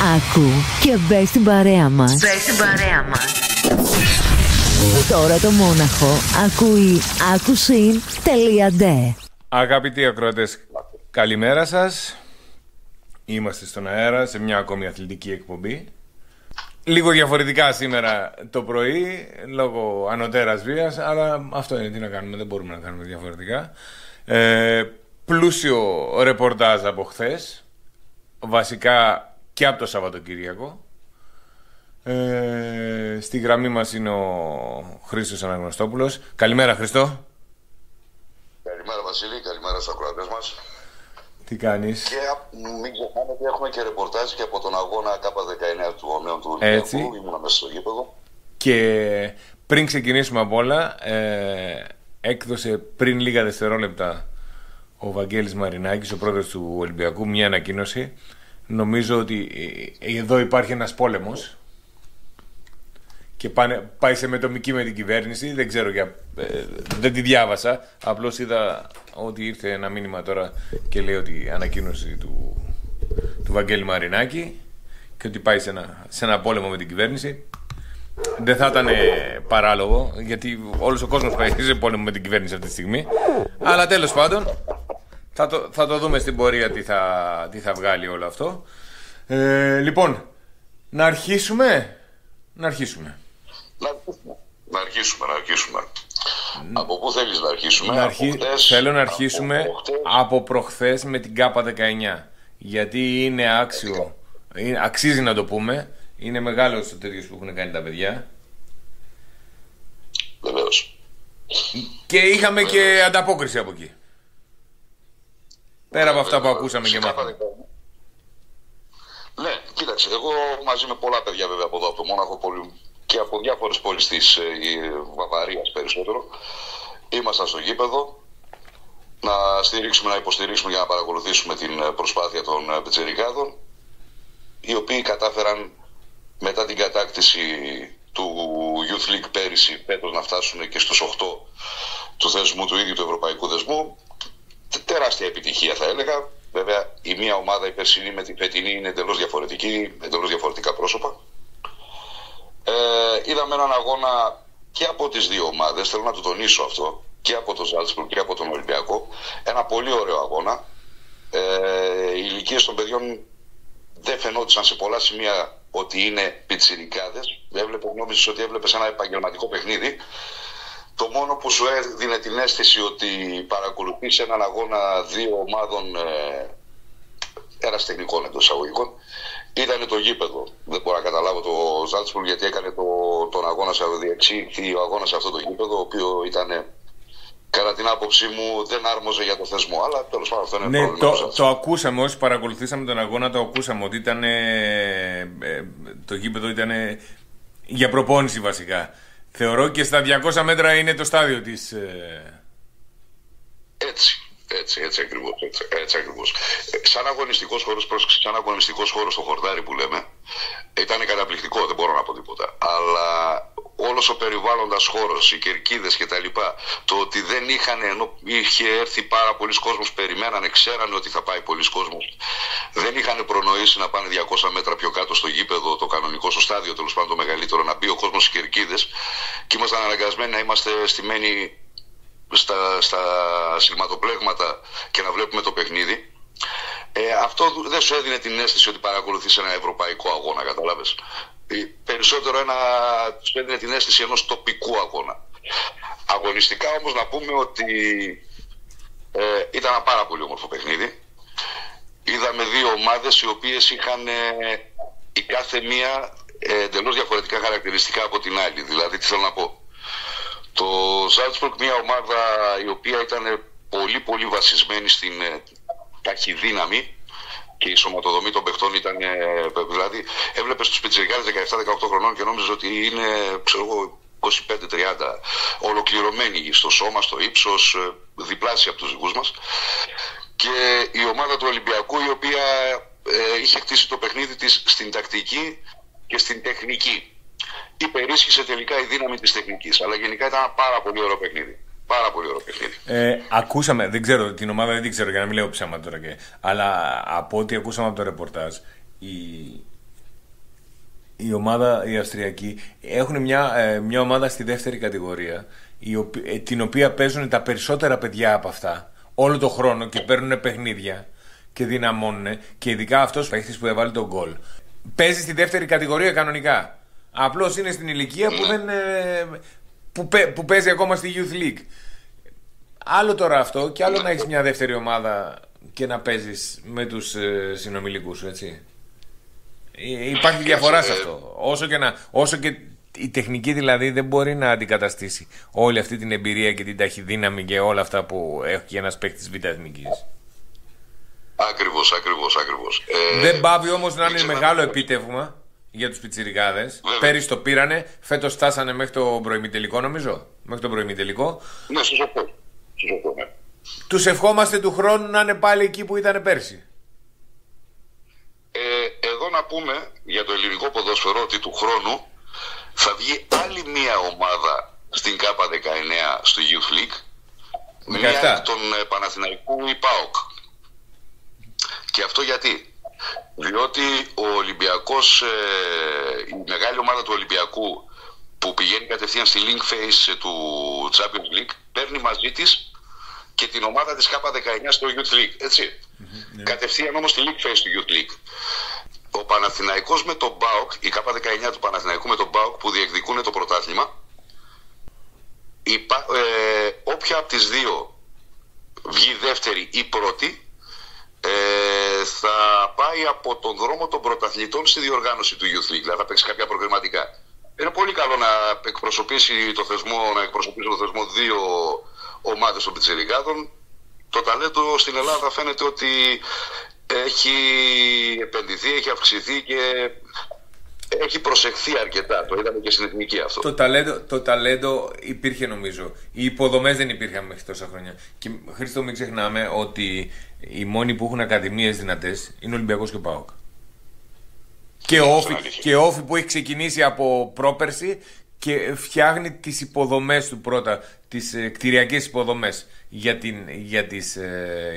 Άκου και μπες στην παρέα μας. Τώρα το Μόναχο ακούει akusin.de. Αγαπητοί ακροατές, καλημέρα σας. Είμαστε στον αέρα σε μια ακόμη αθλητική εκπομπή. Λίγο διαφορετικά σήμερα το πρωί, λόγω ανωτέρας βίας, αλλά αυτό είναι, τι να κάνουμε, δεν μπορούμε να κάνουμε διαφορετικά. Πλούσιο ρεπορτάζ από χθες, βασικά και από το Σαββατοκύριακο. Στη γραμμή μας είναι ο Χρήστος Αναγνωστόπουλος. Καλημέρα, Χριστό. Καλημέρα, Βασίλη, καλημέρα στους ακροατές μας. Τι κάνεις? Και μην ξεχνάμε ότι έχουμε και ρεπορτάζ και από τον αγώνα K19 του Ομέων του Ολυμπιακού. Ήμουνα μέσα στο γήπεδο. Και πριν ξεκινήσουμε απ' όλα, έκδοσε πριν λίγα δευτερόλεπτα ο Βαγγέλης Μαρινάκης, ο πρόεδρος του Ολυμπιακού, μια ανακοίνωση. Νομίζω ότι εδώ υπάρχει ένας πόλεμος και πάει σε μετομική με την κυβέρνηση. Δεν ξέρω, δεν τη διάβασα. Απλώς είδα ότι ήρθε ένα μήνυμα τώρα και λέει ότι ανακοίνωση του Βαγγέλη Μαρινάκη και ότι πάει σε ένα πόλεμο με την κυβέρνηση. Δεν θα ήταν παράλογο, γιατί όλος ο κόσμος πάει σε πόλεμο με την κυβέρνηση αυτή τη στιγμή. Αλλά τέλος πάντων θα το δούμε στην πορεία τι θα βγάλει όλο αυτό. Λοιπόν, να αρχίσουμε. Να αρχίσουμε. Από πού θέλεις να αρχίσουμε? Θέλω να αρχίσουμε από προχθές με την K19. Γιατί είναι άξιο, αξίζει να το πούμε. Είναι μεγάλος ο τέτοιος που έχουν κάνει τα παιδιά. Βεβαίως. Και είχαμε και ανταπόκριση από εκεί. Πέρα από αυτά που ακούσαμε και μάθαμε. Ναι, κοίταξε, εγώ μαζί με πολλά παιδιά βέβαια από εδώ, από το Μόναχο και από διάφορες πόλεις της Βαβαρίας περισσότερο, ήμασταν στο γήπεδο να υποστηρίξουμε για να παρακολουθήσουμε την προσπάθεια των πιτσιρικάδων, οι οποίοι κατάφεραν μετά την κατάκτηση του Youth League πέρυσι φέτος να φτάσουν και στους 8 του θεσμού, του ίδιου του ευρωπαϊκού θεσμού. Τεράστια επιτυχία θα έλεγα. Βέβαια η μία ομάδα η περσινή με την φετινή είναι εντελώς διαφορετική, εντελώς διαφορετικά πρόσωπα. Είδαμε έναν αγώνα και από τις δύο ομάδες, θέλω να το τονίσω αυτό, και από το Ζάλτσμπουργκ και από τον Ολυμπιακό. Ένα πολύ ωραίο αγώνα. Οι ηλικίες των παιδιών δεν φαινόντουσαν σε πολλά σημεία ότι είναι πιτσιρικάδες. Νόμιζες ότι έβλεπες ένα επαγγελματικό παιχνίδι. Το μόνο που σου έδινε την αίσθηση ότι παρακολουθείς έναν αγώνα δύο ομάδων ερασιτεχνικών εντός εισαγωγικών ήταν το γήπεδο. Δεν μπορώ να καταλάβω το Ζάλτσμπουργκ γιατί έκανε τον αγώνα διεξήχθη ο αγώνας σε αυτό το γήπεδο, ο οποίο ήταν, κατά την άποψή μου, δεν άρμοζε για το θεσμό. Αλλά τέλος πάντων αυτό είναι πρόβλημα. Το ακούσαμε όσοι παρακολουθήσαμε τον αγώνα, το ακούσαμε ότι ήταν το γήπεδο ήταν για προπόνηση βασικά. Θεωρώ και στα 200 μέτρα είναι το στάδιο της... Έτσι ακριβώς. Σαν αγωνιστικός χώρος στο χορτάρι που λέμε, ήταν καταπληκτικό, δεν μπορώ να πω τίποτα. Αλλά όλος ο περιβάλλοντας χώρος, οι κερκίδες και τα λοιπά, το ότι δεν είχαν, ενώ είχε έρθει πάρα πολλοί κόσμος, περιμένανε, ξέρανε ότι θα πάει πολλοί κόσμος, δεν είχαν προνοήσει να πάνε 200 μέτρα πιο κάτω στο γήπεδο, το κανονικό, στο στάδιο τέλος πάντων το μεγαλύτερο, να μπει ο κόσμος στις κερκίδες, και ήμασταν αναγκασμένοι να είμαστε στημένοι στα σειρματοπλέγματα και να βλέπουμε το παιχνίδι. Αυτό δεν σου έδινε την αίσθηση ότι παρακολουθείς ένα ευρωπαϊκό αγώνα, καταλάβες. Περισσότερο σου έδινε την αίσθηση ενός τοπικού αγώνα. Αγωνιστικά όμως να πούμε ότι ήταν ένα πάρα πολύ όμορφο παιχνίδι. Είδαμε δύο ομάδες οι οποίες είχαν η κάθε μία εντελώς διαφορετικά χαρακτηριστικά από την άλλη. Δηλαδή τι θέλω να πω. Το Ζάλτσμπουργκ, μια ομάδα η οποία ήταν πολύ πολύ βασισμένη στην ταχυδύναμη, και η σωματοδομή των παιχτών ήταν, δηλαδή έβλεπες τους πιτσιρικάδες 17-18 χρονών και νόμιζες ότι είναι, ξέρω εγώ, 25-30, ολοκληρωμένοι στο σώμα, στο ύψος, διπλάσια από τους δικούς μας. Και η ομάδα του Ολυμπιακού, η οποία είχε χτίσει το παιχνίδι της στην τακτική και στην τεχνική. Υπερίσχυσε τελικά η δύναμη της τεχνικής. Αλλά γενικά ήταν ένα πάρα πολύ ωραίο παιχνίδι. Πάρα πολύ ωραίο παιχνίδι. Ακούσαμε, δεν ξέρω την ομάδα, δεν την ξέρω για να μην λέω ψέματα τώρα, αλλά από ό,τι ακούσαμε από το ρεπορτάζ, η ομάδα η Αυστριακή έχουν μια ομάδα στη δεύτερη κατηγορία, την οποία παίζουν τα περισσότερα παιδιά από αυτά όλο το χρόνο και παίρνουν παιχνίδια και δυναμώνουν, και ειδικά αυτός ο παίχτης που έβαλε τον γκολ παίζει στη δεύτερη κατηγορία κανονικά. Απλώς είναι στην ηλικία που παίζει ακόμα στη Youth League. Άλλο τώρα αυτό, και άλλο να έχεις μια δεύτερη ομάδα και να παίζεις με τους συνομιλικούς σου, έτσι. Υπάρχει διαφορά σε αυτό. Όσο και η τεχνική δηλαδή δεν μπορεί να αντικαταστήσει όλη αυτή την εμπειρία και την ταχυδύναμη και όλα αυτά που έχει ένας παίκτης β' εθνικής. Ακριβώς. Δεν πάβει όμως να είναι μεγάλο επίτευγμα για τους πιτσιρικάδες. Πέρυσι το πήρανε, φέτος φτάσανε μέχρι το προημιτελικό, νομίζω. Μέχρι το προημιτελικό. Ναι, σωστό. Ναι. Τους ευχόμαστε του χρόνου να είναι πάλι εκεί που ήταν πέρσι. Εδώ να πούμε για το ελληνικό ποδόσφαιρο ότι του χρόνου θα βγει άλλη μία ομάδα στην ΚΑΠΑ 19 στο Youth League. Μία των Παναθηναϊκού, η ΠΑΟΚ. Και αυτό γιατί? Διότι ο Ολυμπιακός, η μεγάλη ομάδα του Ολυμπιακού που πηγαίνει κατευθείαν στη link phase του Champions League, παίρνει μαζί της και την ομάδα της ΚΑΠΑ 19 στο Youth League, έτσι. Κατευθείαν όμως στη link phase του Youth League. Ο Παναθηναϊκός με τον ΠΑΟΚ, η ΚΑΠΑ 19 του Παναθηναϊκού με τον ΠΑΟΚ που διεκδικούν το πρωτάθλημα, όποια από τις δύο βγει δεύτερη ή πρώτη, θα πάει από τον δρόμο των πρωταθλητών στη διοργάνωση του Youth League, δηλαδή θα παίξει κάποια προγραμματικά. Είναι πολύ καλό να εκπροσωπήσει το θεσμό, δύο ομάδες των πιτσιρικάδων. Το ταλέντο στην Ελλάδα φαίνεται ότι έχει επενδυθεί, έχει αυξηθεί και έχει προσεχθεί αρκετά. Το είδαμε και στην εθνική αυτό. Το ταλέντο υπήρχε, νομίζω. Οι υποδομές δεν υπήρχαν μέχρι τόσα χρόνια. Και Χρήστο, μην ξεχνάμε ότι οι μόνοι που έχουν ακαδημίες δυνατές είναι ο Ολυμπιακός και ο ΠΑΟΚ. Και ο Όφη που έχει ξεκινήσει από πρόπερση και φτιάχνει τις υποδομές του πρώτα, τις κτηριακές υποδομές για τις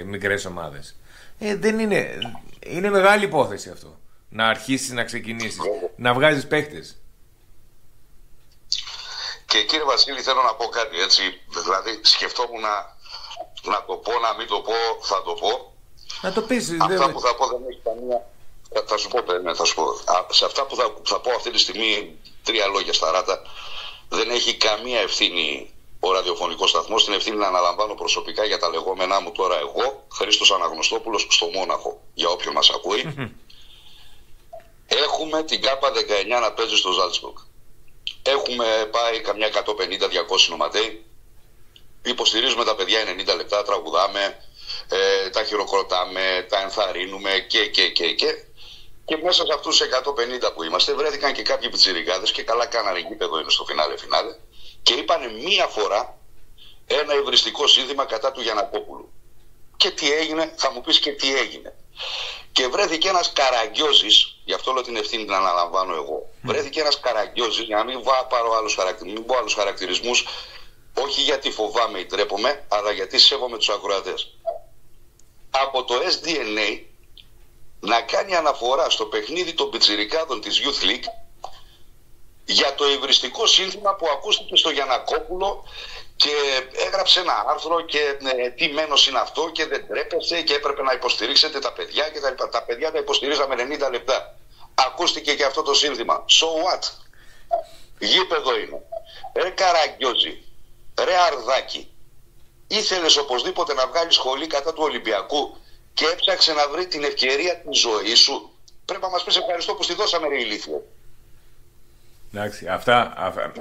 μικρές ομάδες. Δεν είναι μεγάλη υπόθεση αυτό. Να αρχίσεις να ξεκινήσεις, να βγάζεις παίχτες. Και κύριε Βασίλη, θέλω να πω κάτι, έτσι. Δηλαδή σκεφτόμουν να το πω, να μην το πω, θα το πω. Να το πεις. Αυτά που θα πω δεν έχει καμία... Θα σου πω. Σε αυτά που θα πω αυτή τη στιγμή, 3 λόγια στα ράτα, δεν έχει καμία ευθύνη ο ραδιοφωνικός σταθμός. Την ευθύνη να αναλαμβάνω προσωπικά για τα λεγόμενά μου τώρα εγώ, Χρήστος Αναγνωστόπουλος, στο Μόναχο, για όποιον μας ακούει. Έχουμε την ΚΑΠΑ 19 να παίζει στο Ζάλτσμπουργκ. Έχουμε πάει καμιά 150-200 νοματέοι. Υποστηρίζουμε τα παιδιά 90 λεπτά, τραγουδάμε, τα χειροκροτάμε, τα ενθαρρύνουμε και μέσα σε αυτούς τους 150 που είμαστε βρέθηκαν και κάποιοι πιτσιρικάδες και καλά κάνανε, γήπεδο είναι στο φινάλε και είπανε μία φορά ένα υβριστικό σύνθημα κατά του Γιαννακόπουλου. Και τι έγινε, θα μου πεις και τι έγινε. Και βρέθηκε ένας Καραγκιόζης, γι' αυτό λέω την ευθύνη την αναλαμβάνω εγώ. Βρέθηκε ένας Καραγκιόζης, για να μην πω άλλους χαρακτηρισμούς, όχι γιατί φοβάμαι ή τρέπομαι, αλλά γιατί σέβομαι τους ακροατές. Από το SDNA να κάνει αναφορά στο παιχνίδι των πιτσιρικάδων της Youth League για το υβριστικό σύνθημα που ακούστηκε στο Γιαννακόπουλο και έγραψε ένα άρθρο και τι μένος είναι αυτό και δεν τρέπεσε και έπρεπε να υποστηρίξετε τα παιδιά και τα παιδιά τα υποστηρίζαμε 90 λεπτά. Ακούστηκε και αυτό το σύνθημα. So what? Γήπεδο είναι. Ρε Καραγκιόζη, ρε Αρδάκη, ήθελες οπωσδήποτε να βγάλεις σχολή κατά του Ολυμπιακού και έψαξε να βρει την ευκαιρία της ζωής σου. Πρέπει να μας πεις ευχαριστώ που στη δώσαμε, ρε ηλίθιο. Εντάξει, Για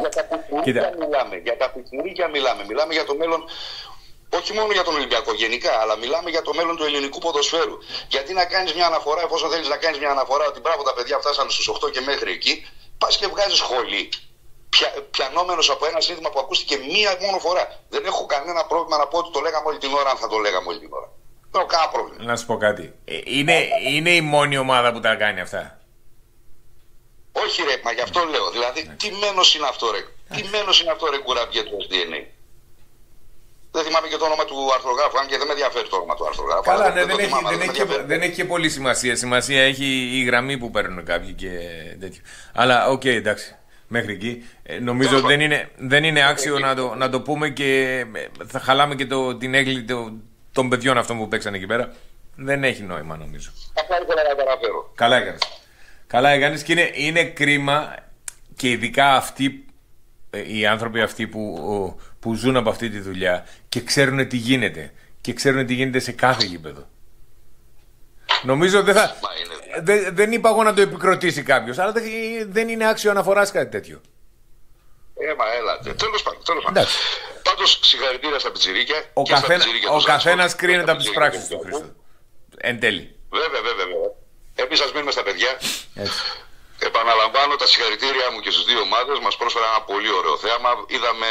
τα πιτσιρίκια μιλάμε. Για τα πιτσιρίκια μιλάμε. Μιλάμε για το μέλλον, όχι μόνο για τον Ολυμπιακό γενικά, αλλά μιλάμε για το μέλλον του ελληνικού ποδοσφαίρου. Γιατί να κάνεις μια αναφορά, εφόσον θέλεις να κάνεις μια αναφορά ότι μπράβο τα παιδιά φτάσανε στους 8 και μέχρι εκεί, πας και βγάζεις σχολή. Πιανόμενος από ένα σύνθημα που ακούστηκε μία μόνο φορά. Δεν έχω κανένα πρόβλημα να πω ότι το λέγαμε όλη την ώρα, αν θα το λέγαμε όλη την ώρα. Δεν έχω κανένα πρόβλημα. Να σου πω κάτι. Είναι η μόνη ομάδα που τα κάνει αυτά. Όχι ρε, μα γι' αυτό λέω. Δηλαδή, τι μένος είναι αυτό ρε. Τι μένος είναι αυτό ρε κουραμπιέ του SDNA. Δεν θυμάμαι και το όνομα του αρθρογράφου, αν και δεν με ενδιαφέρει το όνομα του αρθρογράφου. Καλά, ναι, δεν έχει και πολύ σημασία. Σημασία έχει η γραμμή που παίρνουν κάποιοι και τέτοιο. Αλλά οκ, εντάξει. Μέχρι εκεί. Νομίζω δεν είναι άξιο να το πούμε και θα χαλάμε και την έγκλη των παιδιών αυτών που παίξαν εκεί πέρα. Δεν έχει νόημα, νομίζω. Αυτά ήθελα να παραφέρω. Καλά έκανες και είναι κρίμα και ειδικά αυτοί οι άνθρωποι αυτοί που ζουν από αυτή τη δουλειά και ξέρουν τι γίνεται και ξέρουν τι γίνεται σε κάθε γήπεδο. Νομίζω δεν είπα εγώ να το επικροτήσει κάποιος, αλλά δεν είναι άξιο αναφοράς κάτι τέτοιο. Έλατε. Τέλος πάντων. Πάντως συγχαρητήρια στα πιτσιρίκια. Ο καθένας κρίνεται από τις πράξεις του, Χρήστο. Εν τέλει. Βέβαια. Εμείς ας μείνουμε στα παιδιά. Έτσι. Επαναλαμβάνω τα συγχαρητήρια μου και στις δύο ομάδες. Μας πρόσφεραν ένα πολύ ωραίο θέαμα. Είδαμε,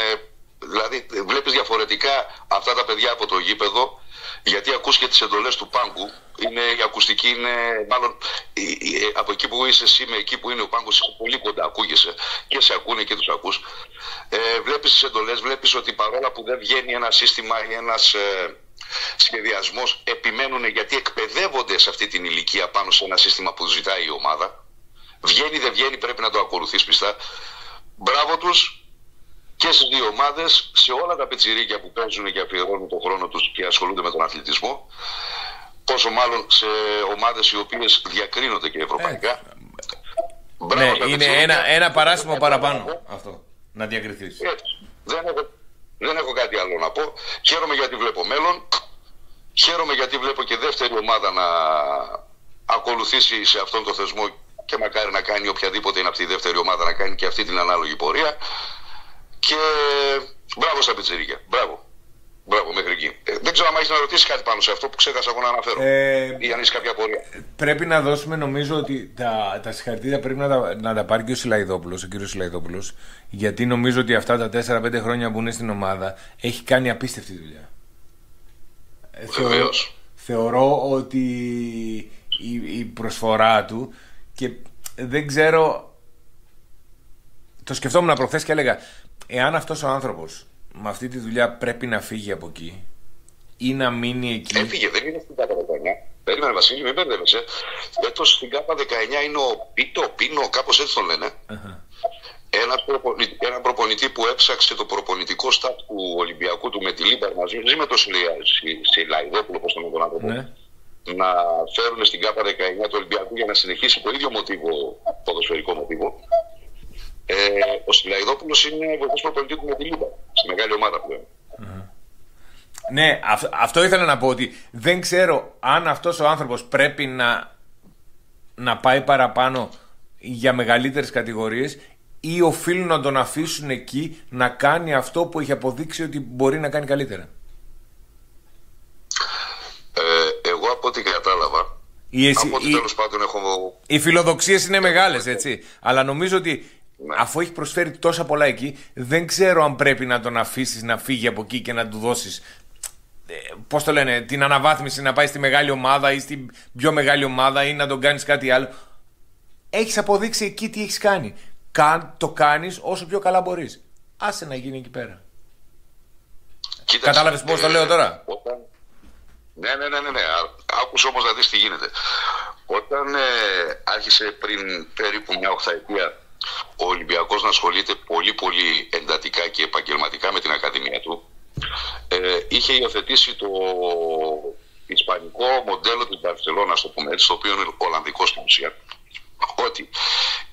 δηλαδή βλέπεις διαφορετικά αυτά τα παιδιά από το γήπεδο, γιατί ακούς και τις εντολές του πάγκου. Η ακουστική είναι, μάλλον από εκεί που είσαι εσύ με εκεί που είναι ο πάγκος, είσαι πολύ κοντά, ακούγεσαι και σε ακούνε και τους ακούς. Βλέπεις τις εντολές, βλέπεις ότι παρόλα που δεν βγαίνει ένα σύστημα ή ένας σχεδιασμός, επιμένουν γιατί εκπαιδεύονται σε αυτή την ηλικία πάνω σε ένα σύστημα που ζητάει η ομάδα. Βγαίνει δεν βγαίνει, πρέπει να το ακολουθείς πιστά. Μπράβο τους και στις δύο ομάδες, σε όλα τα πιτσιρίκια που παίζουν και αφιερώνουν τον χρόνο τους και ασχολούνται με τον αθλητισμό. Πόσο μάλλον σε ομάδες οι οποίες διακρίνονται και ευρωπαϊκά. Ναι, είναι ένα παράσημο παραπάνω αυτό, να διακριθείς. Δεν έχω κάτι άλλο να πω. Χαίρομαι γιατί βλέπω μέλλον. Χαίρομαι γιατί βλέπω και δεύτερη ομάδα να ακολουθήσει σε αυτόν τον θεσμό και μακάρι να κάνει οποιαδήποτε είναι αυτή η δεύτερη ομάδα, να κάνει και αυτή την ανάλογη πορεία. Και μπράβο στα πιτσιρίκια. Μπράβο μέχρι εκεί. Δεν ξέρω αν έχεις να ρωτήσεις κάτι πάνω σε αυτό που ξέχασα εγώ να αναφέρω. Ή αν έχεις κάποια πορεία. Πρέπει να δώσουμε, νομίζω ότι τα συγχαρητήρια πρέπει να τα πάρει και ο Σιλαϊδόπουλος, ο κύριος Σιλαϊδόπουλος, γιατί νομίζω ότι αυτά τα 4-5 χρόνια που είναι στην ομάδα έχει κάνει απίστευτη δουλειά. Θεωρώ ότι η προσφορά του, και δεν ξέρω, το σκεφτόμουν προχθές και έλεγα, εάν αυτός ο άνθρωπος με αυτή τη δουλειά πρέπει να φύγει από εκεί ή να μείνει εκεί. Έφυγε, δεν είναι στην ΚΑΠΑ 19. Περίμενε Βασίλη, μην μπερδεύεσαι. Φέτος στην ΚΑΠΑ 19 είναι ο Πίνο, κάπως έτσι τον λένε. Ένα προπονητή που έψαξε το προπονητικό στάτ του Ολυμπιακού του με τη Λίμπαρ μαζί με τον Σιλαϊδόπουλο, όπως τον άνθρωπο. Ναι. Να φέρουν στην ΚΑΠΑ 19 του Ολυμπιακού για να συνεχίσει το ίδιο ποδοσφαιρικό μοτίβο. Ο Σιλαϊδόπουλος είναι βοηθός προπονητή του με τη Λίμπαρ, στη μεγάλη ομάδα πλέον. Ναι, αυτό ήθελα να πω, ότι δεν ξέρω αν αυτός ο άνθρωπος πρέπει να πάει παραπάνω για μεγαλύτερες κατηγορίες ή οφείλουν να τον αφήσουν εκεί να κάνει αυτό που έχει αποδείξει ότι μπορεί να κάνει καλύτερα. Εγώ από ό,τι κατάλαβα, από ό,τι τέλος πάντων έχω... Οι φιλοδοξίες είναι μεγάλες, έτσι, αλλά νομίζω ότι αφού έχει προσφέρει τόσα πολλά εκεί, δεν ξέρω αν πρέπει να τον αφήσεις να φύγει από εκεί και να του δώσεις, πώς το λένε, την αναβάθμιση να πάει στη μεγάλη ομάδα ή στην πιο μεγάλη ομάδα ή να τον κάνεις κάτι άλλο. Έχεις αποδείξει εκεί τι έχεις κάνει. Το κάνεις όσο πιο καλά μπορείς. Άσε να γίνει εκεί πέρα. Κοίταξε, κατάλαβες πώς το λέω τώρα? Ναι. Άκουσε όμως να δεις τι γίνεται. Όταν άρχισε πριν περίπου μια οχθαετία ο Ολυμπιακός να ασχολείται πολύ εντατικά και επαγγελματικά με την Ακαδημία του, είχε υιοθετήσει το ισπανικό μοντέλο της Μπαρσελόνας, το πούμε έτσι, το οποίο είναι ολλανδικό στην ουσία, ότι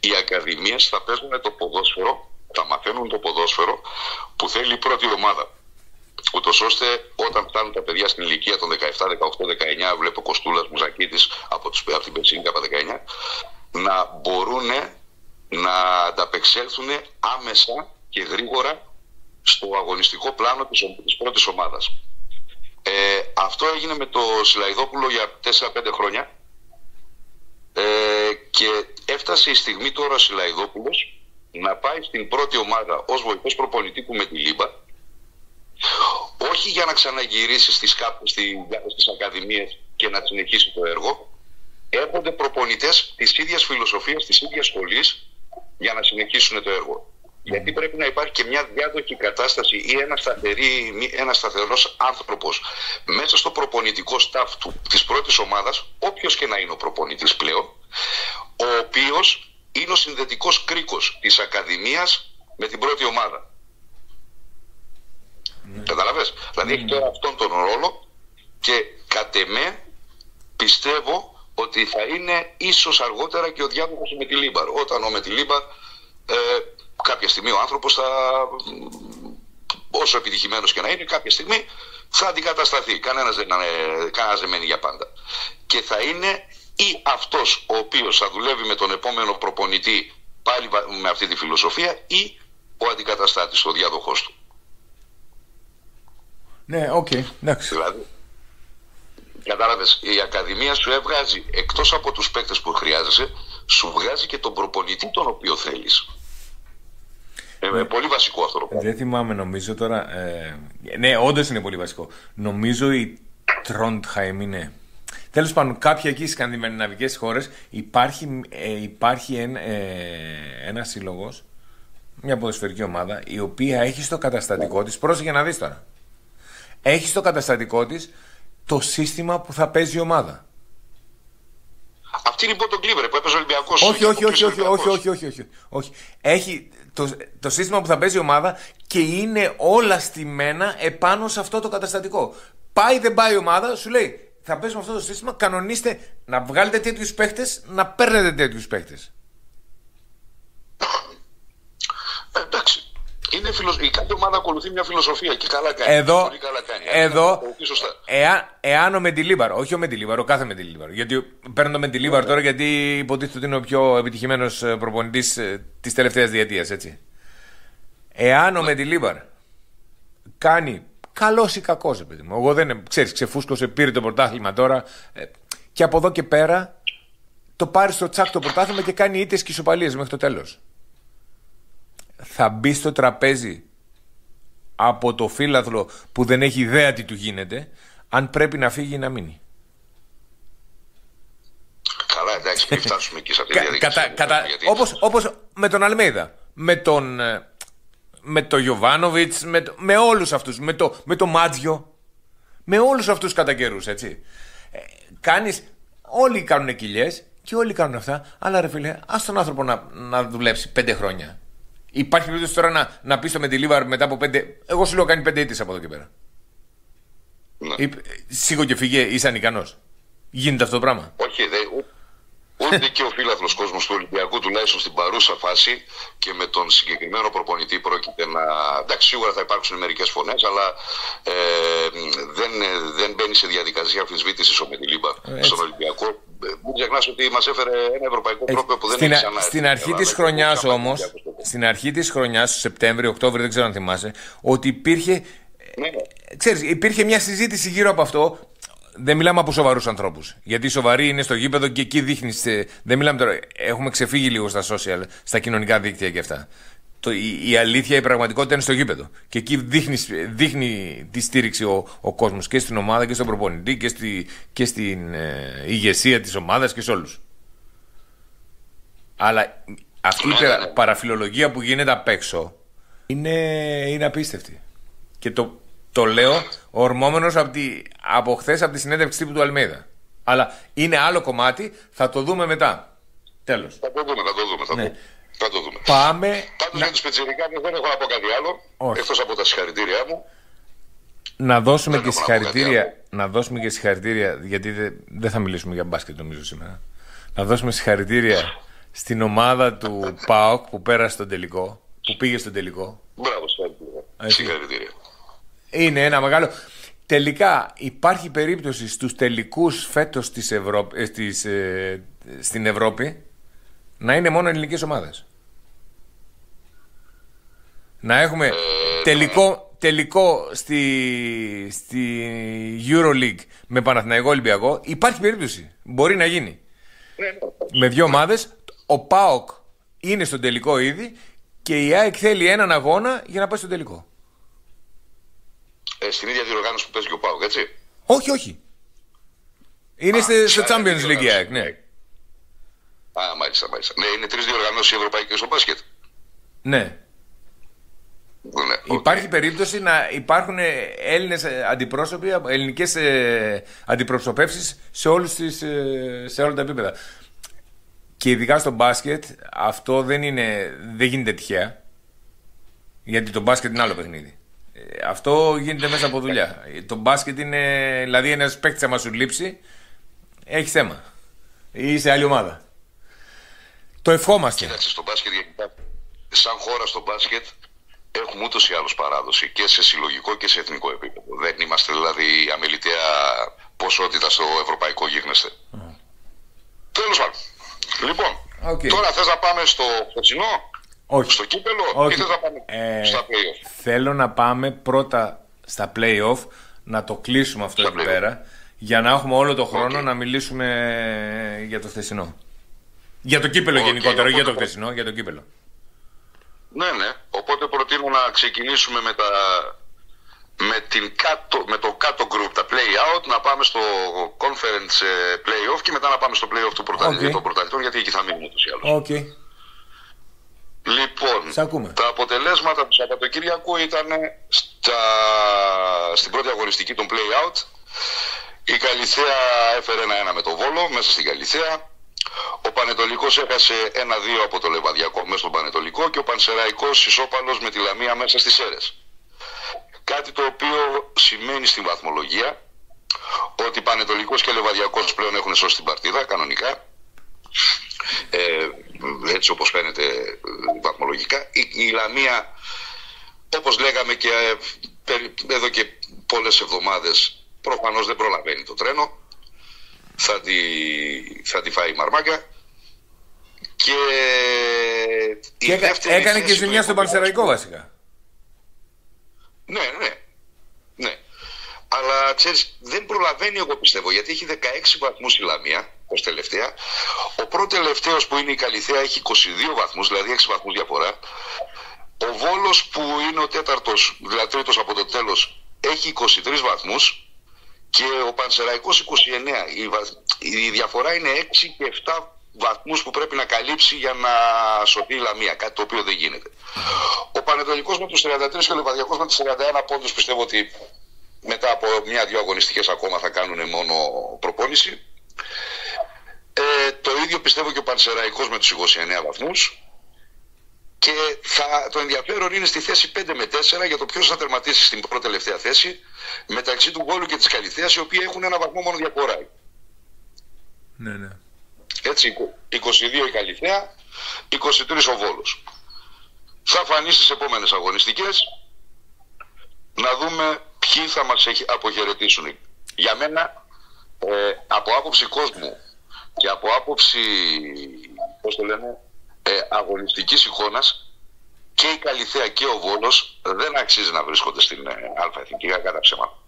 οι ακαδημίες θα παίζουν το ποδόσφαιρο, θα μαθαίνουν το ποδόσφαιρο που θέλει η πρώτη ομάδα, ούτως ώστε όταν φτάνουν τα παιδιά στην ηλικία των 17, 18, 19, βλέπω Κοστούλας, Μουζακίτης από την περσινή ΚΑΠΑ 19, να μπορούν να ανταπεξέλθουν άμεσα και γρήγορα στο αγωνιστικό πλάνο της πρώτης ομάδας. Αυτό έγινε με το Σιλαϊδόπουλο για 4-5 χρόνια και έφτασε η στιγμή τώρα ο Σιλαϊδόπουλος να πάει στην πρώτη ομάδα ως βοηθός προπονητή με τη Λίμπα, όχι για να ξαναγυρίσει στις ακαδημίες και να συνεχίσει το έργο. Έρχονται προπονητές της ίδιας φιλοσοφίας, της ίδιας σχολής για να συνεχίσουν το έργο. Γιατί πρέπει να υπάρχει και μια διάδοχη κατάσταση ή ένας σταθερός άνθρωπος μέσα στο προπονητικό staff της πρώτης ομάδας, όποιος και να είναι ο προπονητής πλέον, ο οποίος είναι ο συνδετικός κρίκος της Ακαδημίας με την πρώτη ομάδα. Καταλαβες? Δηλαδή έχει τώρα αυτόν τον ρόλο και κατ' εμέ πιστεύω ότι θα είναι ίσως αργότερα και ο διάδοχος του Μετιλίμπαρ. Όταν ο Μετιλίμπαρ κάποια στιγμή ο άνθρωπος όσο επιτυχημένος και να είναι, κάποια στιγμή θα αντικατασταθεί. Κανένας δεν μένει για πάντα. Και θα είναι ή αυτός ο οποίος θα δουλεύει με τον επόμενο προπονητή πάλι με αυτή τη φιλοσοφία, ή ο αντικαταστάτης, ο διάδοχός του. Ναι, οκ, εντάξει. Δηλαδή, κατάλαβες, η Ακαδημία σου έβγαζει, εκτός από τους παίκτες που χρειάζεσαι, σου βγάζει και τον προπονητή τον οποίο θέλεις. Πολύ βασικό αυτό το πράγμα. Δεν θυμάμαι, νομίζω τώρα. Ναι, όντως είναι πολύ βασικό. Νομίζω η Τρόντχαιμ είναι. Τέλος πάντων, κάποια εκεί στις σκανδιναβικές χώρες υπάρχει ένα σύλλογος, μια ποδοσφαιρική ομάδα, η οποία έχει στο καταστατικό της. Πρόσεχε να δεις τώρα. Έχει στο καταστατικό της το σύστημα που θα παίζει η ομάδα. Αυτή είναι η Πόρτο Κλίβερ που έπαιζε ο Ολυμπιακός. Όχι. Έχει το σύστημα που θα παίζει η ομάδα και είναι όλα στημένα επάνω σε αυτό το καταστατικό. Πάει δεν πάει η ομάδα, σου λέει θα παίζουμε αυτό το σύστημα, κανονίστε να βγάλετε τέτοιους παίχτες, να παίρνετε τέτοιους παίχτες. Εντάξει. Η κάθε ομάδα ακολουθεί μια φιλοσοφία και καλά κάνει. Πολύ καλά κάνει. Εάν ο Μεντιλίμπαρ, όχι ο Μεντιλίμπαρ, ο κάθε Μεντιλίμπαρ. Γιατί παίρνω το Μεντιλίμπαρ τώρα γιατί υποτίθεται ότι είναι ο πιο επιτυχημένος προπονητής της τελευταίας διετίας, έτσι. Εάν ο Μεντιλίμπαρ κάνει καλός ή κακός, παιδί μου, εγώ δεν ξέρεις, ξεφούσκωσε, πήρε το πρωτάθλημα τώρα και από εδώ και πέρα το πάρει στο τσάκ το πρωτάθλημα και κάνει ήττες και ισοπαλίες μέχρι το τέλος. Θα μπει στο τραπέζι από το φύλαθλο που δεν έχει ιδέα τι του γίνεται, αν πρέπει να φύγει ή να μείνει. Καλά, εντάξει, μην φτάσουμε εκεί σε αυτή τη διαδικασία. Όπως με τον Αλμέιδα, με τον Γιοβάνοβιτς, με όλους αυτούς, με το Μάτζιο, με όλους αυτούς κατά καιρούς, έτσι. Όλοι κάνουν κοιλιές και όλοι κάνουν αυτά, αλλά ρε φίλε, ας τον άνθρωπο να δουλέψει 5 χρόνια. Υπάρχει περίπτωση τώρα να πει στο Μεντιλίμπαρ μετά από 5. Εγώ σου λέω κάνει 5 ήττες από εδώ και πέρα. Ναι. Σήκω και φύγε, είσαι ανικανός. Γίνεται αυτό το πράγμα. Όχι, ούτε και ο φύλαθλος κόσμος του Ολυμπιακού, τουλάχιστον στην παρούσα φάση και με τον συγκεκριμένο προπονητή, πρόκειται να. Εντάξει, σίγουρα θα υπάρξουν μερικές φωνές, αλλά δεν μπαίνει σε διαδικασία αμφισβήτησης ο Μεντιλίμπαρ στον Ολυμπιακό. Μην ξεχνάς ότι μας έφερε ένα ευρωπαϊκό τρόπο που δεν έχει ξανά. Στην αρχή της χρονιάς όμως, στην αρχή της χρονιάς, Σεπτέμβριο, Οκτώβριο, δεν ξέρω αν θυμάσαι, ότι υπήρχε. Ναι. Ξέρεις, υπήρχε μια συζήτηση γύρω από αυτό. Δεν μιλάμε από σοβαρούς ανθρώπους. Γιατί οι σοβαροί είναι στο γήπεδο και εκεί δείχνεις. Δεν μιλάμε τώρα. Έχουμε ξεφύγει λίγο στα social, στα κοινωνικά δίκτυα και αυτά. Η αλήθεια, η πραγματικότητα είναι στο γήπεδο. Και εκεί δείχνει τη στήριξη ο κόσμος και στην ομάδα και στον προπονητή και στην ηγεσία της ομάδας και σε όλους. Αλλά αυτή η παραφιλολογία που γίνεται απ' έξω είναι απίστευτη. Και το λέω ορμόμενος από χθες από τη συνέντευξη τύπου του Αλμέιδα. Αλλά είναι άλλο κομμάτι, θα το δούμε μετά. Τέλος. Θα το δούμε. Θα το δούμε. Πάμε. Πάντως για τους πετσιρικάδες δεν έχω να πω κάτι άλλο. Εκτός από τα συγχαρητήριά μου. Να δώσουμε και συγχαρητήρια, γιατί δεν θα μιλήσουμε για μπάσκετ νομίζω σήμερα. Να δώσουμε συγχαρητήρια στην ομάδα του ΠΑΟΚ που πέρασε στον τελικό, που πήγε στον τελικό. Μπράβο, συγχαρητήρια. Είναι ένα μεγάλο. Τελικά υπάρχει περίπτωση στους τελικούς φέτος στην Ευρώπη να είναι μόνο ελληνικές ομάδες. Να έχουμε τελικό στη EuroLeague με Παναθηναϊκό Ολυμπιακό. Υπάρχει περίπτωση. Μπορεί να γίνει. Με 2 ομάδες. Ο ΠΑΟΚ είναι στον τελικό ήδη και η ΑΕΚ θέλει έναν αγώνα για να πάει στον τελικό. Στην ίδια διοργάνωση που παίζει και ο ΠΑΟΚ, έτσι. Όχι. Είναι στο Champions League η ΑΕΚ, ναι. Μάλιστα. Ναι, είναι 3 διοργανώσεις ευρωπαϊκές στο μπάσκετ. Ναι. Ναι, υπάρχει περίπτωση να υπάρχουν Έλληνες αντιπρόσωποι, ελληνικές αντιπροσωπεύσεις σε όλα τα επίπεδα. Και ειδικά στο μπάσκετ αυτό δεν γίνεται τυχαία. Γιατί το μπάσκετ είναι άλλο παιχνίδι. Αυτό γίνεται μέσα από δουλειά. Το μπάσκετ είναι, δηλαδή ένας παίκτης άμα σου λείψει, έχει θέμα. Ή σε άλλη ομάδα. Το ευχόμαστε. Κοίταξε, στο μπάσκετ, σαν χώρα στο μπάσκετ έχουμε ούτως ή άλλως παράδοση και σε συλλογικό και σε εθνικό επίπεδο. Δεν είμαστε δηλαδή αμεληταία ποσότητα στο ευρωπαϊκό γίγνεσθε. Τέλος πάντων. Λοιπόν, τώρα θες να πάμε στο χθεσινό, στο κύπελο, ή θες να πάμε στα play-off? Θέλω να πάμε πρώτα στα play-off, να το κλείσουμε αυτό εκεί πέρα, για να έχουμε όλο το χρόνο να μιλήσουμε για το χθεσινό. Για το κύπελο γενικότερα, για το χθεσινό, για το κύπελο. Ναι, οπότε προτείνω να ξεκινήσουμε με το κάτω group, τα play-out, να πάμε στο conference play-off και μετά να πάμε στο play-off των πρωταθλητών, γιατί εκεί θα μείνουμε ούτως ή άλλως. Λοιπόν, τα αποτελέσματα του Σαββατοκύριακου ήταν στην πρώτη αγωνιστική των play-out. Η Καλιθέα έφερε 1-1 με το Βόλο μέσα στην Καλιθέα. Ο Πανετολικός έχασε 1-2 από το Λεβαδιακό μέσα στον Πανετολικό και ο Πανσεραϊκός ισόπαλος με τη Λαμία μέσα στις Σέρρες. Κάτι το οποίο σημαίνει στην βαθμολογία ότι Πανετολικός και Λεβαδιακός πλέον έχουν σώσει την παρτίδα κανονικά. Έτσι όπως φαίνεται βαθμολογικά. Η Λαμία, όπως λέγαμε και εδώ και πολλές εβδομάδες, προφανώς δεν προλαβαίνει το τρένο. Θα τη φάει η Μαρμάγκα. Και έκανε και ζημιά στον Πανσεραϊκό βασικά. Ναι. Αλλά ξέρεις, δεν προλαβαίνει, εγώ πιστεύω, γιατί έχει 16 βαθμούς η Λαμία ως τελευταία. Ο πρώτο-τελευταίος που είναι η Καλιθέα έχει 22 βαθμούς, δηλαδή 6 βαθμούς διαφορά. Ο Βόλος που είναι ο τέταρτος, δηλαδή τρίτος από το τέλος, έχει 23 βαθμούς και ο Πανσεραϊκός 29. Η διαφορά είναι 6 και 7 βαθμούς που πρέπει να καλύψει για να σωθεί η Λαμία, κάτι το οποίο δεν γίνεται. Ο Πανετολικός με τους 33 και ο Λεβαδιακός με τους 41 πόντους, πιστεύω ότι μετά από 1-2 αγωνιστικές ακόμα θα κάνουν μόνο προπόνηση. Το ίδιο πιστεύω και ο Πανσεραϊκός με τους 29 βαθμούς. Και το ενδιαφέρον είναι στη θέση 5 με 4 για το ποιος θα τερματίσει στην πρώτη τελευταία θέση μεταξύ του Βόλου και της Καλιθέας, οι οποίοι έχουν ένα βαθμό μόνο διαφορά. Ναι. Έτσι, 22 η Καλιθέα, 23 ο Βόλος. Θα φανεί στις επόμενες αγωνιστικές να δούμε ποιοι θα μας αποχαιρετήσουν. Για μένα, από άποψη κόσμου και από άποψη, αγωνιστικής εικόνας, και η Καλιθέα και ο Βόλος δεν αξίζει να βρίσκονται στην Α-Εθνική, κατά ψέματα.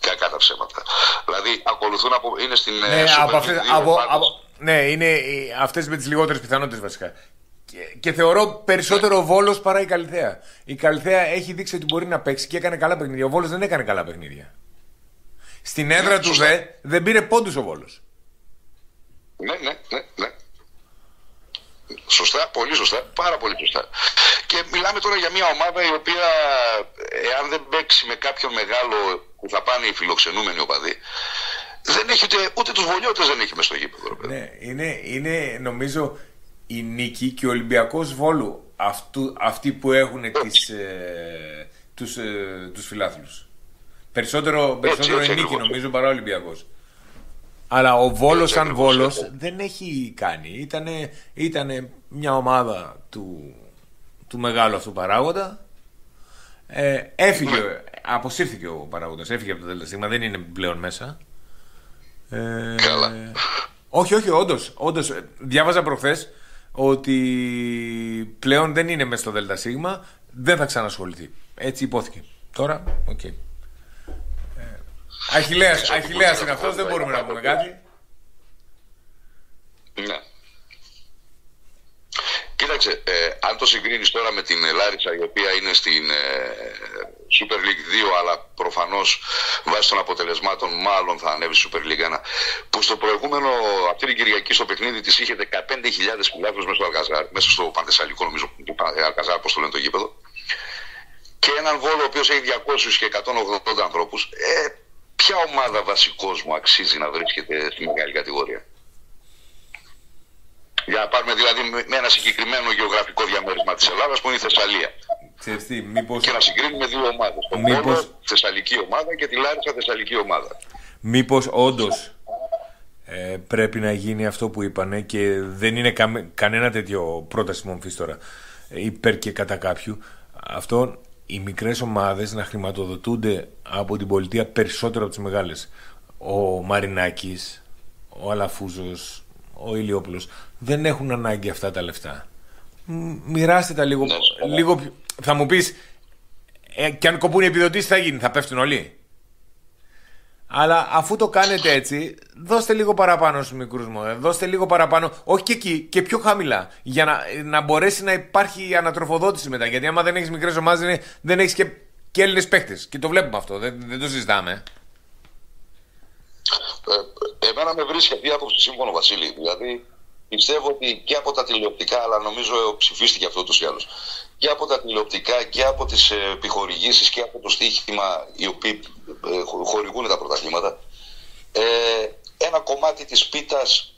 Κακά ψέματα. Δηλαδή ακολουθούν είναι στην είναι αυτές με τις λιγότερες πιθανότητες βασικά. Και θεωρώ περισσότερο ο Βόλος παρά η Καλιθέα. Η Καλιθέα έχει δείξει ότι μπορεί να παίξει και έκανε καλά παιχνίδια. Ο Βόλος δεν έκανε καλά παιχνίδια. Στην έδρα του δεν πήρε πόντους ο Βόλος. Ναι. Σωστά, πολύ σωστά, πάρα πολύ σωστά. Και μιλάμε τώρα για μια ομάδα η οποία, εάν δεν παίξει με κάποιον μεγάλο που θα πάνε οι φιλοξενούμενοι οπαδοί, δεν έχει ούτε τους βολιώτες δεν έχει μες στο γήπεδο. Ναι, είναι νομίζω η νίκη και ο Ολυμπιακός Βόλου αυτοί που έχουν τους φιλάθλους. Περισσότερο η νίκη νομίζω παρά ο Ολυμπιακός. Αλλά ο Βόλος σαν Βόλος δεν έχει κάνει. Ήτανε μια ομάδα του μεγάλου αυτού παράγοντα. Αποσύρθηκε ο παράγοντας. Έφυγε από το ΔΣ, δεν είναι πλέον μέσα. Καλά. Όχι, όντως. Διάβαζα προχθές ότι πλέον δεν είναι μέσα στο ΔΣ, δεν θα ξανασχοληθεί. Έτσι υπόθηκε. Τώρα, οκ. Αχιλλέας είναι αυτός, δεν μπορούμε να πούμε κάτι. Ναι. Κοίταξε, Κοίταξε, αν το συγκρίνεις τώρα με την Λάρισα, η οποία είναι στην Super League 2, αλλά προφανώς βάσει των αποτελεσμάτων μάλλον θα ανέβει στη Super League 1, που στο προηγούμενο, αυτή την Κυριακή στο παιχνίδι της είχε 15.000 φιλάθλους μέσα στο Αλκαζάρ, μέσα στο Πανθεσσαλικό, νομίζω, Αλκαζάρ, πώς το λένε το γήπεδο, και έναν Βόλο ο οποίος έχει 200 και 180 ανθρώπους. Ποια ομάδα βασικός μου αξίζει να βρίσκεται στη μεγάλη κατηγορία? Για να πάρουμε δηλαδή με ένα συγκεκριμένο γεωγραφικό διαμέρισμα της Ελλάδας που είναι η Θεσσαλία. Και να συγκρίνουμε δύο ομάδες. Τον Βόλο, θεσσαλική ομάδα, και τη Λάρισα, θεσσαλική ομάδα. Μήπως όντως πρέπει να γίνει αυτό που είπανε, και δεν είναι κανένα τέτοιο πρόταση μομφής τώρα υπέρ και κατά κάποιου, αυτό, οι μικρές ομάδες να χρηματοδοτούνται από την πολιτεία περισσότερο από τις μεγάλες. Ο Μαρινάκης, ο Αλαφούζος, ο Ηλιόπουλος δεν έχουν ανάγκη αυτά τα λεφτά. Μοιράστε τα λίγο, λίγο πιο... Θα μου πεις, και αν κοπούν οι επιδοτήσεις θα γίνει, θα πέφτουν όλοι. Αλλά αφού το κάνετε έτσι, δώστε λίγο παραπάνω στους μικρούς μου. Δώστε λίγο παραπάνω, όχι και εκεί, και πιο χαμηλά. Για να μπορέσει να υπάρχει ανατροφοδότηση μετά. Γιατί άμα δεν έχεις μικρές ομάδες, δεν έχεις και Έλληνες παίκτες. Και το βλέπουμε αυτό, δεν το συζητάμε. Εμένα με βρίσκει αυτή η άποψη σύμφωνο, Βασίλη. Δηλαδή, πιστεύω ότι και από τα τηλεοπτικά, αλλά νομίζω ψηφίστηκε αυτό ούτως ή άλλως, και από τα τηλεοπτικά και από τις επιχορηγήσεις και από το στοίχημα οι οποίοι χορηγούν τα πρωταθλήματα, ένα κομμάτι της πίτας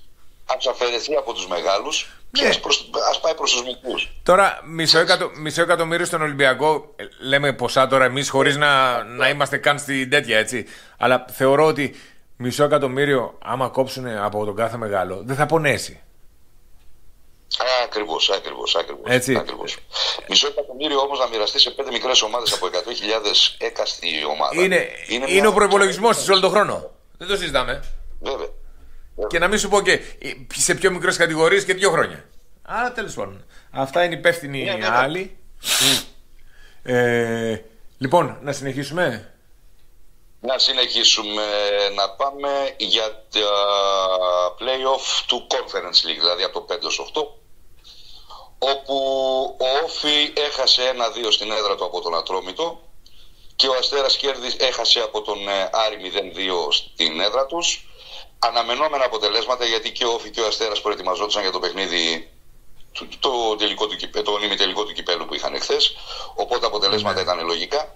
ας αφαιρεθεί από τους μεγάλους και ας πάει προς τους μικρούς. Τώρα μισό εκατομμύριο στον Ολυμπιακό, λέμε ποσά τώρα εμείς χωρίς να είμαστε καν στην τέτοια, έτσι. Αλλά θεωρώ ότι μισό εκατομμύριο άμα κόψουν από τον κάθε μεγάλο δεν θα πονέσει. Ακριβώς. Μισό εκατομμύριο όμως να μοιραστεί σε 5 μικρές ομάδες από 100.000 έκαστη ομάδα. Είναι ο προϋπολογισμός της όλο τον χρόνο. Δεν το συζητάμε. Βέβαια. Και να μην σου πω και σε πιο μικρές κατηγορίες και 2 χρόνια. Άρα τέλος πάντων. Αυτά είναι υπεύθυνοι άλλοι. Λοιπόν, να συνεχίσουμε. Να πάμε για τα play-off του Conference League, δηλαδή από το 5 ως 8, όπου ο Όφι έχασε 1-2 στην έδρα του από τον Ατρόμητο και ο Αστέρας έχασε από τον Άρη 0-2 στην έδρα τους. Αναμενόμενα αποτελέσματα, γιατί και ο Όφι και ο Αστέρας προετοιμαζόντουσαν για το παιχνίδι, το ημιτελικό του κυπέλου που είχαν εχθές, οπότε τα αποτελέσματα ήταν λογικά.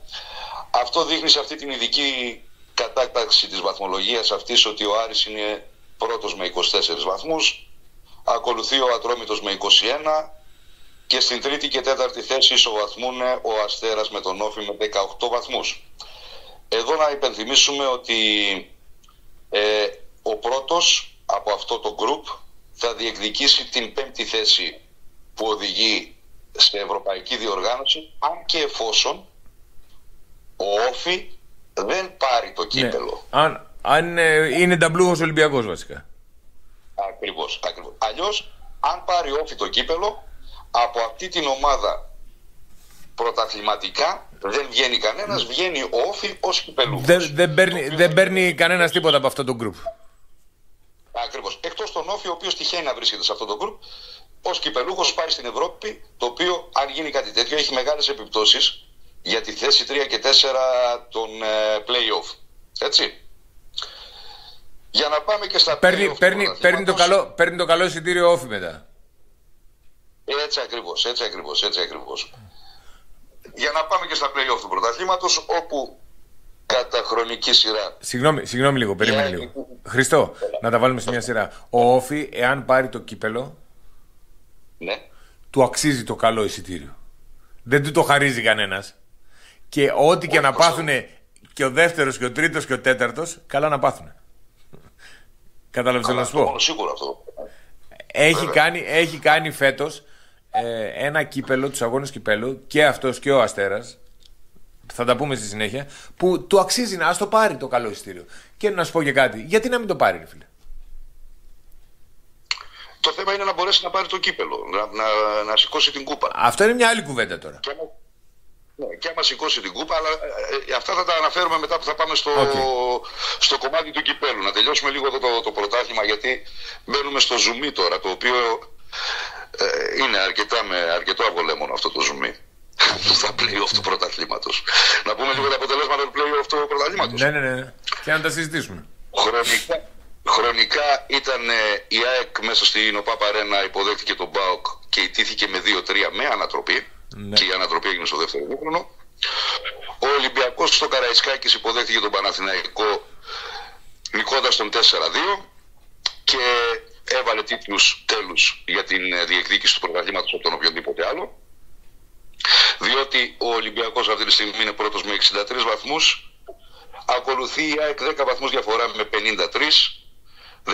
Αυτό δείχνει σε αυτή την ειδική κατάταξη της βαθμολογίας αυτής ότι ο Άρης είναι πρώτος με 24 βαθμούς, ακολουθεί ο Ατρόμητος με 21 και στην τρίτη και τέταρτη θέση ισοβαθμούν ο Αστέρας με τον Όφι με 18 βαθμούς. Εδώ να υπενθυμίσουμε ότι ο πρώτος από αυτό το group θα διεκδικήσει την 5η θέση που οδηγεί σε ευρωπαϊκή διοργάνωση, αν και εφόσον ο Όφι δεν πάρει το κύπελο. Αν είναι ταμπλούχος Ολυμπιακός βασικά. Ακριβώς. Αλλιώς, αν πάρει ο Όφι το κύπελο, από αυτή την ομάδα πρωταθληματικά δεν βγαίνει κανένας, βγαίνει ο Όφι ως κυπελούχος. Δεν παίρνει κανένας τίποτα από αυτό το γκρουπ. Ακριβώς. Εκτός τον Όφι, ο οποίος τυχαίνει να βρίσκεται σε αυτό το γκρουπ, ως κυπελούχος πάει στην Ευρώπη, το οποίο αν γίνει κάτι τέτοιο έχει μεγάλες επιπτώσεις για τη θέση 3 και 4 των play-off. Έτσι. Για να πάμε και στα play-off. Παίρνει το καλό εισιτήριο Όφι μετά. Έτσι ακριβώς. Για να πάμε και στα play-off του πρωταθλήματος, όπου κατά χρονική σειρά... Συγγνώμη λίγο, περίμενε λίγο. Χριστό, να τα βάλουμε σε μια σειρά. Ο Όφι, εάν πάρει το κύπελο, ναι, του αξίζει το καλό εισιτήριο. Δεν του το χαρίζει κανένας. Και ό,τι και να πάθουν και ο δεύτερος και ο τρίτος και ο τέταρτος, καλά να πάθουν. Κατάλαβες τι να σου πω. Σίγουρα αυτό. Έχει κάνει φέτος ένα κύπελο, τους αγώνες κυπέλου, και αυτός και ο Αστέρας, θα τα πούμε στη συνέχεια, που του αξίζει να το πάρει το καλό εισιτήριο. Και να σου πω και κάτι, γιατί να μην το πάρει, ρε φίλε. Το θέμα είναι να μπορέσει να πάρει το κύπελο, να σηκώσει την κούπα. Αυτό είναι μια άλλη κουβέντα τώρα. Και άμα σηκώσει την κούπα, αλλά αυτά θα τα αναφέρουμε μετά που θα πάμε στο κομμάτι του κυπέλου. Να τελειώσουμε λίγο εδώ το πρωτάθλημα, γιατί μπαίνουμε στο ζουμί τώρα, το οποίο είναι αρκετό αβολέμονο αυτό το ζουμί. Στα play-off του πρωταθλήματος. Να πούμε λίγο τα αποτελέσματα του play-off του πρωταθλήματος. Ναι. Και να τα συζητήσουμε. Χρονικά ήταν η ΑΕΚ μέσα στην ΟΠΑΠ Αρένα, υποδέχτηκε τον ΠΑΟΚ και ιτήθηκε με 2-3 με ανατροπή. Ναι. Και η ανατροπή έγινε στο δεύτερο ημίχρονο. Ο Ολυμπιακός στο Καραϊσκάκης υποδέχτηκε τον Παναθηναϊκό νικώντας τον 4-2 και έβαλε τίτλους τέλους για την διεκδίκηση του πρωταθλήματος από τον οποιονδήποτε άλλο. Διότι ο Ολυμπιακός αυτή τη στιγμή είναι πρώτος με 63 βαθμούς. Ακολουθεί η ΑΕΚ 10 βαθμούς διαφορά με 53. 13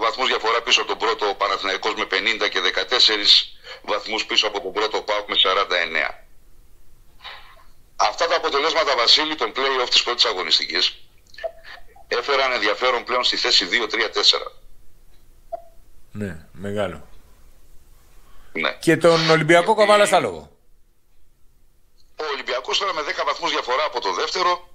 βαθμούς διαφορά πίσω από τον πρώτο Παναθηναϊκός με 50 και 14 βαθμούς πίσω από τον πρώτο ΠΑΟΚ με 49. Αυτά τα αποτελέσματα, Βασίλη, των play-off της πρώτης αγωνιστικής έφεραν ενδιαφέρον πλέον στη θέση 2-3-4. Ναι, μεγάλο. Ναι. Και τον Ολυμπιακό καβάλα στα λόγο. Ο Ολυμπιακός τώρα με 10 βαθμούς διαφορά από το δεύτερο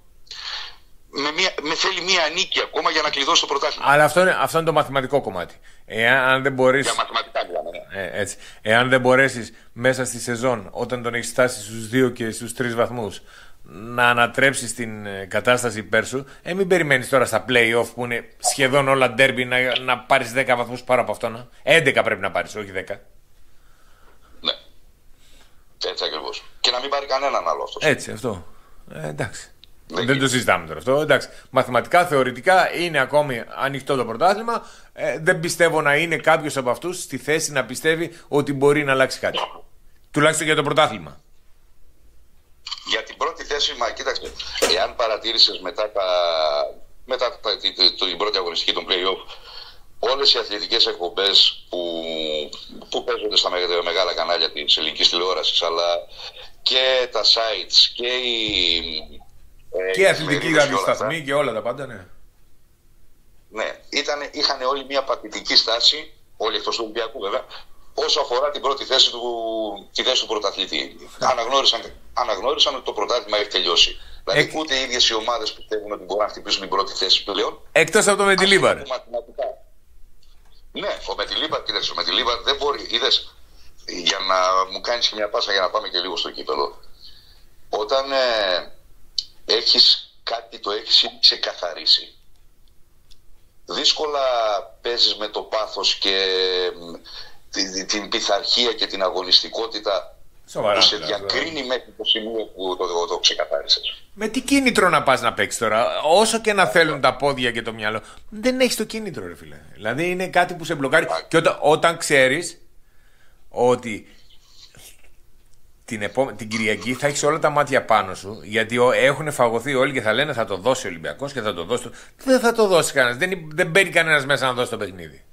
με θέλει μία νίκη ακόμα για να κλειδώσει το πρωτάθλημα. Αλλά αυτό είναι το μαθηματικό κομμάτι. Εάν δεν μπορείς. Για μαθηματικά μιλάμε, ναι. Έτσι. Εάν δεν μπορέσεις μέσα στη σεζόν, όταν τον έχεις φτάσει στους 2 και στους 3 βαθμούς, να ανατρέψεις την κατάσταση υπέρ σου, μην περιμένεις τώρα στα play-off που είναι σχεδόν όλα ντέρμπι να πάρεις 10 βαθμούς πάνω από αυτό. 11 πρέπει να πάρεις, όχι 10. Ναι. Έτσι ακριβώς. Και να μην πάρει κανέναν άλλο αυτός. Έτσι, αυτό. Εντάξει. Δεν το συζητάμε τώρα αυτό. Εντάξει. Μαθηματικά, θεωρητικά είναι ακόμη ανοιχτό το πρωτάθλημα. Δεν πιστεύω να είναι κάποιος από αυτούς στη θέση να πιστεύει ότι μπορεί να αλλάξει κάτι. Τουλάχιστον για το πρωτάθλημα. Για την πρώτη θέση, μα κοίταξε, εάν παρατήρησες μετά την πρώτη αγωνιστική των play-off, όλες οι αθλητικές εκπομπές που παίζονται στα μεγάλα κανάλια της ελληνικής τηλεόρασης, αλλά και τα sites και και η αθλητική ραδιοσταθμή και όλα τα πάντα, ναι. Ναι, είχαν όλοι μια παθητική στάση, όλοι εκτός του Ολυμπιακού βέβαια, όσο αφορά την πρώτη θέση τη θέση του πρωταθλητή. Αναγνώρισαν ότι το πρωτάθλημα έχει τελειώσει. Δηλαδή ούτε οι ίδιες οι ομάδες πιστεύουν ότι μπορούν να χτυπήσουν την πρώτη θέση πλέον. Εκτός από το Μετιλίβαρ. Ναι, ο Μετιλίβαρ, κοίταξε, ο Μετιλίβαρ δεν μπορεί. Είδες, για να μου κάνεις και μια πάσα για να πάμε και λίγο στο κύπελο. Όταν έχεις κάτι, το έχεις ξεκαθαρίσει, δύσκολα παίζεις με το πάθος και την πειθαρχία και την αγωνιστικότητα σοβαρά, που σε διακρίνει μέχρι το σημείο που το ξεκαθάρισες. Με τι κίνητρο να πας να παίξεις τώρα? Όσο και να θέλουν τα πόδια και το μυαλό, δεν έχεις το κίνητρο, ρε φίλε. Δηλαδή είναι κάτι που σε μπλοκάρει. Και όταν ξέρεις ότι την Κυριακή θα έχεις όλα τα μάτια πάνω σου, γιατί έχουν φαγωθεί όλοι και θα λένε θα το δώσει ο Ολυμπιακός και θα το δώσει. Δεν θα το δώσει κανένας. Δεν μπαίνει κανένας μέσα να δώσει το παιχνίδι.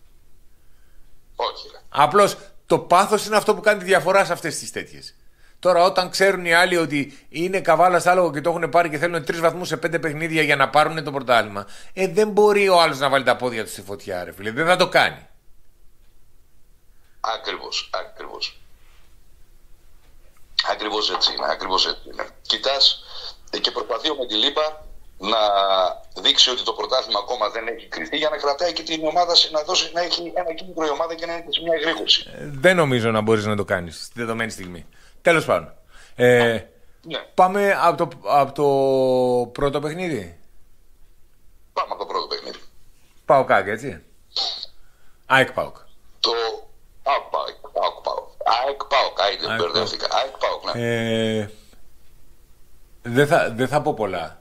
Όχι. Απλώς το πάθος είναι αυτό που κάνει τη διαφορά σε αυτές τις τέτοιες. Τώρα, όταν ξέρουν οι άλλοι ότι είναι καβάλα στα άλογο και το έχουν πάρει και θέλουν 3 βαθμούς σε 5 παιχνίδια για να πάρουν το πρωτάθλημα, δεν μπορεί ο άλλος να βάλει τα πόδια του στη φωτιά, ρε φίλε. Δεν θα το κάνει. Ακριβώς. Ακριβώς έτσι είναι. Κοιτάς, και προσπαθεί ο Μεντιλίμπα να δείξει ότι το πρωτάθλημα ακόμα δεν έχει κρυφτεί για να κρατάει και την ομάδα να έχει ένα κίνητρο η ομάδα και να είναι σε μια εγρήγορση. Δεν νομίζω να μπορείς να το κάνεις στη δεδομένη στιγμή. Τέλος πάντων. Ναι. Πάμε από το πρώτο παιχνίδι. Πάμε από το πρώτο παιχνίδι. ΠΑΟΚ, έτσι. ΑΕΚ ΠΑΟΚ. Το ΑΕΚ ΠΑΟΚ. Μπερδεύτηκα. ΑΕΚ ΠΑΟΚ, ναι. Δεν θα πω πολλά.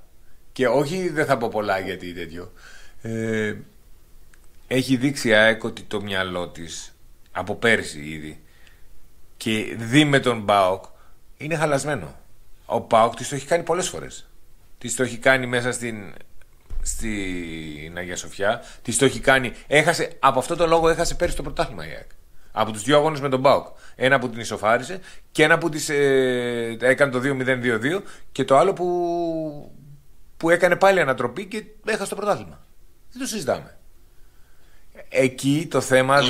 Και όχι δεν θα πω πολλά γιατί τέτοιο. Έχει δείξει η ΑΕΚ ότι το μυαλό της από πέρσι ήδη και δει με τον ΠΑΟΚ είναι χαλασμένο. Ο ΠΑΟΚ της το έχει κάνει πολλές φορές. Της το έχει κάνει μέσα στην Αγία Σοφιά. Της το έχει κάνει. Από αυτό το λόγο έχασε πέρσι το πρωτάθλημα η ΑΕΚ. Από τους 2 αγώνες με τον ΠΑΟΚ. Ένα που την ισοφάρισε και ένα που της έκανε το 2-0-2-2 και το άλλο που έκανε πάλι ανατροπή και έχασε το πρωτάθλημα. Δεν το συζητάμε. Εκεί το θέμα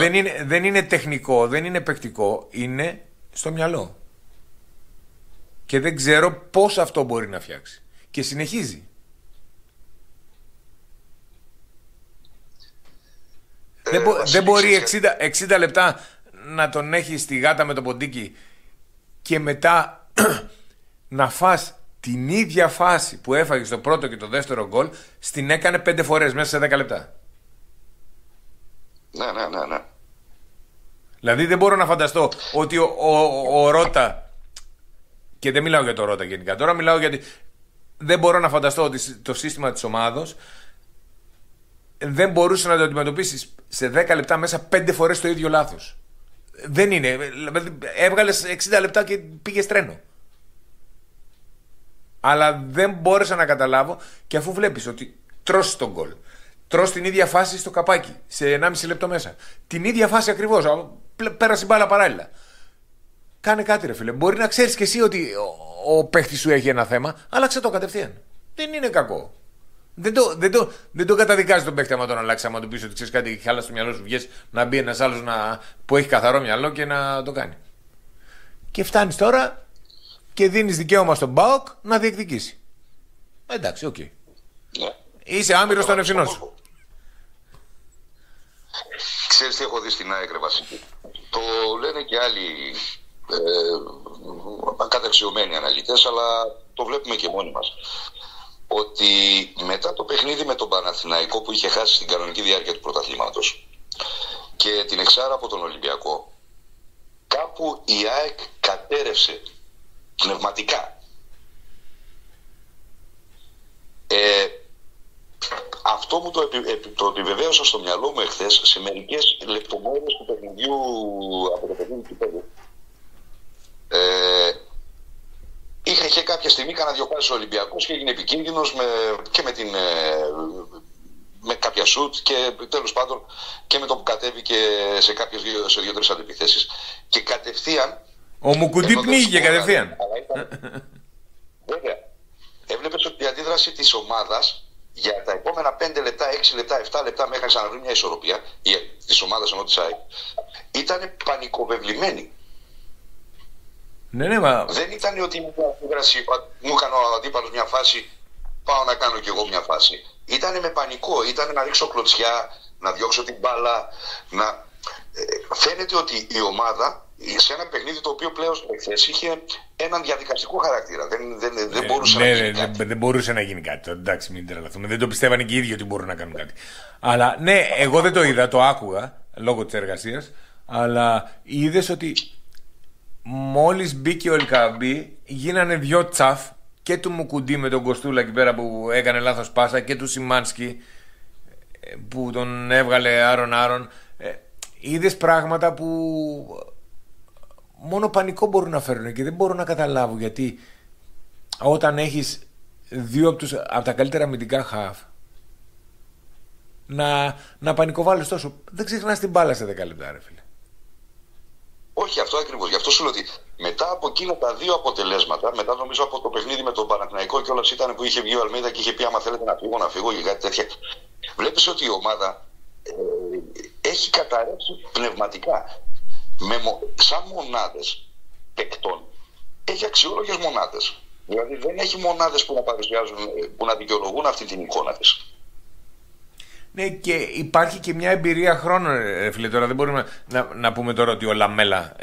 δεν είναι τεχνικό, δεν είναι παικτικό, είναι στο μυαλό. Και δεν ξέρω πώς αυτό μπορεί να φτιάξει. Και συνεχίζει. Δεν μπορεί 60 λεπτά να τον έχει στη γάτα με το ποντίκι και μετά να φας την ίδια φάση που έφαγε στο πρώτο και το δεύτερο γκολ, στην έκανε 5 φορές μέσα σε 10 λεπτά. Ναι. Δηλαδή δεν μπορώ να φανταστώ ότι ο Ρώτα, και δεν μιλάω για το Ρώτα γενικά, τώρα μιλάω γιατί δεν μπορώ να φανταστώ ότι το σύστημα της ομάδος δεν μπορούσε να το αντιμετωπίσει σε 10 λεπτά μέσα 5 φορές το ίδιο λάθος. Δεν είναι. Έβγαλες 60 λεπτά και πήγες τρένο. Αλλά δεν μπόρεσα να καταλάβω, και αφού βλέπεις ότι τρως τον γκολ, τρως την ίδια φάση στο καπάκι σε 1,5 λεπτό μέσα, την ίδια φάση ακριβώς, πέρασε η μπάλα παράλληλα. Κάνε κάτι, ρε φίλε. Μπορεί να ξέρεις και εσύ ότι ο παίχτης σου έχει ένα θέμα, άλλαξε το κατευθείαν. Δεν είναι κακό. Δεν το καταδικάζει τον παίχτη άμα τον αλλάξει. Άμα του πει ότι ξέρεις κάτι, χάλα στο μυαλό σου, βγες να μπει ένας άλλος που έχει καθαρό μυαλό και να το κάνει. Και φτάνεις τώρα και δίνεις δικαίωμα στον ΠΑΟΚ να διεκδικήσει. Εντάξει, οκ. Είσαι άμυρος στον ευθυνό σου. Ξέρεις τι έχω δει στην ΑΕΚ, Βασίλη. Το λένε και άλλοι καταξιωμένοι αναλυτές, αλλά το βλέπουμε και μόνοι μας. Ότι μετά το παιχνίδι με τον Παναθηναϊκό που είχε χάσει στην κανονική διάρκεια του πρωταθλήματος και την εξάρα από τον Ολυμπιακό, κάπου η ΑΕΚ κατέρευσε πνευματικά. Αυτό μου το επιβεβαίωσα στο μυαλό μου εχθές σε μερικές λεπτομέρειες του παιχνιδιού από το παιχνίδι του Πέδου. Είχε κάποια στιγμή κάνα δυο πάσεις ο Ολυμπιακός και έγινε επικίνδυνος με κάποια σουτ και τέλος πάντων και με το που κατέβηκε σε δύο-τρεις αντιπιθέσεις. Και κατευθείαν... Ο Μουκουντή πνίγηκε κατευθείαν. Βέβαια. Έβλεπες ότι η αντίδραση της ομάδας για τα επόμενα 5 λεπτά, 6 λεπτά, 7 λεπτά μέχρι να ξαναβρει μια ισορροπία της ομάδας ενώ της ΑΕΚ ήταν πανικοβεβλημένη. Ναι, μα... Δεν ήταν ότι μου έκανε ο αντίπαλος μια φάση, πάω να κάνω κι εγώ μια φάση. Ήταν με πανικό, ήταν να ρίξω κλωτσιά, να διώξω την μπάλα. Φαίνεται ότι η ομάδα σε ένα παιχνίδι το οποίο πλέον εχθές είχε έναν διαδικαστικό χαρακτήρα. Δεν μπορούσε να γίνει κάτι. Δεν μπορούσε να γίνει κάτι. Εντάξει, μην τρελαθούμε. Δεν το πιστεύανε και οι ίδιοι ότι μπορούν να κάνουν κάτι. Αλλά ναι, εγώ δεν το είδα, το άκουγα λόγω της εργασίας. Αλλά είδες ότι μόλις μπήκε ο Ελκαμπή, γίνανε δυο τσαφ και του Μουκουντή με τον Κοστούλα εκεί πέρα που έκανε λάθος πάσα και του Σιμάνσκι που τον έβγαλε άρον. Είδες πράγματα που μόνο πανικό μπορούν να φέρουν και δεν μπορώ να καταλάβω γιατί όταν έχεις δύο από τα καλύτερα αμυντικά χαφ να πανικοβάλλεις τόσο. Δεν ξεχνάς την μπάλα σε 10 λεπτά, ρε φίλε. Όχι, αυτό ακριβώς. Γι' αυτό σου λέω ότι μετά από εκείνα τα δύο αποτελέσματα, μετά νομίζω από το παιχνίδι με τον Παναθηναϊκό και όλα ήταν που είχε βγει ο Αλμίδα και είχε πει: άμα θέλετε να φύγω και κάτι τέτοια. Βλέπεις ότι η ομάδα έχει καταρρεύσει πνευματικά. Σαν μονάδες παικτών έχει αξιόλογες μονάδες. Δηλαδή δεν έχει μονάδες που να παρουσιάζουν, που να δικαιολογούν αυτή την εικόνα της. Ναι, και υπάρχει και μια εμπειρία χρόνων, φίλε. Τώρα δεν μπορούμε να πούμε τώρα ότι ο Λαμέλα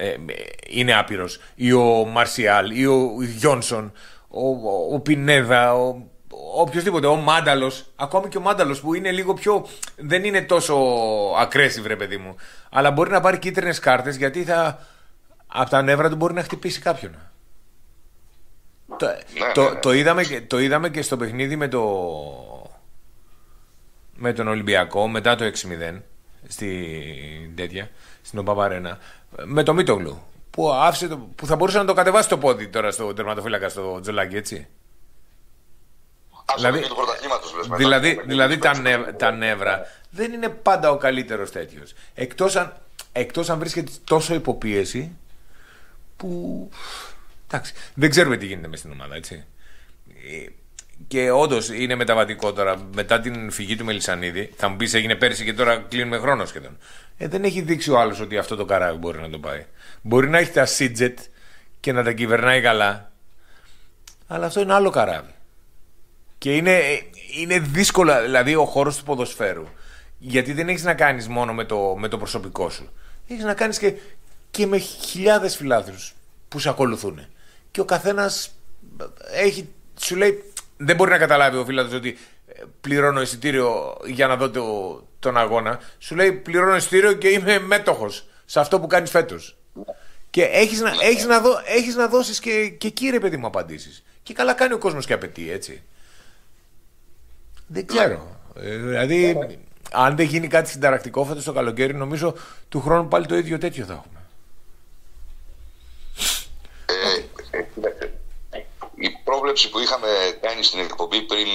είναι άπειρος, ή ο Μαρσιάλ, ή ο Γιόνσον, ο Πινέδα, οποιοδήποτε, ο Μάνταλος. Ακόμη και ο Μάνταλος που είναι λίγο πιο. Δεν είναι τόσο aggressive, ρε παιδί μου. Αλλά μπορεί να πάρει κίτρινες κάρτες γιατί από τα νεύρα του μπορεί να χτυπήσει κάποιον. Το είδαμε και στο παιχνίδι με τον Ολυμπιακό μετά το 6-0 στην ΟΠΑΠ-Αρένα με το Μίτογλου που θα μπορούσε να το κατεβάσει το πόδι τώρα στο τερματοφύλακα στο Τζολάκι, έτσι. Δηλαδή τα νεύρα δεν είναι πάντα ο καλύτερος τέτοιος. Εκτός αν βρίσκεται τόσο υποπίεση που εντάξει, δεν ξέρουμε τι γίνεται μες στην ομάδα, έτσι. Και όντως είναι μεταβατικό τώρα. Μετά την φυγή του Μελισσανίδη, θα μου πεις έγινε πέρυσι και τώρα κλείνουμε χρόνο σχεδόν. Δεν έχει δείξει ο άλλος ότι αυτό το καράβι μπορεί να το πάει. Μπορεί να έχει τα Σίτζετ και να τα κυβερνάει καλά, αλλά αυτό είναι άλλο καράβι. Και είναι δύσκολο, δηλαδή ο χώρος του ποδοσφαίρου. Γιατί δεν έχεις να κάνεις μόνο με το προσωπικό σου. Έχεις να κάνεις και με χιλιάδες φιλάθλους που σε ακολουθούν. Και ο καθένας σου λέει, δεν μπορεί να καταλάβει ο φίλαθλος ότι πληρώνω εισιτήριο για να δω τον αγώνα. Σου λέει, πληρώνω εισιτήριο και είμαι μέτοχος σε αυτό που κάνεις φέτος. Και έχεις να δώσεις και εκεί, ρε παιδί μου, απαντήσεις. Και καλά κάνει ο κόσμος και απαιτεί, έτσι. Δεν ξέρω. Δηλαδή, αν δεν γίνει κάτι συνταρακτικό φέτος το καλοκαίρι, νομίζω του χρόνου πάλι το ίδιο τέτοιο θα έχουμε. Η πρόβλεψη που είχαμε κάνει στην εκπομπή πριν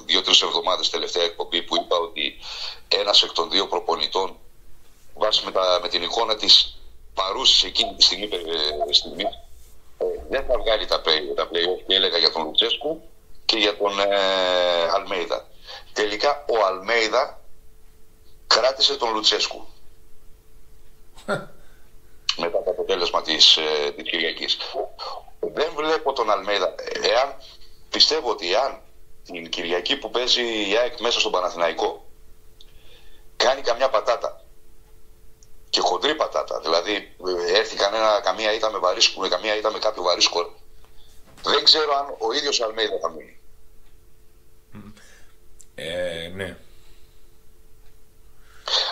2-3 εβδομάδες, τελευταία εκπομπή, που είπα ότι ένας εκ των δύο προπονητών, βάσει με την εικόνα της παρούσης εκείνη τη στιγμή, δεν θα βγάλει τα play-off, και έλεγα για τον Λουτσέσκου και για τον Αλμέιδα. Τελικά ο Αλμέιδα κράτησε τον Λουτσέσκου μετά το αποτέλεσμα της Κυριακής. Δεν βλέπω τον Αλμέιδα. Πιστεύω ότι εάν την Κυριακή που παίζει η ΑΕΚ μέσα στον Παναθηναϊκό κάνει καμιά πατάτα, και χοντρή πατάτα, δηλαδή έρθει καμία ήττα με βαρίσκο, καμία ήττα με κάποιο βαρίσκο, δεν ξέρω αν ο ίδιος ο Αλμέιδα θα μείνει. Ναι.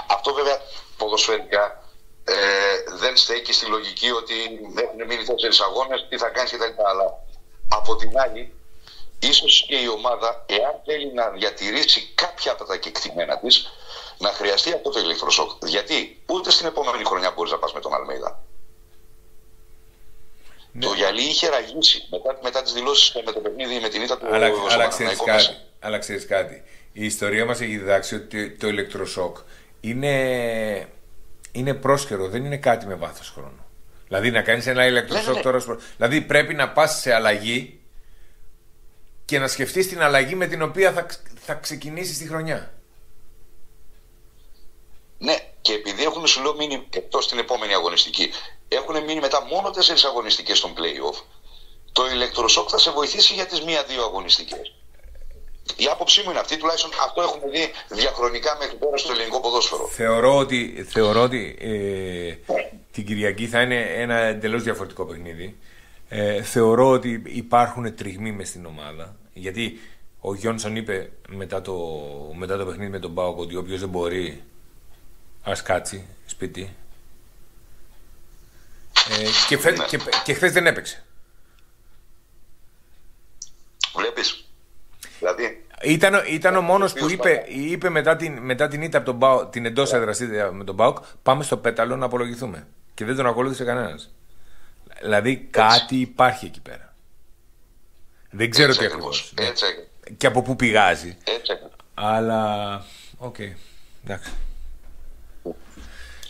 Αυτό βέβαια ποδοσφαιρικά δεν στέκει στη λογική ότι έχουν μείνει 4 αγώνες, τι θα κάνεις κτλ. Αλλά από την άλλη, ίσως και η ομάδα, εάν θέλει να διατηρήσει κάποια από τα κεκτημένα της, να χρειαστεί αυτό το ηλεκτροσόκ. Γιατί ούτε στην επόμενη χρονιά μπορείς να πας με τον Αλμέιδα. Ναι. Το γυαλί είχε ραγίσει μετά τις δηλώσεις με το παιχνίδι, με την ήττα του. Αλλά ξέρεις κάτι. Η ιστορία μας έχει διδάξει ότι το ηλεκτροσόκ είναι πρόσχερο, δεν είναι κάτι με βάθος χρόνου. Δηλαδή να κάνεις ένα ηλεκτροσόκ τώρα. Δηλαδή πρέπει να πας σε αλλαγή και να σκεφτείς την αλλαγή με την οποία θα ξεκινήσεις τη χρονιά. Ναι, και επειδή έχουν, σου λέω, μείνει εκτός την επόμενη αγωνιστική, έχουν μείνει μετά μόνο 4 αγωνιστικές στον play-off, το ηλεκτροσόκ θα σε βοηθήσει για τις 1-2 αγωνιστικές. Η άποψή μου είναι αυτή, τουλάχιστον αυτό έχουμε δει διαχρονικά μέχρι τώρα στο ελληνικό ποδόσφαιρο. Θεωρώ ότι την Κυριακή θα είναι ένα εντελώς διαφορετικό παιχνίδι. Θεωρώ ότι υπάρχουν τριγμοί μες στην ομάδα. Γιατί ο Γιόνσον είπε μετά το παιχνίδι με τον ΠΑΟΚ ότι όποιος δεν μπορεί, ας κάτσει σπίτι. Και χθες δεν έπαιξε. Βλέπεις. Δηλαδή, ήταν ο μόνος που είπε μετά την ήττα από τον ΠΑΟΚ, την εντός έδρας με τον ΠΑΟΚ, πάμε στο πέταλο να απολογηθούμε. Και δεν τον ακολούθησε κανένας. Δηλαδή κάτι υπάρχει εκεί πέρα. Δεν ξέρω τι ακριβώς. Και από πού πηγάζει. Αλλά οκ. Εντάξει.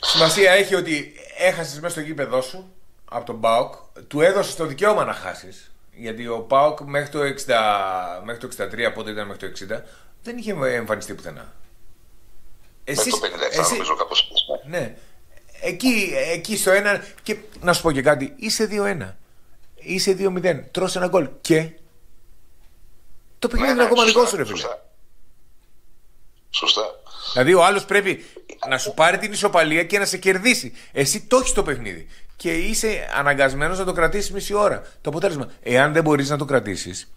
Σημασία έχει ότι έχασες μέσα στο γήπεδό σου από τον ΠΑΟΚ, του έδωσες το δικαίωμα να χάσεις. Γιατί ο ΠΑΟΚ μέχρι το 63, πότε ήταν μέχρι το 60, δεν είχε εμφανιστεί πουθενά. Εσύ, το 57 νομίζω κάπως. Ναι. Εκεί στο ένα. Και να σου πω και κάτι, είσαι 2-1. Είσαι 2-0. Τρως ένα γκολ. Και το παιχνίδι είναι ακόμα δικό σου, ρε φίλε. Σωστά. Δηλαδή ο άλλος πρέπει να σου πάρει την ισοπαλία και να σε κερδίσει. Εσύ το έχεις το παιχνίδι. Και είσαι αναγκασμένος να το κρατήσεις μισή ώρα. Το αποτέλεσμα, εάν δεν μπορείς να το κρατήσεις,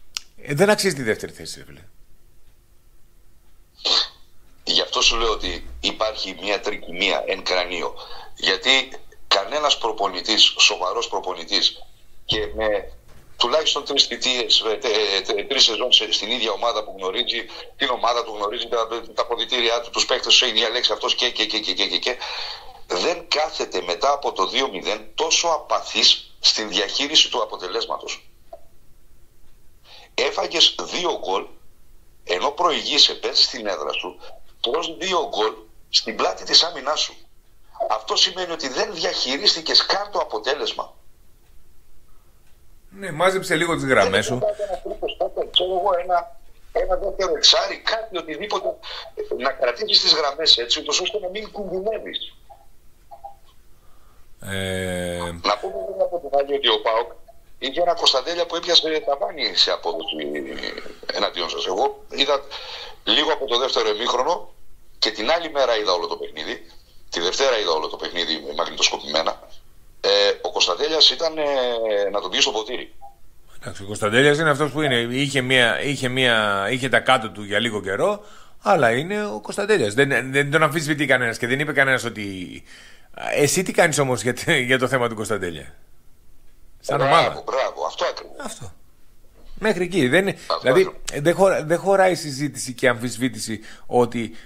δεν αξίζει τη δεύτερη θέση, ρε φίλε. Γι' αυτό σου λέω ότι υπάρχει μια τρικυμία εν κρανίο. Γιατί κανένας προπονητής, σοβαρός προπονητής και με τουλάχιστον 3 θητείες, 3 σεζόν στην ίδια ομάδα που γνωρίζει, την ομάδα του γνωρίζει, τα αποδυτήριά του, τους παίκτες του, έχει διαλέξει αυτός και δεν κάθεται μετά από το 2-0 τόσο απαθής στην διαχείριση του αποτελέσματος. Έφαγες 2 γκολ, ενώ προηγείσαι, παίζεις στην έδρα σου, τρως 2 γκολ στην πλάτη της άμυνάς σου. Αυτό σημαίνει ότι δεν διαχειρίστηκες καν το αποτέλεσμα. Ναι, μάζεψε λίγο τις γραμμές σου. Ξέρω εγώ, ένα δεύτερο εξάρι, κάτι, οτιδήποτε, να κρατήσεις τις γραμμές έτσι, ούτως ώστε να μην κουμπινεύεις. Να πούμε από την άλλη ότι ο ΠΑΟΚ είχε ένα Κωνσταντέλια που έπιασε ταβάνι σε απόδοση εναντίον σας. Εγώ είδα λίγο από το δεύτερο ημίχρονο και την άλλη μέρα είδα όλο το παιχνίδι. Τη Δευτέρα είδα όλο το παιχνίδι μαγνητοσκοπημένα Ο Κωνσταντέλιας ήταν να τον πιει στο ποτήρι. Εντάξει, ο Κωνσταντέλιας είναι αυτός που είναι. Είχε τα κάτω του για λίγο καιρό, αλλά είναι ο Κωνσταντέλιας. Δεν τον αμφισβητεί κανένας και δεν είπε κανένας ότι. Εσύ τι κάνεις όμως για το θέμα του Κωνσταντέλια? Σαν ομάδα. Μπράβο, αυτό ακριβώς. Αυτό. Μέχρι εκεί. Δηλαδή δεν χωράει συζήτηση και αμφισβήτηση ότι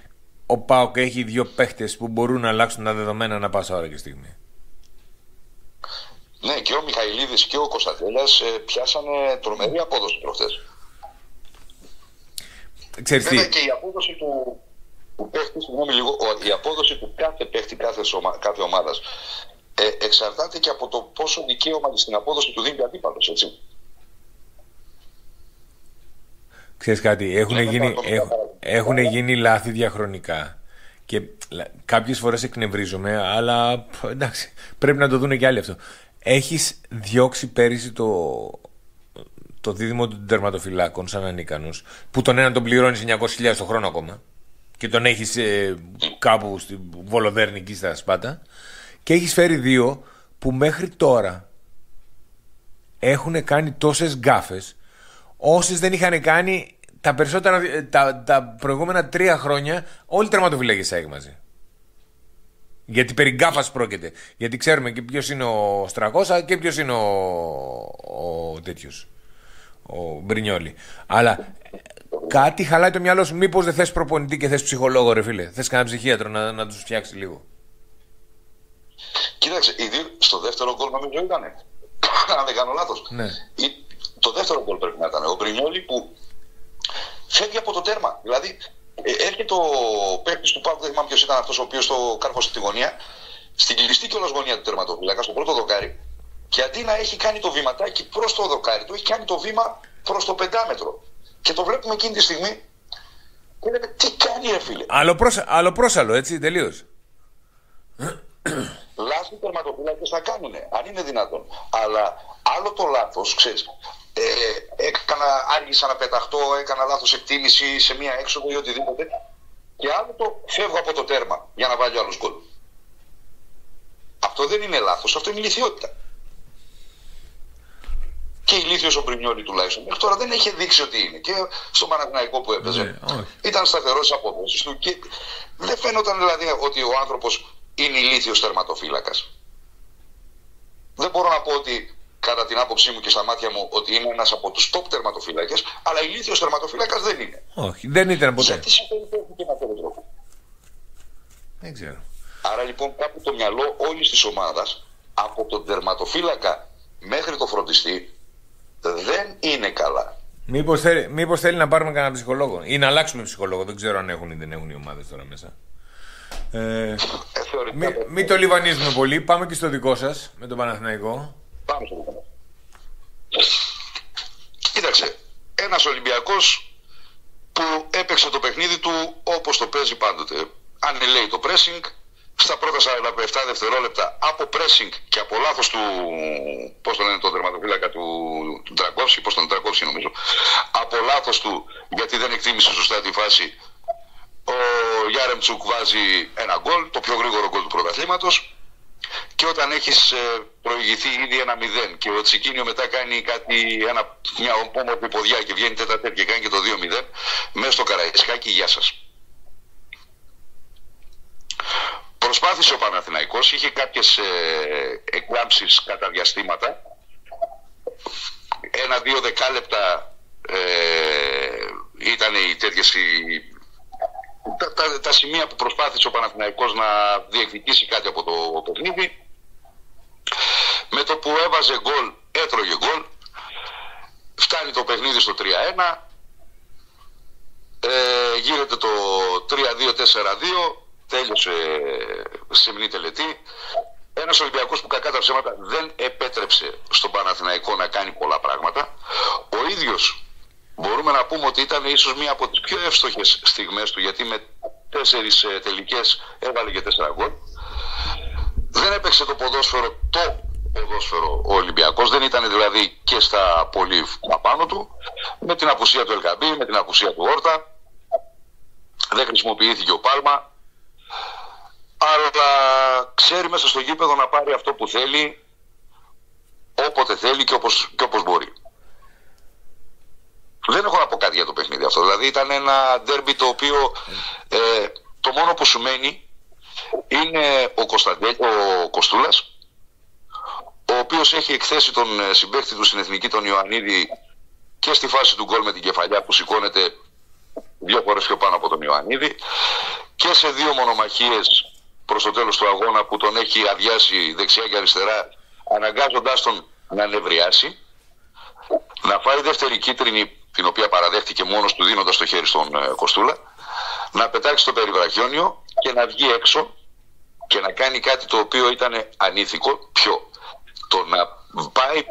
ο ΠΑΟΚ έχει δύο παίχτες που μπορούν να αλλάξουν τα δεδομένα ανά πάσα ώρα και στιγμή. Ναι, και ο Μιχαηλίδης και ο Κωνσταντέλιας πιάσανε τρομερή απόδοση προχτές. Ξέρεις τι. Βέβαια και η απόδοση του παίχτη, συγγνώμη λίγο, η απόδοση του κάθε παίχτη κάθε ομάδας εξαρτάται και από το πόσο δικαίωμα στην απόδοση του δίνει ο αντίπαλος, έτσι. Ξέρεις κάτι, έχουν γίνει λάθη διαχρονικά και κάποιες φορές εκνευρίζομαι, αλλά εντάξει, πρέπει να το δουν και άλλοι αυτό. Έχεις διώξει πέρυσι το δίδυμο των τερματοφυλάκων σαν ανίκανος, που τον έναν τον πληρώνεις 900.000 το χρόνο ακόμα και τον έχεις κάπου στη Βολοδέρνη εκεί στα Σπάτα, και έχεις φέρει δύο που μέχρι τώρα έχουν κάνει τόσες γκάφες όσες δεν είχαν κάνει τα περισσότερα, τα προηγούμενα 3 χρόνια όλοι οι τερματοφυλάκες έχει μαζί. Γιατί περί γκάφας πρόκειται. Γιατί ξέρουμε και ποιος είναι ο Στρακώσα και ποιος είναι ο τέτοιος, ο Μπρινιόλι. Αλλά κάτι χαλάει το μυαλό σου. Μήπως δεν θες προπονητή και θες ψυχολόγο, ρε φίλε? Θες κανένα ψυχίατρο να τους φτιάξει λίγο? Κοίταξε, στο δεύτερο γκολ νομίζω ήταν. Αν δεν κάνω λάθος. Ναι. Το δεύτερο γκολ πρέπει να ήταν. Ο Μπρινιόλι που φεύγει από το τέρμα. Δηλαδή έρχεται ο παίκτης του ΠΑΟΚ, δεν θυμάμαι ποιος ήταν αυτός, ο οποίος το κάρφωσε στη γωνία, στην κλειστή κιόλας γωνία του τερματοφύλακα, στο πρώτο δοκάρι, και αντί να έχει κάνει το βηματάκι προς το δοκάρι του, έχει κάνει το βήμα προς το 5 Και το βλέπουμε εκείνη τη στιγμή και λέμε τι κάνει, ρε φίλε. Άλλο πρόσαλο, έτσι, τελείως. Λάθη τερματοφύλακες θα κάνουνε, αν είναι δυνατόν. Αλλά άλλο το λάθος, ξέρεις. Άργησα να πεταχτώ, έκανα λάθος εκτίμηση σε μία έξοδο ή οτιδήποτε. Και άλλο το φεύγω από το τέρμα για να βάλει άλλους γκολ. Αυτό δεν είναι λάθος, αυτό είναι ηλιθιότητα. Και ηλίθιος ο Μπρινιόλι τουλάχιστον μέχρι τώρα δεν έχει δείξει ότι είναι. Και στο Παναθηναϊκό που έπαιζε ήταν σταθερός στις αποδόσεις του και δεν φαίνονταν δηλαδή ότι ο άνθρωπος είναι ηλίθιος τερματοφύλακας. Δεν μπορώ να πω ότι κατά την άποψή μου και στα μάτια μου ότι είναι ένας από τους top τερματοφύλακες, αλλά ηλίθιος τερματοφύλακας δεν είναι. Όχι, δεν ήταν ποτέ. Γιατί συμπεριφέρθηκε με αυτόν τον τρόπο? Δεν ξέρω. Άρα λοιπόν κάπου το μυαλό όλης της ομάδας, από τον τερματοφύλακα μέχρι το φροντιστή, δεν είναι καλά. Μήπως θέλει να πάρουμε κανένα ψυχολόγο ή να αλλάξουμε ψυχολόγο? Δεν ξέρω αν έχουν ή δεν έχουν οι ομάδες τώρα μέσα. Μην το λιβανίζουμε πολύ. Πάμε και στο δικό σας με τον Παναθηναϊκό. Πάμε στο δικό μας. Κοίταξε, ένας Ολυμπιακός που έπαιξε το παιχνίδι του όπως το παίζει πάντοτε. Ανελέει το pressing στα πρώτα 47 δευτερόλεπτα από pressing και από λάθος του, πώς το λένε, το τερματοφύλακα του Ντρακόφσκι, πώς τον Ντρακόφσκι νομίζω, από λάθος του γιατί δεν εκτίμησε σωστά τη φάση, ο Γιάρεμτσουκ βάζει ένα γκολ, το πιο γρήγορο γκολ του πρωταθλήματος. Και όταν έχεις προηγηθεί ήδη 1-0 και ο Τσικίνιο μετά κάνει μια όμορφη ποδιά και βγαίνει τέταρτη και κάνει και το 2-0, μέσα στο Καραϊσκάκι, γεια σας. Προσπάθησε ο Παναθηναϊκός, είχε κάποιες εκλάμψεις κατά διαστήματα. 1-2 δεκάλεπτα ήταν οι τέτοιες τα σημεία που προσπάθησε ο Παναθηναϊκός να διεκδικήσει κάτι από το παιχνίδι. Με το που έβαζε γκολ, έτρωγε γκολ. Φτάνει το παιχνίδι στο 3-1. Γίνεται το 3-2-4-2. Τέλειωσε σεμνή τελετή. Ένας Ολυμπιακός που κακά τα ψέματα δεν επέτρεψε στον Παναθηναϊκό να κάνει πολλά πράγματα. Ο ίδιος μπορούμε να πούμε ότι ήταν ίσως μία από τις πιο εύστοχες στιγμές του, γιατί με 4 τελικές έβαλε και 4 γκολ. Δεν έπαιξε το ποδόσφαιρο ο Ολυμπιακός, δεν ήταν δηλαδή και στα πολύ απάνω του. Με την απουσία του Ελκαμπή, με την απουσία του Όρτα, δεν χρησιμοποιήθηκε ο Πάλμα, αλλά ξέρει μέσα στο γήπεδο να πάρει αυτό που θέλει όποτε θέλει και όπως μπορεί. Δεν έχω να πω κάτι για το παιχνίδι αυτό. Δηλαδή ήταν ένα ντέρμπι το οποίο το μόνο που σου μένει είναι ο Κοστούλας, ο οποίος έχει εκθέσει τον συμπαίχτη του στην Εθνική, τον Ιωαννίδη, και στη φάση του γκολ με την κεφαλιά που σηκώνεται 2 φορές πιο πάνω από τον Ιωαννίδη, και σε 2 μονομαχίες προς το τέλος του αγώνα που τον έχει αδειάσει δεξιά και αριστερά, αναγκάζοντάς τον να νευριάσει, να φάει δεύτερη κίτρινη, την οποία παραδέχτηκε μόνος του δίνοντας το χέρι στον Κοστούλα, να πετάξει το περιβραχιόνιο και να βγει έξω και να κάνει κάτι το οποίο ήταν ανήθικο. Ποιο? Το να πάει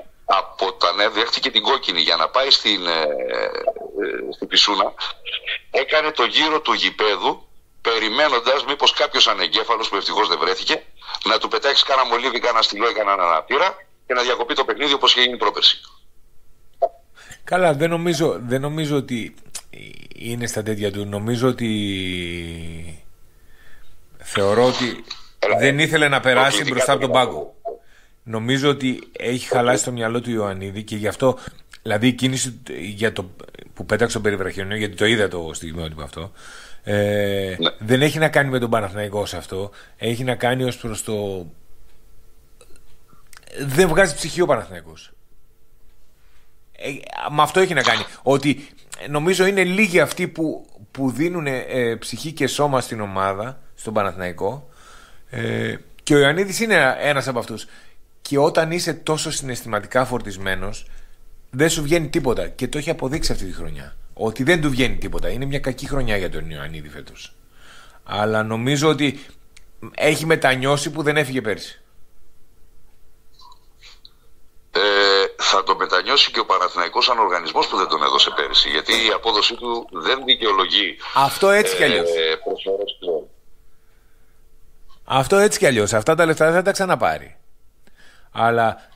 δέχτηκε την κόκκινη για να πάει στην Πισούνα, έκανε το γύρο του γηπέδου περιμένοντας μήπως κάποιος ανεγκέφαλος, που ευτυχώς δεν βρέθηκε, να του πετάξει κάνα μολύβι, κάνα στυλό ή κάνα αναπήρα και να διακοπεί το παιχνίδι όπως είχε γίνει πρόπερση. Καλά, δεν νομίζω ότι είναι στα τέτοια του. Νομίζω ότι θεωρώ ότι δεν ήθελε να περάσει μπροστά από τον πάγκο. Νομίζω ότι έχει χαλάσει το μυαλό του Ιωαννίδη και γι' αυτό, δηλαδή η κίνηση για το, που πέταξε το περιβραχιόνιο, γιατί το είδα το στιγμιότυπο αυτό, δεν έχει να κάνει με τον Παναθηναϊκό σε αυτό. Έχει να κάνει ως προς το... Δεν βγάζει ψυχή ο Παναθηναϊκός. Με αυτό έχει να κάνει. Ότι νομίζω είναι λίγοι αυτοί που δίνουν ψυχή και σώμα στην ομάδα, στον Παναθηναϊκό, και ο Ιωαννίδης είναι ένας από αυτούς. Και όταν είσαι τόσο συναισθηματικά φορτισμένος, δεν σου βγαίνει τίποτα. Και το έχει αποδείξει αυτή τη χρονιά. Ότι δεν του βγαίνει τίποτα. Είναι μια κακή χρονιά για τον Ιωαννίδη φέτος. Αλλά νομίζω ότι έχει μετανιώσει που δεν έφυγε πέρσι. Θα το μετανιώσει και ο Παναθηναϊκός σαν οργανισμός που δεν τον έδωσε πέρσι. Γιατί η απόδοσή του δεν δικαιολογεί. Αυτό έτσι κι αλλιώς. Αυτό έτσι κι αλλιώς. Αυτά τα λεφτά δεν θα τα ξαναπάρει. Αλλά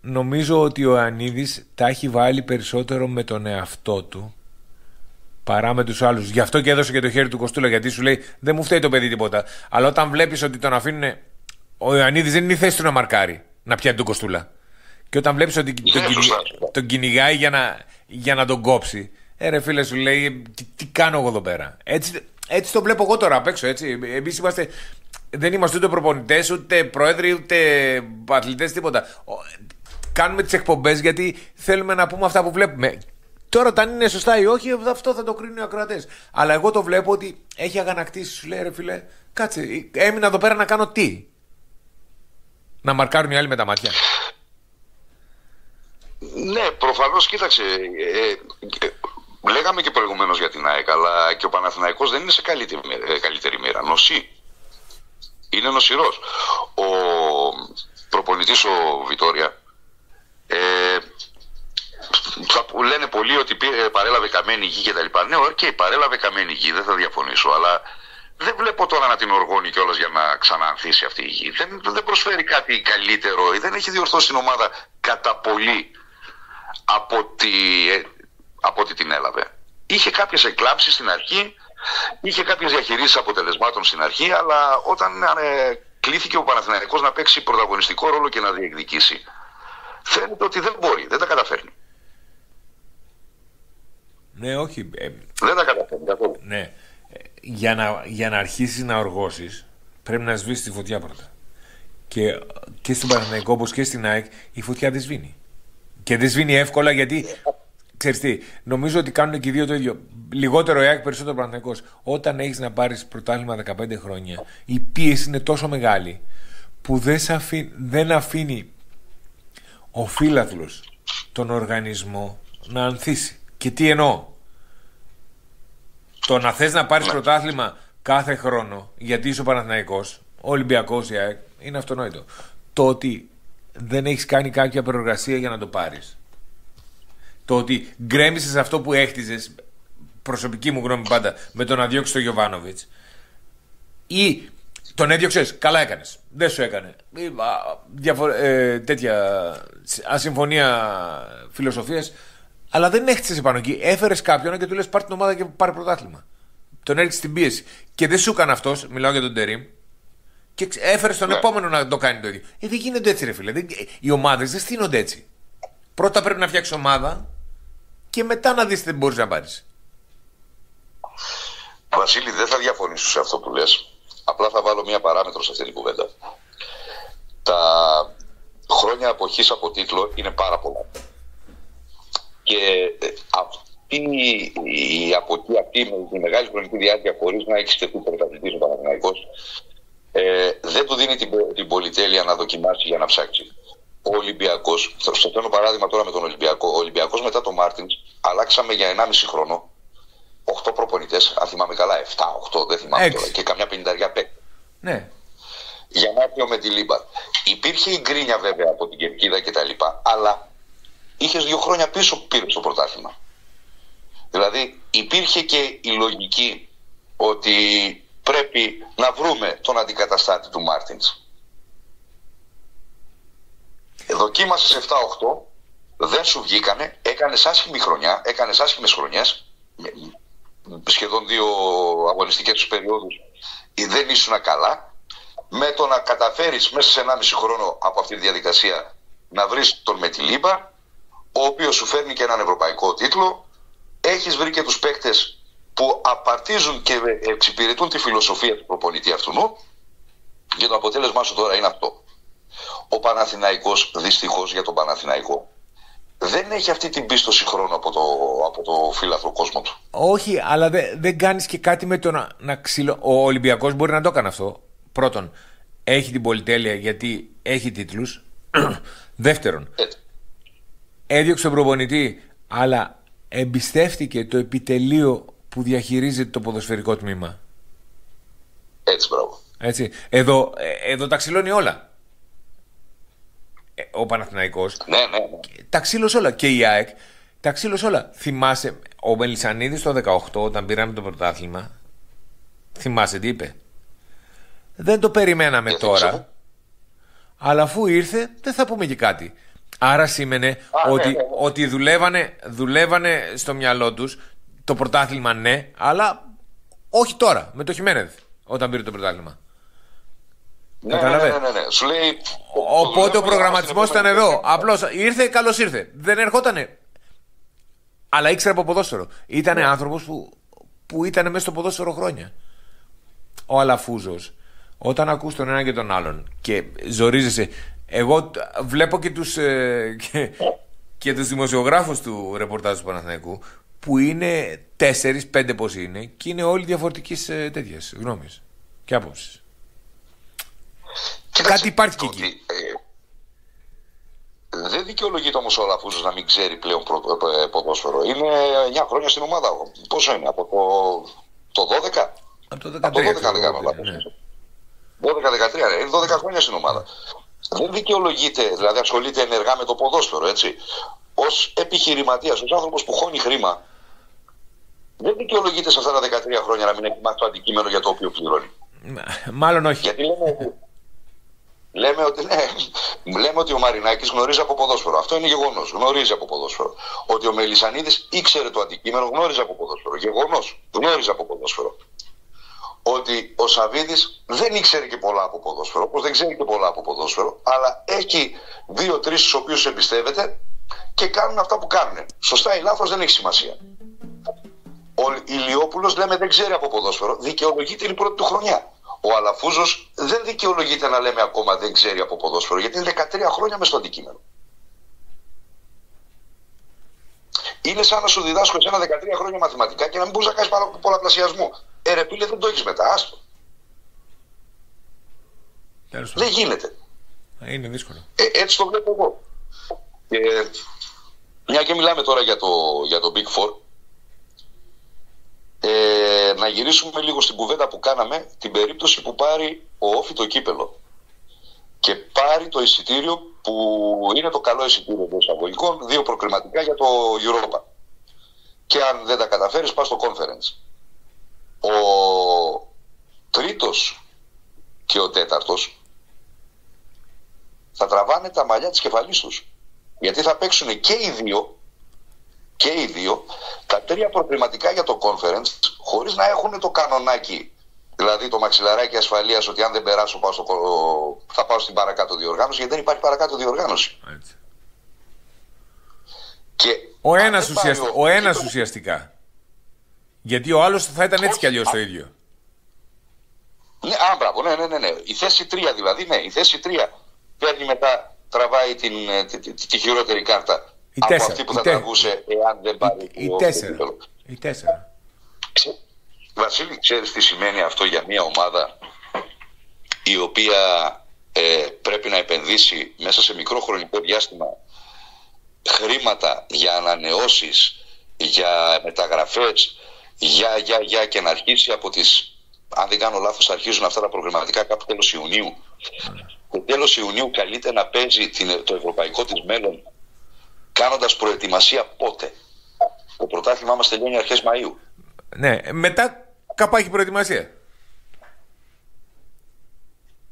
νομίζω ότι ο Ιωαννίδης τα έχει βάλει περισσότερο με τον εαυτό του παρά με τους άλλους. Γι' αυτό και έδωσε και το χέρι του Κοστούλα, γιατί σου λέει δεν μου φταίει το παιδί τίποτα. Αλλά όταν βλέπεις ότι τον αφήνουν, ο Ιωαννίδης δεν είναι η θέση του να μαρκάρει, να πιάνει τον Κοστούλα. Και όταν βλέπεις ότι τον κυνηγάει για να τον κόψει, ρε φίλε, σου λέει τι κάνω εγώ εδώ πέρα. Έτσι το βλέπω εγώ τώρα απ' έξω. Εμείς δεν είμαστε ούτε προπονητές, ούτε πρόεδροι, ούτε αθλητές, τίποτα. Κάνουμε τις εκπομπές γιατί θέλουμε να πούμε αυτά που βλέπουμε. Τώρα, όταν είναι σωστά ή όχι, αυτό θα το κρίνουν οι ακροατές. Αλλά εγώ το βλέπω ότι έχει αγανακτήσει. Σου λέει, ρε φίλε, κάτσε, έμεινα εδώ πέρα να κάνω τι? Να μαρκάρουν οι άλλοι με τα μάτια. Ναι, προφανώς, κοίταξε. Λέγαμε και προηγουμένως για την ΑΕΚ, αλλά και ο Παναθηναϊκός δεν είναι σε καλύτερη μοίρα. Νοσεί. Είναι νοσηρός. Ο προπονητής ο Βιτόρια, λένε πολλοί ότι παρέλαβε καμένη γη και τα λοιπά. Ναι, και παρέλαβε καμένη γη, δεν θα διαφωνήσω, αλλά δεν βλέπω τώρα να την οργώνει κιόλας για να ξαναανθίσει αυτή η γη. Δεν προσφέρει κάτι καλύτερο, δεν έχει διορθώσει την ομάδα κατά πολύ από ό,τι την έλαβε. Είχε κάποιες εκλάψεις στην αρχή, είχε κάποιες διαχειρίσεις αποτελεσμάτων στην αρχή, αλλά όταν κλήθηκε ο Παναθηναϊκός να παίξει πρωταγωνιστικό ρόλο και να διεκδικήσει, φαίνεται ότι δεν μπορεί, δεν τα καταφέρνει. Ναι, όχι. Δεν τα καταφέρνει καθόλου. Ναι. Για να αρχίσεις να οργώσεις, πρέπει να σβήσεις τη φωτιά πρώτα. Και στον Παναθηναϊκό, όπως και στην ΑΕΚ, η φωτιά δεν σβήνει. Και δεν σβήνει εύκολα, γιατί ξέρεις τι, νομίζω ότι κάνουν και οι δύο το ίδιο. Λιγότερο η ΑΕΚ, περισσότερο ο Παναθηναϊκός. Όταν έχεις να πάρεις πρωτάθλημα 15 χρόνια, η πίεση είναι τόσο μεγάλη που δεν αφήνει ο φύλαθλος τον οργανισμό να ανθίσει. Και τι εννοώ? Το να θες να πάρεις πρωτάθλημα κάθε χρόνο, γιατί είσαι ο Παναθηναϊκός, ο Ολυμπιακός, η ΑΕΚ, είναι αυτονόητο. Το ότι δεν έχεις κάνει κάποια προεργασία για να το πάρεις, το ότι γκρέμισες αυτό που έχτιζες, προσωπική μου γνώμη πάντα, με το να διώξεις τον Γιοβάνοβιτς, ή τον έδιωξες, καλά έκανες, δεν σου έκανε, τέτοια ασυμφωνία φιλοσοφίας, αλλά δεν έχτισες επάνω εκεί. Έφερες κάποιον και του λες πάρε την ομάδα και πάρε πρωτάθλημα. Τον έριξες στην πίεση. Και δεν σου έκανε αυτός, μιλάω για τον Τερίμ, και έφερε στον επόμενο να το κάνει το ίδιο. Δεν γίνεται έτσι, ρε φίλε. Οι ομάδες δεν στείνονται έτσι. Πρώτα πρέπει να φτιάξεις ομάδα και μετά να δεις τι μπορείς να πάρεις. Βασίλη, δεν θα διαφωνήσω σε αυτό που λες. Απλά θα βάλω μία παράμετρο σε αυτή την κουβέντα. Τα χρόνια αποχής από τίτλο είναι πάρα πολλά. Και αυτή η αποχή, αυτή η μεγάλη χρονική διάρκεια χωρίς να έχει τεθεί πρωταθλητής ο Παναθηναϊκός, δεν του δίνει την πολυτέλεια να δοκιμάσει για να ψάξει. Ο Ολυμπιακός, θα σας φέρνω παράδειγμα τώρα με τον Ολυμπιακό. Ο Ολυμπιακός μετά τον Μάρτινς αλλάξαμε για 1,5 χρόνο 8 προπονητές, αν θυμάμαι καλά, 7-8, δεν θυμάμαι τώρα, και καμιά 50 παίκτη. Ναι. Για να έρθει ο Μεντιλίμπαρ. Υπήρχε η γκρίνια βέβαια από την Κερκίδα κτλ. Αλλά είχες 2 χρόνια πίσω που πήρε το πρωτάθλημα. Δηλαδή υπήρχε και η λογική ότι πρέπει να βρούμε τον αντικαταστάτη του Μάρτινς. Δοκίμασες 7-8, δεν σου βγήκανε, έκανες άσχημη χρονιά, έκανες άσχημες χρονιές, σχεδόν 2 αγωνιστικές τους περιόδους δεν ήσουν καλά. Με το να καταφέρεις μέσα σε 1,5 χρόνο από αυτή τη διαδικασία να βρεις τον Μετιλίμπα, ο οποίος σου φέρνει και έναν ευρωπαϊκό τίτλο, έχεις βρει και τους παίκτες που απαρτίζουν και εξυπηρετούν τη φιλοσοφία του προπονητή αυτού, και το αποτέλεσμά σου τώρα είναι αυτό. Παναθηναϊκός, δυστυχώς για τον Παναθηναϊκό, δεν έχει αυτή την πίστοση χρόνου από το φύλαθρο κόσμο του. Όχι, αλλά δεν κάνεις και κάτι με το να ξυλω... Ο Ολυμπιακός μπορεί να το κάνει αυτό. Πρώτον, έχει την πολυτέλεια γιατί έχει τίτλους. Δεύτερον, έδιωξε τον προπονητή, αλλά εμπιστεύτηκε το επιτελείο που διαχειρίζεται το ποδοσφαιρικό τμήμα. Έτσι, μπράβο. Έτσι. Εδώ τα ξυλώνει όλα. Ο Παναθηναϊκός. Ναι. Τα ξύλωσε όλα. Και η ΑΕΚ τα ξύλωσε όλα. Θυμάσαι, ο Μελισσανίδης το 18, όταν πήραμε το πρωτάθλημα, θυμάσαι τι είπε? Δεν το περιμέναμε τώρα, αλλά αφού ήρθε δεν θα πούμε και κάτι. Άρα σήμαινε ότι δουλεύανε στο μυαλό τους το πρωτάθλημα, ναι, αλλά όχι τώρα, με το Χιμένεθ, όταν πήρε το πρωτάθλημα. Ναι. Σου λέει, οπότε ο προγραμματισμός ήταν εδώ. Απλώς ήρθε, καλώς ήρθε. Δεν ερχότανε, αλλά ήξερε από ποδόσφαιρο. Ήτανε άνθρωπος που ήταν μέσα στο ποδόσφαιρο χρόνια. Ο Αλαφούζος, όταν ακούς τον ένα και τον άλλον και ζορίζεσαι. Εγώ βλέπω και τους δημοσιογράφους του ρεπορτάζ του Παναθηναϊκού, που είναι 4-5 πως είναι, και είναι όλοι διαφορετικής τέτοιας γνώμης και άποψης. Κάτι υπάρχει και εκεί. Δεν δικαιολογείται όμως ο Αλαφούζος να μην ξέρει πλέον ποδόσφαιρο. Είναι 9 χρόνια στην ομάδα. Πόσο είναι, από το 12? Από το 12 δεν κάνω λάθος. 12-13, είναι 12 χρόνια στην ομάδα. Δεν δικαιολογείται, δηλαδή ασχολείται ενεργά με το ποδόσφαιρο, έτσι. Ως επιχειρηματίας, ως άνθρωπος που χώνει χρήμα, δεν δικαιολογείται σε αυτά τα 13 χρόνια να μην έχει μάθει το αντικείμενο για το οποίο πληρώνει. Μάλλον όχι. Γιατί λέμε ότι ο Μαρινάκης γνωρίζει από ποδόσφαιρο. Αυτό είναι γεγονός. Γνωρίζει από ποδόσφαιρο. Ότι ο Μελισσανίδης ήξερε το αντικείμενο, γνώριζε από ποδόσφαιρο. Γεγονός. Γνώριζε από ποδόσφαιρο. Ότι ο Σαββίδης δεν ήξερε και πολλά από ποδόσφαιρο, όπως δεν ξέρει και πολλά από ποδόσφαιρο, αλλά έχει 2-3 τους οποίους εμπιστεύεται και κάνουν αυτά που κάνουν. Σωστά ή λάθος δεν έχει σημασία. Ο Ηλιόπουλος, λέμε, δεν ξέρει από ποδόσφαιρο, δικαιολογείται την πρώτη του χρονιά. Ο Αλαφούζος δεν δικαιολογείται να λέμε ακόμα δεν ξέρει από ποδόσφαιρο, γιατί είναι 13 χρόνια μες στο αντικείμενο. Είναι σαν να σου διδάσκω εσένα 13 χρόνια μαθηματικά και να μην μπορείς να κάνεις πολλαπλασιασμό. Ρε πίλε, δεν το έχεις μετά, άστο. Δεν γίνεται. Είναι δύσκολο. Έτσι το βλέπω εγώ. Μια και μιλάμε τώρα για το Big Four, να γυρίσουμε λίγο στην κουβέντα που κάναμε, την περίπτωση που πάρει ο Όφη το κύπελο και πάρει το εισιτήριο που είναι το καλό εισιτήριο των εισαγωγικών, 2 προκριματικά για το Europa. Και αν δεν τα καταφέρεις, πας στο Conference. Ο τρίτος και ο τέταρτος θα τραβάνε τα μαλλιά της κεφαλής τους, γιατί θα παίξουν και οι δύο τα 3 προκριματικά για το Conference, χωρίς να έχουν το κανονάκι Δηλαδή το μαξιλαράκι ασφαλείας ότι αν δεν περάσω θα πάω στην παρακάτω διοργάνωση, γιατί δεν υπάρχει παρακάτω διοργάνωση. Έτσι. Και ο ένας ουσιαστικά. Γιατί ο άλλος θα ήταν έτσι κι αλλιώς το ίδιο. Ναι, μπράβο, ναι. Η θέση 3 δηλαδή, ναι, η θέση 3 παίρνει μετά, τραβάει τη χειρότερη κάρτα από αυτή που θα τραβούσε εάν δεν πάρει η 4. Βασίλη, ξέρεις τι σημαίνει αυτό για μια ομάδα η οποία πρέπει να επενδύσει μέσα σε μικρό χρονικό διάστημα χρήματα για ανανεώσεις, για μεταγραφές, για και να αρχίσει από τις, αν δεν κάνω λάθος, αρχίζουν αυτά τα προγραμματικά κάπου τέλος Ιουνίου. Το τέλος Ιουνίου καλείται να παίζει το ευρωπαϊκό της μέλλον κάνοντας προετοιμασία πότε? Το πρωτάθλημά μας τελειώνει αρχές Μαΐου. Ναι, μετά καπάκι προετοιμασία.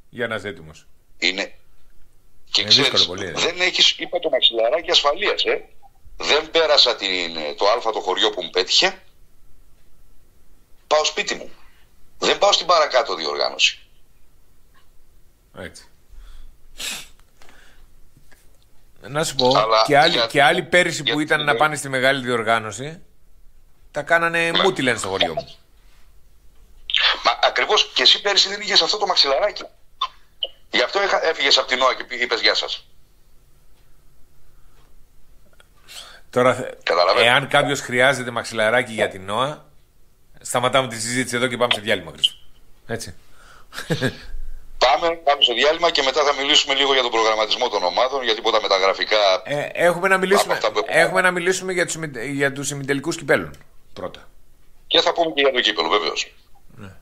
Για να είσαι έτοιμος. Είναι. Και ξέρεις, δεν έχεις, είπα, το μαξιλαράκι ασφαλείας. Δεν πέρασα το α το χωριό που μου πέτυχε. Πάω σπίτι μου. Δεν πάω στην παρακάτω διοργάνωση. Έτσι. Να σου πω, και άλλοι πέρυσι που ήταν να πάνε στη μεγάλη διοργάνωση, τα κάνανε μούτιλεν στο χωριό μου. Μα ακριβώς, και εσύ πέρυσι δεν είχες αυτό το μαξιλαράκι. Γι' αυτό έφυγες από την ΝΟΑ και είπες γεια σας. Τώρα, εάν κάποιος χρειάζεται μαξιλαράκι για την ΝΟΑ, σταματάμε τη συζήτηση εδώ και πάμε σε διάλειμμα, Χρήστο. Έτσι. Πάμε στο διάλειμμα και μετά θα μιλήσουμε λίγο για τον προγραμματισμό των ομάδων, για τίποτα μεταγραφικά. Έχουμε να μιλήσουμε για τους ημιτελικούς κυπέλλων πρώτα. Και θα πούμε και για το κύπελλο, βεβαίως. Ναι.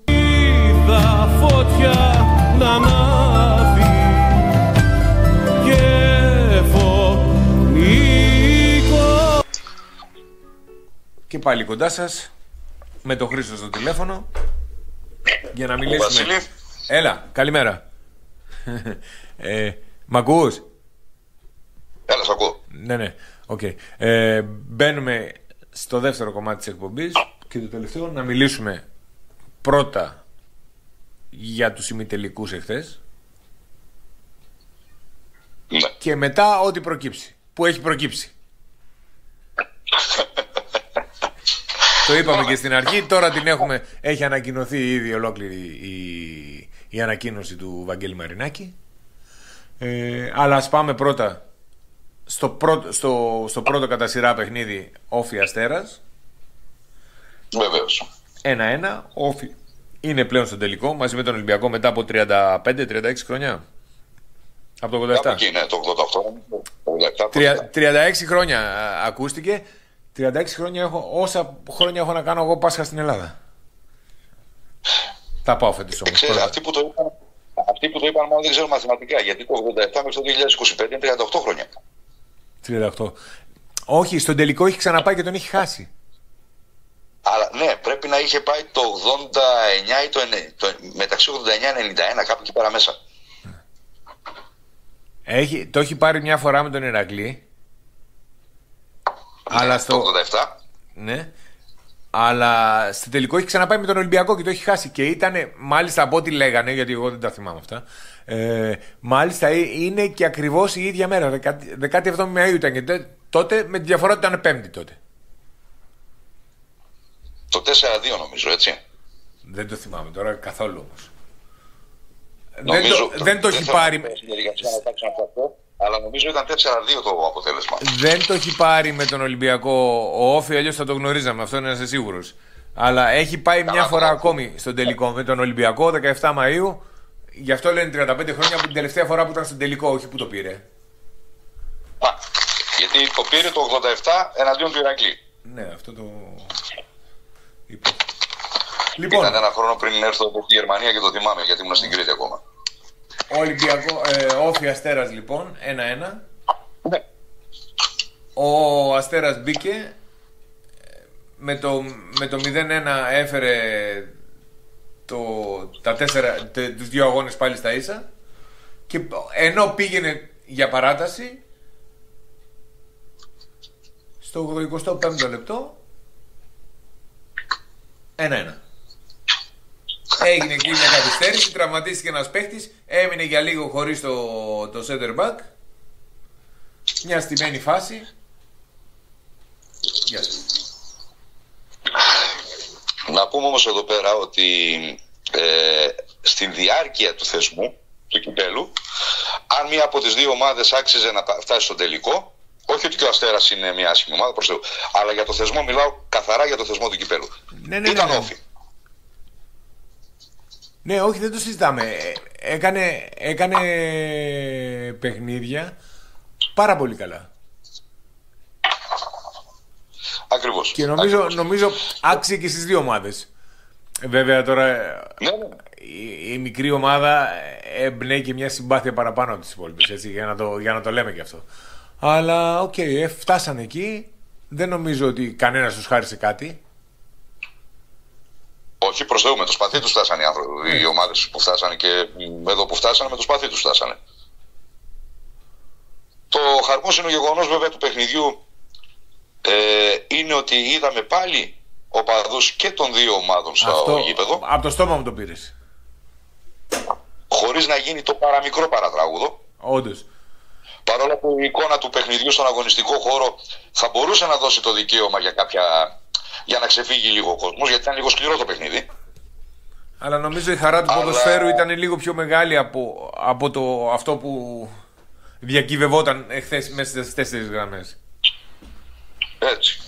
Είδα φωτιά να ανάβει και φωνικό. Και πάλι κοντά σας με τον Χρήστο στο τηλέφωνο για να μιλήσουμε. Βασίλη. Έλα, καλημέρα. Μ' ακούς? Έλα, σ' ακούω. Ναι, okay. Μπαίνουμε στο δεύτερο κομμάτι της εκπομπής και το τελευταίο να μιλήσουμε πρώτα για τους ημιτελικούς εχθές. Ναι. Και μετά ό,τι προκύψει, που έχει προκύψει. Το είπαμε και στην αρχή, τώρα την έχει ανακοινωθεί ήδη ολόκληρη η ανακοίνωση του Βαγγέλη Μαρινάκη. Αλλά ας πάμε πρώτα στο πρώτο κατά σειρά παιχνίδι, Όφη Αστέρας. Βεβαίως. 1-1. Όφη είναι πλέον στο τελικό μαζί με τον Ολυμπιακό μετά από 35-36 χρόνια. Από το 87. Εκεί είναι το 88. 36 χρόνια ακούστηκε. 36 χρόνια όσα χρόνια έχω να κάνω εγώ Πάσχα στην Ελλάδα. Τα πάω φέτος όμως. Αυτοί που το είπαν μόνο δεν ξέρω μαθηματικά, γιατί το 87 μέχρι το 2025 είναι 38 χρόνια. 38. Όχι, στον τελικό έχει ξαναπάει και τον έχει χάσει. Αλλά ναι, πρέπει να είχε πάει το 89 ή μεταξύ 89-91, κάπου εκεί πέρα μέσα. Το έχει πάρει μια φορά με τον Ηρακλή. Ναι, αλλά το 87. Ναι. Αλλά στο τελικό έχει ξαναπάει με τον Ολυμπιακό και το έχει χάσει. Και ήταν, μάλιστα από ό,τι λέγανε, γιατί εγώ δεν τα θυμάμαι αυτά, μάλιστα είναι και ακριβώς η ίδια μέρα. 17 Μαΐου ήταν και τότε, με τη διαφορά ότι ήταν Πέμπτη τότε. Το 4-2 νομίζω, έτσι. Δεν το θυμάμαι τώρα καθόλου όμως. Νομίζω, δεν το έχει πάρει. Αλλά νομίζω ήταν 4-2 το αποτέλεσμα. Δεν το έχει πάρει με τον Ολυμπιακό ο Όφη, αλλιώς θα το γνωρίζαμε. Αυτό είναι να είσαι σίγουρος. Αλλά έχει πάει μια φορά ακόμη στον τελικό με τον Ολυμπιακό 17 Μαΐου. Γι' αυτό λένε 35 χρόνια από την τελευταία φορά που ήταν στον τελικό, όχι που το πήρε. Γιατί το πήρε το 87 εναντίον του Ηρακλή. Ναι, αυτό το είπα. Λοιπόν, ήταν ένα χρόνο πριν έρθω από τη Γερμανία και το θυμάμαι, γιατί ήμουν στην Κρήτη ακόμα. Ολυμπιακό, Όφη Αστέρας λοιπόν, 1-1. Ναι. Ο Αστέρας μπήκε με το 0-1 έφερε τους δύο αγώνες πάλι στα ίσα και ενώ πήγαινε για παράταση στο 85ο λεπτό 1-1. Έγινε εκεί μια καθυστέρηση, τραυματίστηκε ένας παίχτης, έμεινε για λίγο χωρίς το center back. Μια στημένη φάση. Γεια σας. Να πούμε όμως εδώ πέρα ότι στην διάρκεια του θεσμού του κυπέλου, αν μία από τις δύο ομάδες άξιζε να φτάσει στο τελικό, όχι ότι και ο Αστέρας είναι μια άσχημη ομάδα, προς Θεού, αλλά για το θεσμό, μιλάω καθαρά για το θεσμό του κυπέλου. Ήταν όφη. Ναι, όχι, δεν το συζητάμε. Έκανε παιχνίδια πάρα πολύ καλά. Ακριβώς. Και νομίζω άξιζε και στις δύο ομάδες. Βέβαια τώρα ναι. η μικρή ομάδα εμπνέει και μια συμπάθεια παραπάνω από τις υπόλοιπες, έτσι, για να το λέμε και αυτό. Αλλά οκ, φτάσανε εκεί. Δεν νομίζω ότι κανένας τους χάρισε κάτι. Όχι, προς Θεού, με το σπαθί τους φτάσανε οι άνθρωποι. Οι ομάδες που φτάσανε και εδώ που φτάσανε, με το σπαθί τους φτάσανε. Το χαρμόσυνο γεγονός βέβαια του παιχνιδιού είναι ότι είδαμε πάλι οπαδούς και των δύο ομάδων στο γήπεδο. Από το στόμα μου το πήρες. Χωρίς να γίνει το παραμικρό παρατράγουδο. Όντως. Παρόλο που η εικόνα του παιχνιδιού στον αγωνιστικό χώρο θα μπορούσε να δώσει το δικαίωμα για να ξεφύγει λίγο ο κόσμος, γιατί ήταν λίγο σκληρό το παιχνίδι. Αλλά νομίζω η χαρά του ποδοσφαίρου ήταν λίγο πιο μεγάλη από αυτό που διακυβευόταν εχθές μέσα στις 4 γραμμές. Έτσι.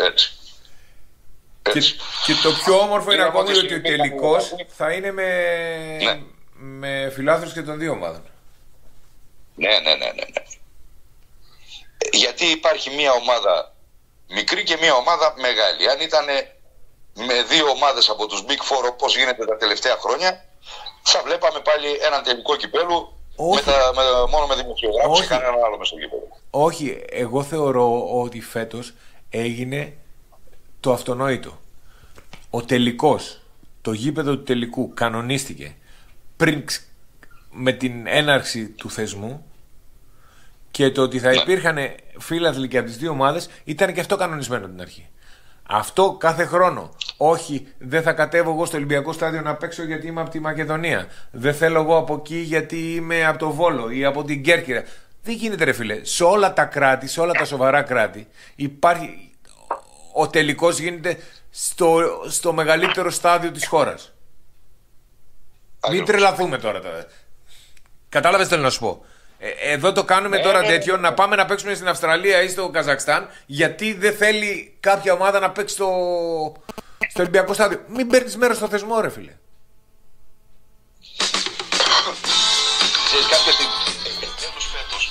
Και το πιο όμορφο είναι ακόμη ότι ο τελικός θα είναι με φιλάθλους και των δύο ομάδων. Ναι. Γιατί υπάρχει μια ομάδα μικρή και μια ομάδα μεγάλη. Αν ήταν με δύο ομάδες από τους Big Four όπως γίνεται τα τελευταία χρόνια, θα βλέπαμε πάλι έναν τελικό κυπέλου μόνο με δημοσιογράφους και κανέναν άλλο μες στο κύπελο. Όχι, εγώ θεωρώ ότι φέτος έγινε το αυτονόητο. Ο τελικός, το γήπεδο του τελικού κανονίστηκε πριν με την έναρξη του θεσμού, και το ότι θα υπήρχαν φίλαθλοι και από τις δύο ομάδες ήταν και αυτό κανονισμένο την αρχή. Αυτό κάθε χρόνο. Όχι, δεν θα κατέβω εγώ στο Ολυμπιακό στάδιο να παίξω γιατί είμαι από τη Μακεδονία. Δεν θέλω εγώ από εκεί γιατί είμαι από το Βόλο ή από την Κέρκυρα. Δεν γίνεται, ρε φίλε. Σε όλα τα κράτη, σε όλα τα σοβαρά κράτη, υπάρχει. Ο τελικός γίνεται στο μεγαλύτερο στάδιο της χώρας. Μην τρελαθούμε τώρα. Κατάλαβες τι θέλω να σου πω. Εδώ το κάνουμε τώρα τέτοιο, να πάμε να παίξουμε στην Αυστραλία ή στο Καζακστάν, γιατί δεν θέλει κάποια ομάδα να παίξει στο Ολυμπιακό στάδιο. Μην παίρνεις μέρος στο θεσμό, ρε φίλε. Ξέρεις, κάποια στιγμή, φέτος,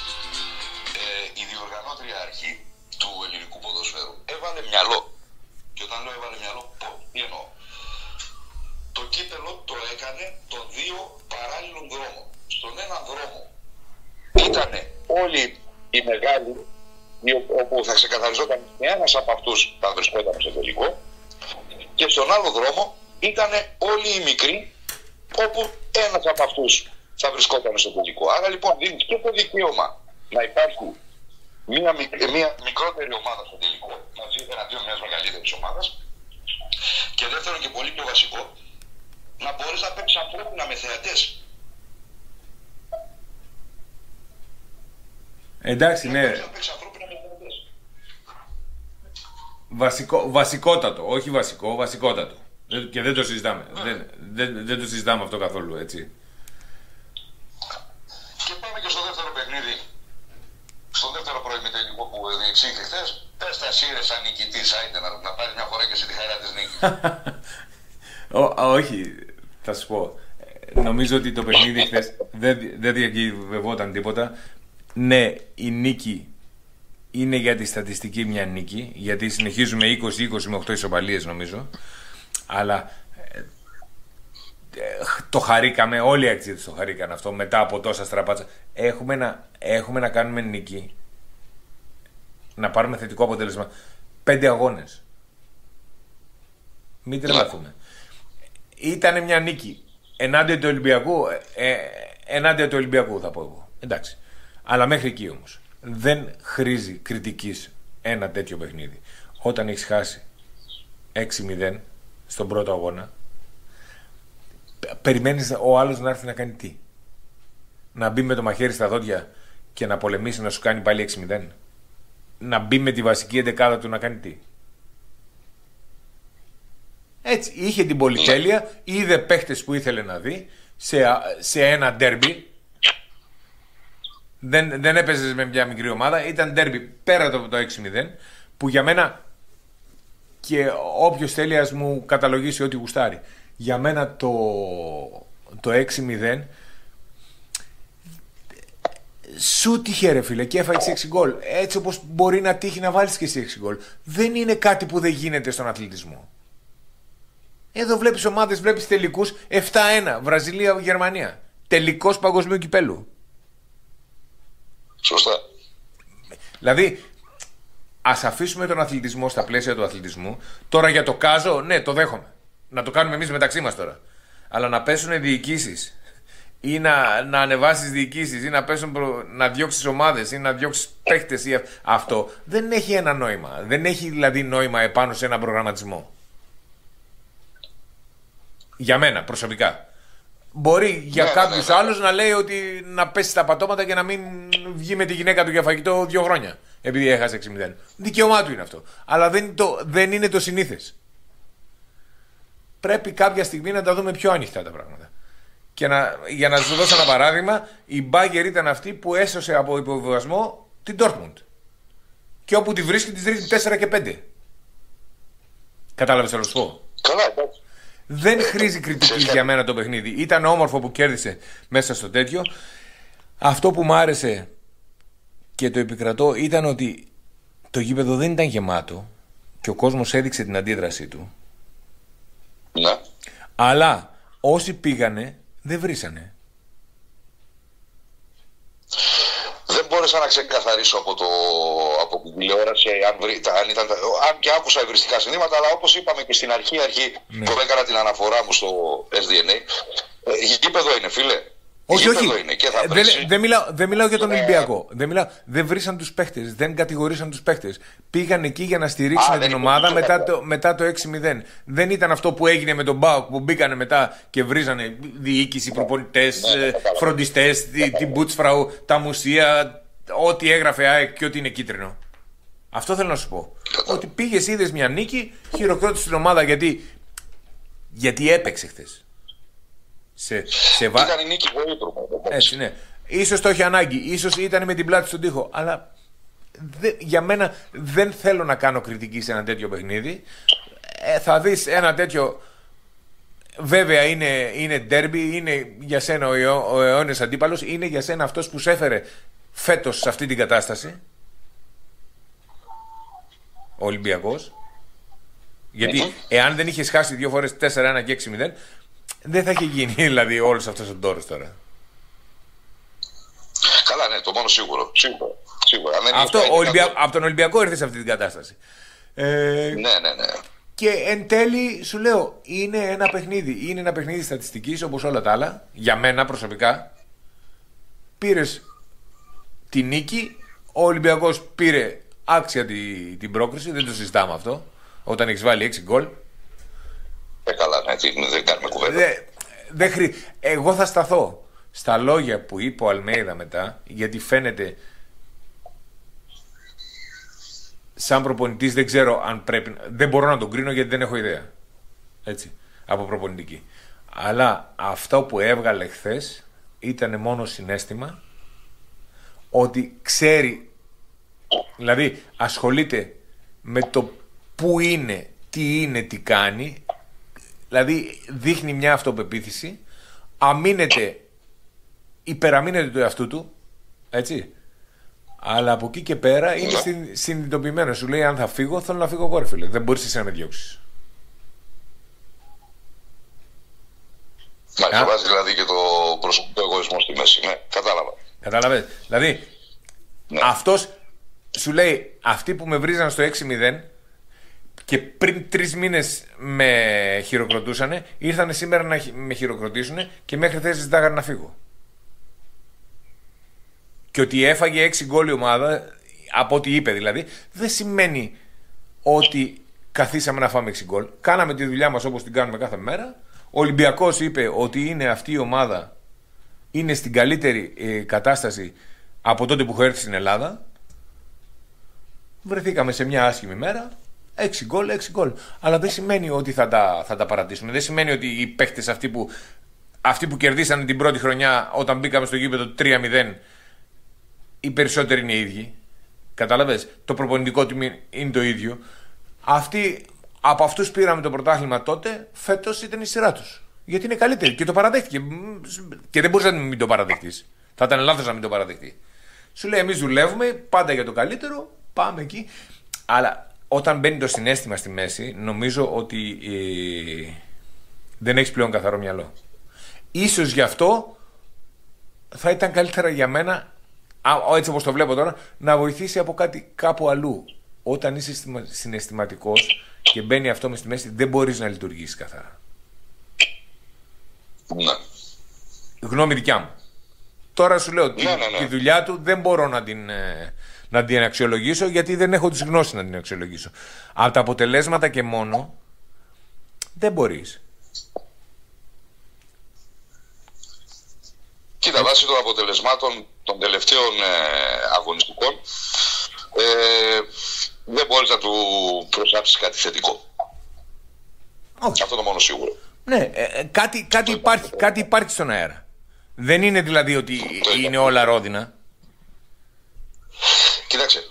η διοργανώτρια αρχή του ελληνικού ποδοσφαίρου έβαλε μυαλό. Και όταν λέω έβαλε μυαλό, τι εννοώ. Το κύπελο το έκανε των δύο παράλληλων δρόμων. Στον έναν δρόμο ήταν όλοι οι μεγάλοι, όπου θα ξεκαθαριζόταν ένας από αυτούς θα βρισκόταν στο τελικό, και στον άλλο δρόμο ήταν όλοι οι μικροί, όπου ένας από αυτούς θα βρισκόταν στο τελικό. Άρα λοιπόν δίνεις και το δικαίωμα να υπάρχει μια μικρότερη ομάδα στο τελικό, μαζί εναντίον μιας μεγαλύτερης ομάδας, και δεύτερον και πολύ πιο βασικό, να μπορείς να παίξεις ανθρώπινα με θεατές. Εντάξει, ναι. Βασικότατο, όχι βασικό, βασικότατο. Και δεν το συζητάμε. Δεν το συζητάμε αυτό καθόλου, έτσι. Και πάμε και στο δεύτερο παιχνίδι. Στο δεύτερο προημιτελικό που διεξήχθη χθες. Πες τα σύρε σαν νικητής, άιντε να πάρει μια φορά και εσύ τη χαρά της νίκης. Όχι, θα σου πω. Νομίζω ότι το παιχνίδι χθες δεν διακυβευόταν τίποτα. Ναι, η νίκη είναι για τη στατιστική μια νίκη, γιατί συνεχίζουμε 20-20 με 8 ισοπαλίες νομίζω, αλλά το χαρήκαμε, όλοι οι αξίες το χαρήκαν αυτό μετά από τόσα στραπάτσα. Έχουμε να κάνουμε νίκη, να πάρουμε θετικό αποτέλεσμα 5 αγώνες. Μην τρελαθούμε. Ήταν μια νίκη ενάντια του Ολυμπιακού, θα πω εγώ. Εντάξει. Αλλά μέχρι εκεί όμως. Δεν χρήζει κριτικής ένα τέτοιο παιχνίδι. Όταν έχεις χάσει 6-0 στον πρώτο αγώνα, περιμένεις ο άλλος να έρθει να κάνει τι? Να μπει με το μαχαίρι στα δόντια και να πολεμήσει, να σου κάνει πάλι 6-0? Να μπει με τη βασική εντεκάδα του να κάνει τι? Έτσι, είχε την πολυτέλεια, είδε παίχτες που ήθελε να δει σε ένα ντέρμπι. Δεν έπαιζες με μια μικρή ομάδα, ήταν ντέρμπι πέρα το 6-0, που για μένα, και όποιος θέλει ας μου καταλογίσει ό,τι γουστάρει, για μένα το 6-0 σου τύχε ρε φίλε και έφαγες 6 γκολ, έτσι όπως μπορεί να τύχει να βάλεις και εσύ 6 γκολ. Δεν είναι κάτι που δεν γίνεται στον αθλητισμό. Εδώ βλέπεις ομάδες, βλέπεις τελικούς 7-1 Βραζιλία-Γερμανία, τελικός παγκοσμίου κυπέλου. Σωστά. Δηλαδή, ας αφήσουμε τον αθλητισμό στα πλαίσια του αθλητισμού. Τώρα για το κάζο, ναι, το δέχομαι. Να το κάνουμε εμείς μεταξύ μας τώρα. Αλλά να πέσουν διοικήσεις ή να ανεβάσεις διοικήσεις ή να διώξεις ομάδες ή να διώξεις παίχτες ή αυτό δεν έχει ένα νόημα. Δεν έχει δηλαδή νόημα επάνω σε ένα προγραμματισμό. Για μένα προσωπικά. Μπορεί για κάποιους άλλους να λέει ότι να πέσει στα πατώματα και να μην βγει με τη γυναίκα του για φαγητό 2 χρόνια επειδή έχασε 6-0. Δικαίωμά του είναι αυτό. Αλλά δεν είναι το συνήθες. Πρέπει κάποια στιγμή να τα δούμε πιο ανοιχτά τα πράγματα. Και για να σου δώσω ένα παράδειγμα, η Μπάγκερ ήταν αυτή που έσωσε από υποβιβασμό την Dortmund. Και όπου τη βρίσκει, τη ρίχνει 4 και 5. Κατάλαβες τι θέλω να σου πω? Καλά, εντάξει. Δεν χρήζει κριτική για μένα το παιχνίδι. Ήταν όμορφο που κέρδισε μέσα στο τέτοιο. Αυτό που μου άρεσε και το επικρατώ ήταν ότι το γήπεδο δεν ήταν γεμάτο και ο κόσμος έδειξε την αντίδρασή του. Ναι. Αλλά όσοι πήγανε δεν βρήσανε. Δεν μπόρεσα να ξεκαθαρίσω από την τηλεόραση αν και άκουσα ευριστικά συνθήματα, αλλά όπως είπαμε και στην αρχή ναι, που έκανα την αναφορά μου στο SDNA, γήπεδο είναι, φίλε. Όχι, όχι. Είναι και θα δεν μιλάω για τον Ολυμπιακό. Δεν βρήσαν τους παίχτες, δεν κατηγορήσαν τους παίχτες. Πήγαν εκεί για να στηρίξουν την ομάδα μετά το 6-0. Δεν ήταν αυτό που έγινε με τον ΠΑΟΚ που μπήκανε μετά και βρίζανε διοίκηση, προπονητές, φροντιστές, την Μπούτσφραου, τα μουσεία, ό,τι έγραφε ΑΕΚ και ό,τι είναι κίτρινο. Αυτό θέλω να σου πω. Ότι πήγες, είδες μια νίκη, χειροκρότησες την ομάδα γιατί έπαιξε χθες. Ήταν η νίκη βοήθρου. Έτσι, ναι. Ίσως το έχει ανάγκη, ίσως ήταν με την πλάτη στον τοίχο. Αλλά για μένα δεν θέλω να κάνω κριτική σε ένα τέτοιο παιχνίδι. Θα δεις ένα τέτοιο. Βέβαια είναι ντέρμπι, είναι για σένα ο αιώνιος αντίπαλος, είναι για σένα αυτός που σε έφερε φέτος σε αυτή την κατάσταση. Ο Ολυμπιακός. Γιατί εάν δεν είχες χάσει 2 φορές 4-1 και 6-0, δεν θα είχε γίνει δηλαδή όλος αυτός ο τόρος τώρα. Καλά, ναι, το μόνο σίγουρο. Αυτό, από τον Ολυμπιακό ήρθε σε αυτή την κατάσταση. Ναι. Και εν τέλει σου λέω, είναι ένα παιχνίδι. Είναι ένα παιχνίδι στατιστικής όπως όλα τα άλλα. Για μένα προσωπικά. Πήρες τη νίκη. Ο Ολυμπιακός πήρε άξια την πρόκριση. Δεν το συζητάμε αυτό. Όταν έχεις βάλει 6 γκολ. Καλά, ναι, δεν κάνουμε κουβέντα. Εγώ θα σταθώ στα λόγια που είπε ο Αλμέιδα μετά, γιατί φαίνεται σαν προπονητής, δεν ξέρω αν πρέπει, δεν μπορώ να τον κρίνω γιατί δεν έχω ιδέα, έτσι, από προπονητική. Αλλά αυτό που έβγαλε χθες ήταν μόνο συναίσθημα ότι ξέρει, δηλαδή ασχολείται με το που είναι, τι είναι, τι κάνει. Δηλαδή δείχνει μια αυτοπεποίθηση, υπεραμείνεται του εαυτού του, έτσι. Αλλά από εκεί και πέρα είναι συνειδητοποιημένο. Σου λέει: αν θα φύγω, θέλω να φύγω εγώ, ρε φίλε. Δεν μπορείς εσύ να με διώξεις. Μάλιστα, βάζει δηλαδή και το προσωπικό εγωισμό στη μέση. Ναι, κατάλαβα. Κατάλαβες. Δηλαδή, αυτός σου λέει: αυτοί που με βρίζαν στο 6-0 και πριν 3 μήνες με χειροκροτούσανε, ήρθανε σήμερα να με χειροκροτήσουν και μέχρι χθες ζητάγανε να φύγω. Και ότι έφαγε 6 γκολ η ομάδα, από ό,τι είπε δηλαδή, δεν σημαίνει ότι καθίσαμε να φάμε 6 γκολ. Κάναμε τη δουλειά μας όπως την κάνουμε κάθε μέρα. Ο Ολυμπιακός είπε ότι είναι αυτή η ομάδα, είναι στην καλύτερη κατάσταση από τότε που έχω έρθει στην Ελλάδα. Βρεθήκαμε σε μια άσχημη μέρα. 6 γκολ, 6 γκολ. Αλλά δεν σημαίνει ότι θα τα παρατήσουμε. Δεν σημαίνει ότι οι παίχτες αυτοί που κερδίσανε την πρώτη χρονιά όταν μπήκαμε στο γήπεδο 3-0, οι περισσότεροι είναι οι ίδιοι. Κατάλαβες. Το προπονητικό team είναι το ίδιο. Από αυτούς πήραμε το πρωτάθλημα τότε. Φέτος ήταν η σειρά τους. Γιατί είναι καλύτερη και το παραδέχτηκε. Και δεν μπορείς να μην το παραδεχτείς. Θα ήταν λάθος να μην το παραδεχτεί. Σου λέει: εμείς δουλεύουμε πάντα για το καλύτερο. Πάμε εκεί. Αλλά όταν μπαίνει το συναίσθημα στη μέση, νομίζω ότι δεν έχεις πλέον καθαρό μυαλό. Ίσως γι' αυτό θα ήταν καλύτερα για μένα, έτσι όπως το βλέπω τώρα, να βοηθήσει από κάτι κάπου αλλού. Όταν είσαι συναισθηματικός και μπαίνει αυτό μες στη μέση, δεν μπορείς να λειτουργήσεις καθαρά. Ναι. Γνώμη δικιά μου. Τώρα σου λέω τη δουλειά του δεν μπορώ να την αξιολογήσω, γιατί δεν έχω τις γνώσεις να την αξιολογήσω. Από τα αποτελέσματα και μόνο δεν μπορείς. Κοίτα, βάσει των αποτελεσμάτων των τελευταίων αγωνιστικών, δεν μπορείς να του προσάψεις κάτι θετικό. Όχι. Αυτό το μόνο σίγουρο. Ναι, κάτι υπάρχει στον αέρα. Δεν είναι δηλαδή ότι είναι όλα ρόδινα. Κοίταξε,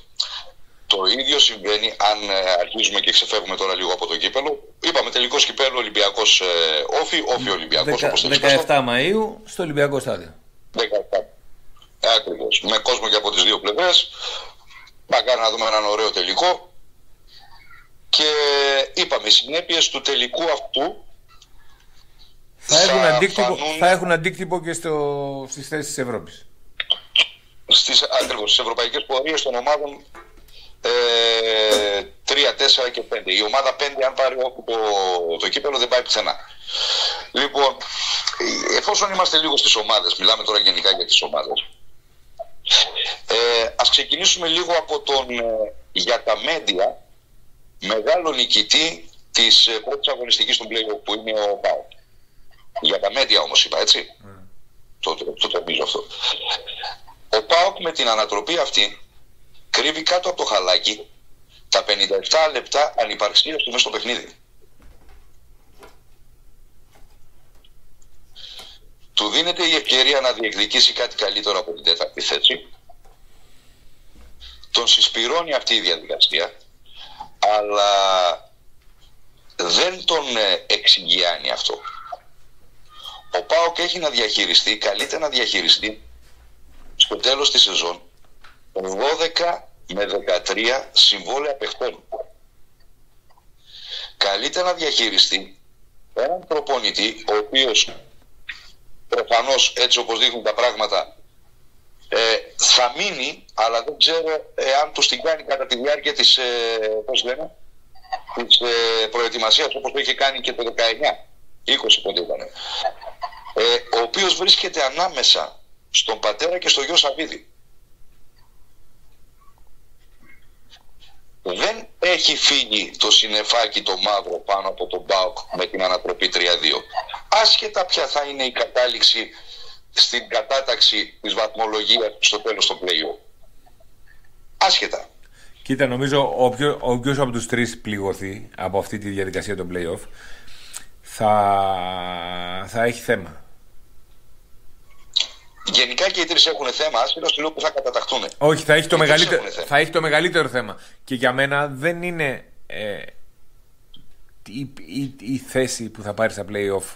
το ίδιο συμβαίνει αν αρχίζουμε και ξεφεύγουμε τώρα λίγο από το κύπελο. Είπαμε τελικός κυπέλλου Ολυμπιακός Όφη, Όφη Ολυμπιακός. 17 Μαΐου στο Ολυμπιακό στάδιο. 17. Ακριβώς. Με κόσμο και από τις δύο πλευρές. Μακάρι να δούμε έναν ωραίο τελικό. Και είπαμε, οι συνέπειες του τελικού αυτού θα έχουν αντίκτυπο και στις θέσεις της Ευρώπης. Ακριβώς, στις ευρωπαϊκές πορείες των ομάδων 3, 4 και 5. Η ομάδα 5, αν πάρει το κύπελο, δεν πάει πουθενά. Λοιπόν, εφόσον είμαστε λίγο στις ομάδες, μιλάμε τώρα γενικά για τις ομάδες, ας ξεκινήσουμε λίγο από τον για τα μέντια μεγάλο νικητή της πρώτης αγωνιστικής του play-off, που είναι ο ΠΑΟΚ. Για τα μέντια όμως είπα, έτσι. Το τονίζω αυτό. Ο ΠΑΟΚ με την ανατροπή αυτή κρύβει κάτω από το χαλάκι τα 57 λεπτά ανυπαρξίας του μέσα στο παιχνίδι. Του δίνεται η ευκαιρία να διεκδικήσει κάτι καλύτερο από την τέταρτη θέση. Τον συσπυρώνει αυτή η διαδικασία, αλλά δεν τον εξηγιάνει αυτό. Ο ΠΑΟΚ έχει να διαχειριστεί, καλείται να διαχειριστεί στο τέλος της σεζόν 12 με 13 συμβόλαια παιχτών. Καλείται να διαχειριστεί έναν προπονητή, ο οποίος προφανώς, έτσι όπως δείχνουν τα πράγματα, θα μείνει, αλλά δεν ξέρω εάν τους την κάνει κατά τη διάρκεια της, της προετοιμασίας, όπως το είχε κάνει και το 19, 20 πότε ήταν. Ο οποίος βρίσκεται ανάμεσα στον πατέρα και στο γιο Σαββίδη. Δεν έχει φύγει το συννεφάκι το μαύρο πάνω από τον ΠΑΟΚ με την ανατροπή 3-2. Άσχετα ποια θα είναι η κατάληξη στην κατάταξη της βαθμολογίας στο τέλος του play-off. Άσχετα. Κοίτα, νομίζω όποιος από τους τρεις πληγωθεί από αυτή τη διαδικασία των play-off θα έχει θέμα. Γενικά και οι τρεις έχουν θέμα, άσχετα στο λέω που θα καταταχθούν. Όχι, θα έχει το μεγαλύτερο θέμα. Και για μένα δεν είναι η θέση που θα πάρει στα play-off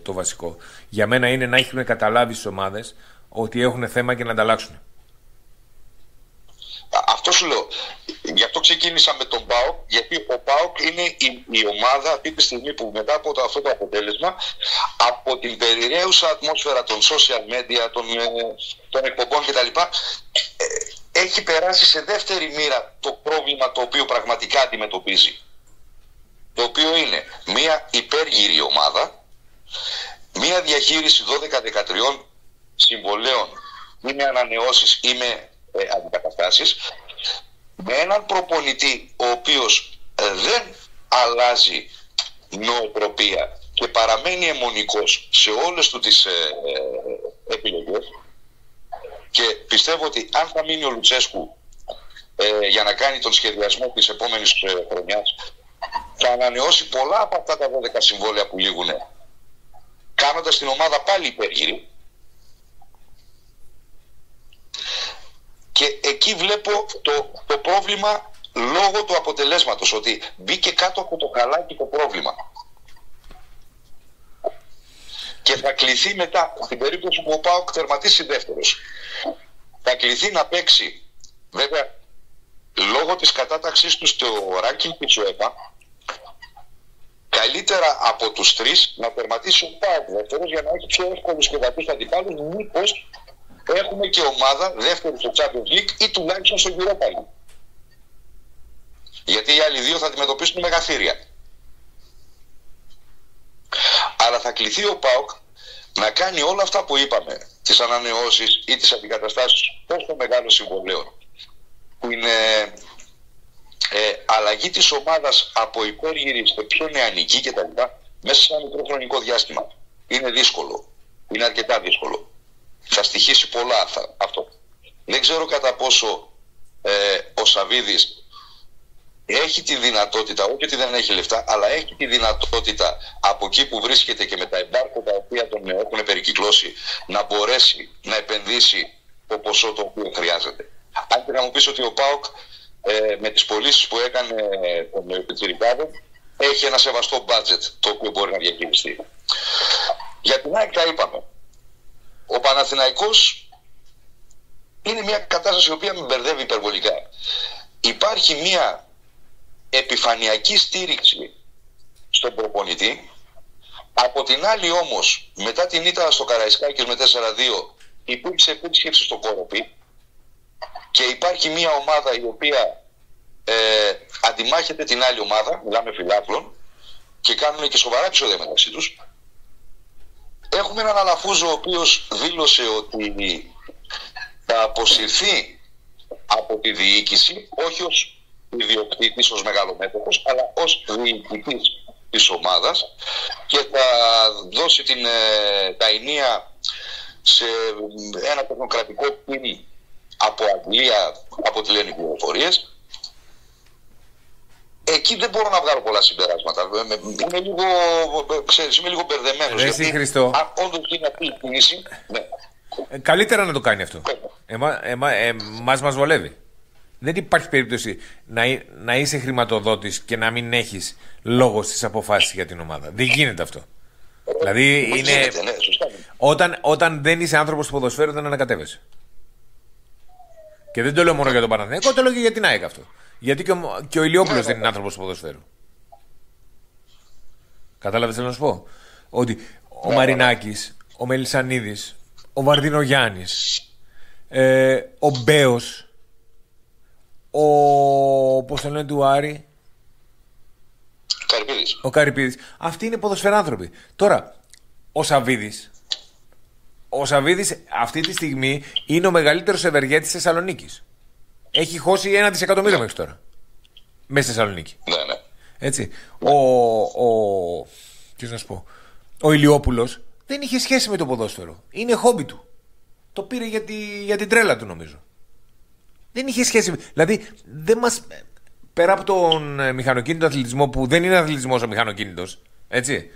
το βασικό. Για μένα είναι να έχουν καταλάβει στις ομάδες ότι έχουν θέμα και να ανταλλάξουν. Αυτό σου λέω. Γι' αυτό ξεκίνησα με τον ΠΑΟΚ, γιατί ο ΠΑΟΚ είναι η ομάδα αυτή τη στιγμή που μετά από αυτό το αποτέλεσμα, από την περιραίουσα ατμόσφαιρα των social media, των εκπομπών κτλ., έχει περάσει σε δεύτερη μοίρα το πρόβλημα το οποίο πραγματικά αντιμετωπίζει. Το οποίο είναι μια υπέργυρη ομάδα, μια διαχείριση 12-13 συμβολέων ή με ανανεώσεις ή με αντικαταστάσεις, με έναν προπονητή ο οποίος δεν αλλάζει νοοτροπία και παραμένει αιμονικός σε όλες του τις επιλογές, και πιστεύω ότι αν θα μείνει ο Λουτσέσκου για να κάνει τον σχεδιασμό της επόμενης χρονιάς, θα ανανεώσει πολλά από αυτά τα 12 συμβόλαια που λήγουν, κάνοντας την ομάδα πάλι υπέργυρη. Και εκεί βλέπω το πρόβλημα λόγω του αποτελέσματος, ότι μπήκε κάτω από το καλάκι το πρόβλημα. Και θα κληθεί μετά, στην περίπτωση που ο ΠΑΟΚ τερματίσει δεύτερος, θα κληθεί να παίξει, βέβαια λόγω της κατάταξής του στο ranking της UEFA, καλύτερα από τους τρεις να τερματίσει ο ΠΑΟΚ δεύτερος, για να έχει πιο εύκολους και βαθύς αντιπάλους, μήπως έχουμε και ομάδα δεύτερη στο Champions League ή τουλάχιστον στο Europa League. Γιατί οι άλλοι δύο θα αντιμετωπίσουν μεγαθύρια. Αλλά θα κληθεί ο ΠΑΟΚ να κάνει όλα αυτά που είπαμε, τις ανανεώσεις ή τις αντικαταστάσεις τόσο μεγάλων συμβολέων, που είναι αλλαγή της ομάδας από υπέργυρη σε πιο νεανική κτλ. Μέσα σε ένα μικρό χρονικό διάστημα. Είναι δύσκολο. Είναι αρκετά δύσκολο. Θα στοιχήσει πολλά αυτό. Δεν ξέρω κατά πόσο ο Σαββίδης έχει τη δυνατότητα, όχι ότι δεν έχει λεφτά, αλλά έχει τη δυνατότητα από εκεί που βρίσκεται και με τα εμπάρκο τα οποία τον έχουν περικυκλώσει, να μπορέσει να επενδύσει το ποσό το οποίο χρειάζεται. Αν και να μου πεις ότι ο ΠΑΟΚ με τις πωλήσεις που έκανε τον Πιτσιρικάδο έχει ένα σεβαστό budget το οποίο μπορεί να διαχειριστεί. Για την ΑΕΚ τα είπαμε. Ο Παναθηναϊκός είναι μια κατάσταση η οποία με μπερδεύει υπερβολικά. Υπάρχει μια επιφανειακή στήριξη στον προπονητή. Από την άλλη όμως, μετά την ήττα στο Καραϊσκάκης με 4-2, υπήρξε επίσκεψη στο Κοροπή και υπάρχει μια ομάδα η οποία αντιμάχεται την άλλη ομάδα, μιλάμε φιλάθλων, και κάνουν και σοβαρά επεισόδια μεταξύ τους. Έχουμε έναν Αλαφούζο ο οποίος δήλωσε ότι θα αποσυρθεί από τη διοίκηση, όχι ως ιδιοκτήτης, ως μεγαλομέτωχος, αλλά ως διοικητής της ομάδας, και θα δώσει τα ενία σε ένα τεχνοκρατικό πίνι από Αγγλία, από τη λένε πληροφορίες. Εκεί δεν μπορώ να βγάλω πολλά συμπεράσματα. Είμαι λίγο μπερδεμένος. Εσύ, Χριστό, αν όντως γίνει αυτή η κίνηση, ναι. Καλύτερα να το κάνει αυτό. Μας βολεύει. Δεν υπάρχει περίπτωση να είσαι χρηματοδότης και να μην έχεις λόγο στις αποφάσεις για την ομάδα. Δεν γίνεται αυτό. Δηλαδή είναι... γίνεται, ναι, σωστά. Όταν δεν είσαι άνθρωπος του ποδοσφαίρου, δεν ανακατεύεσαι. Και δεν το λέω μόνο για τον Παναθηναϊκό, το λέω και για την ΑΕΚ αυτό. Γιατί και ο Ηλιόπουλος δεν είναι άνθρωπος του ποδοσφαίρου. Κατάλαβες τι θέλω να σου πω? Ότι ο Μαρινάκης, ο Μελισσανίδης, ο Βαρδινογιάννης, ο Μπέος, πώς το λένε του Άρη, ο Καρυπίδης, αυτοί είναι ποδοσφαιράνθρωποι. Τώρα, ο Σαββίδης αυτή τη στιγμή είναι ο μεγαλύτερος ευεργέτης της Θεσσαλονίκης. Έχει χώσει 1 δισεκατομμύριο μέχρι τώρα μέσα στη Θεσσαλονίκη. Ναι. Έτσι. Τι να σου πω, ο Ηλιόπουλος δεν είχε σχέση με το ποδόσφαιρο. Είναι χόμπι του. Το πήρε για την τρέλα του, νομίζω. Δεν είχε σχέση. Δηλαδή, δεν μας... πέρα από τον μηχανοκίνητο αθλητισμό, που δεν είναι αθλητισμός ο μηχανοκίνητος, έτσι,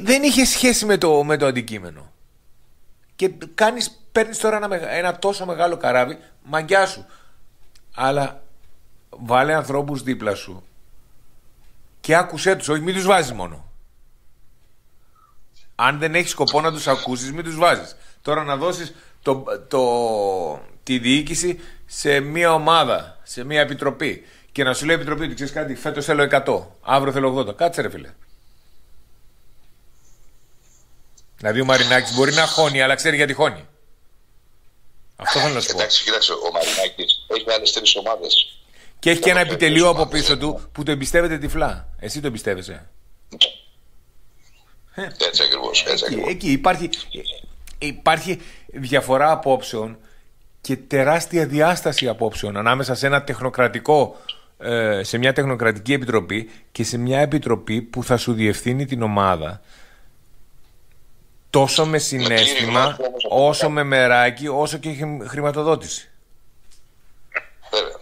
δεν είχε σχέση με το αντικείμενο. Και παίρνεις τώρα ένα τόσο μεγάλο καράβι, μαγκιά σου. Αλλά βάλε ανθρώπους δίπλα σου και άκουσέ τους, όχι μην τους βάζεις μόνο. Αν δεν έχεις σκοπό να τους ακούσεις, μην τους βάζεις. Τώρα να δώσεις τη διοίκηση σε μια ομάδα, σε μια επιτροπή, και να σου λέει η επιτροπή ότι ξέρεις κάτι, φέτος θέλω 100, αύριο θέλω 80. Κάτσε ρε φίλε. Δηλαδή ο Μαρινάκης μπορεί να χώνει, αλλά ξέρει γιατί χώνει. Αυτό θέλω να σου πω. Εντάξει, κοίταξε, ο Μαρινάκης έχει άλλες 3 ομάδες. Και έχει και ένα επιτελείο από πίσω του που το εμπιστεύεται τυφλά. Εσύ το εμπιστεύεσαι? Έτσι ακριβώς. Εκεί υπάρχει διαφορά απόψεων και τεράστια διάσταση απόψεων ανάμεσα σε ένα τεχνοκρατικό σε μια τεχνοκρατική επιτροπή και σε μια επιτροπή που θα σου διευθύνει την ομάδα τόσο με συναίσθημα, όσο με μεράκι, όσο και χρηματοδότηση. Βέβαια.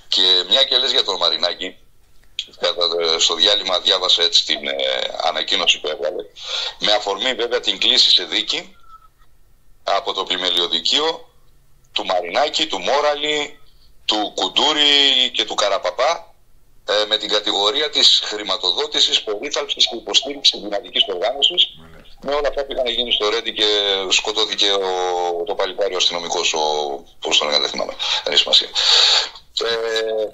Και μια και λες για τον Μαρινάκη, στο διάλειμμα διάβασα έτσι την ανακοίνωση που έβγαλε, με αφορμή βέβαια την κλήση σε δίκη από το πλημελιωδικείο του Μαρινάκη, του Μόραλη, του Κουντούρη και του Καραπαπά, με την κατηγορία της χρηματοδότησης, περίθαλψης και υποστήριξης δυνατικής οργάνωσης, με όλα αυτά που είχαν γίνει στο Ρέντι και σκοτώθηκε το παλικάρι ο αστυνομικός, πώς τον δεν θυμάμαι, δεν έχει σημασία.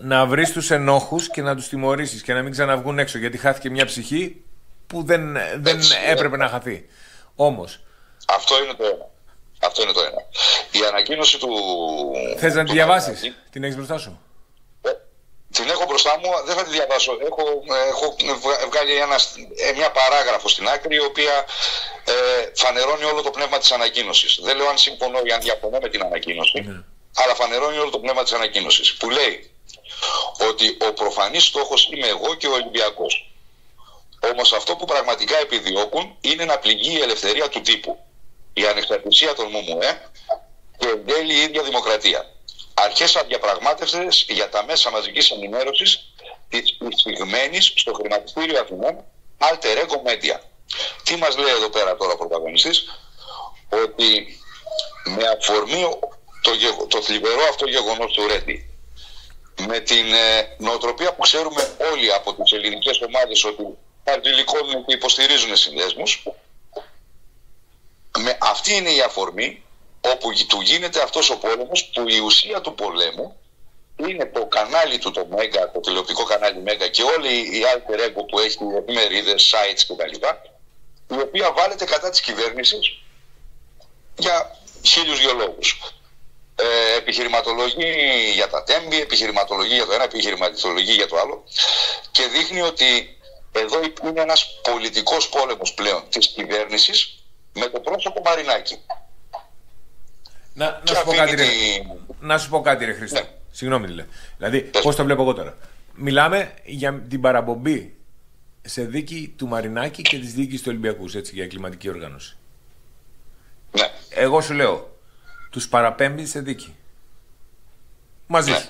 Να βρεις τους ενόχους και να τους τιμωρήσεις και να μην ξαναβγούν έξω, γιατί χάθηκε μια ψυχή που δεν έπρεπε να χαθεί. Όμως αυτό είναι το ένα. Αυτό είναι το ένα. Η ανακοίνωση του... Θες να τη διαβάσεις? Την έχεις μπροστά σου? Την έχω μπροστά μου, δεν θα τη διαβάσω. Έχω βγάλει μια παράγραφο στην άκρη, η οποία φανερώνει όλο το πνεύμα της ανακοίνωσης. Δεν λέω αν συμφωνώ ή αν διαφωνώ με την ανακοίνωση, αλλά φανερώνει όλο το πνεύμα της ανακοίνωσης. Που λέει ότι ο προφανής στόχος είμαι εγώ και ο Ολυμπιακός. Όμως αυτό που πραγματικά επιδιώκουν είναι να πληγεί η ελευθερία του τύπου, η ανεξαρτησία των ΜΜΕ και εν τέλει η ίδια δημοκρατία. Αρχές αδιαπραγμάτευτες για τα μέσα μαζικής ενημέρωσης της εισηγμένης στο χρηματιστήριο Αθηνών Alter Ego Media. Τι μας λέει εδώ πέρα τώρα ο πρωταγωνιστής? Ότι με αφορμή το θλιβερό αυτό γεγονός του Ρέντι, με την νοοτροπία που ξέρουμε όλοι από τις ελληνικές ομάδες ότι αντιλικώνουν και υποστηρίζουν συνδέσμους, αυτή είναι η αφορμή όπου του γίνεται αυτός ο πόλεμος, που η ουσία του πολέμου είναι το κανάλι του, το Μέγκα, το τηλεοπτικό κανάλι Μέγκα και όλη η Alter Ego που έχει εφημερίδες, sites κτλ., η οποία βάλεται κατά της κυβέρνησης για 1002 λόγους. Επιχειρηματολογεί για τα τέμπη, επιχειρηματολογεί για το ένα, επιχειρηματολογεί για το άλλο, και δείχνει ότι εδώ είναι ένας πολιτικός πόλεμος πλέον της κυβέρνησης με το πρόσωπο Μαρινάκη. Να σου πω κάτι, ρε Χρήστο. Ναι. Συγγνώμη, δηλαδή πώς το βλέπω εγώ τώρα? Μιλάμε για την παραπομπή σε δίκη του Μαρινάκη και της δίκης του Ολυμπιακού, έτσι, για κλιματική οργάνωση. Ναι. Εγώ σου λέω, τους παραπέμπει σε δίκη μαζί σου.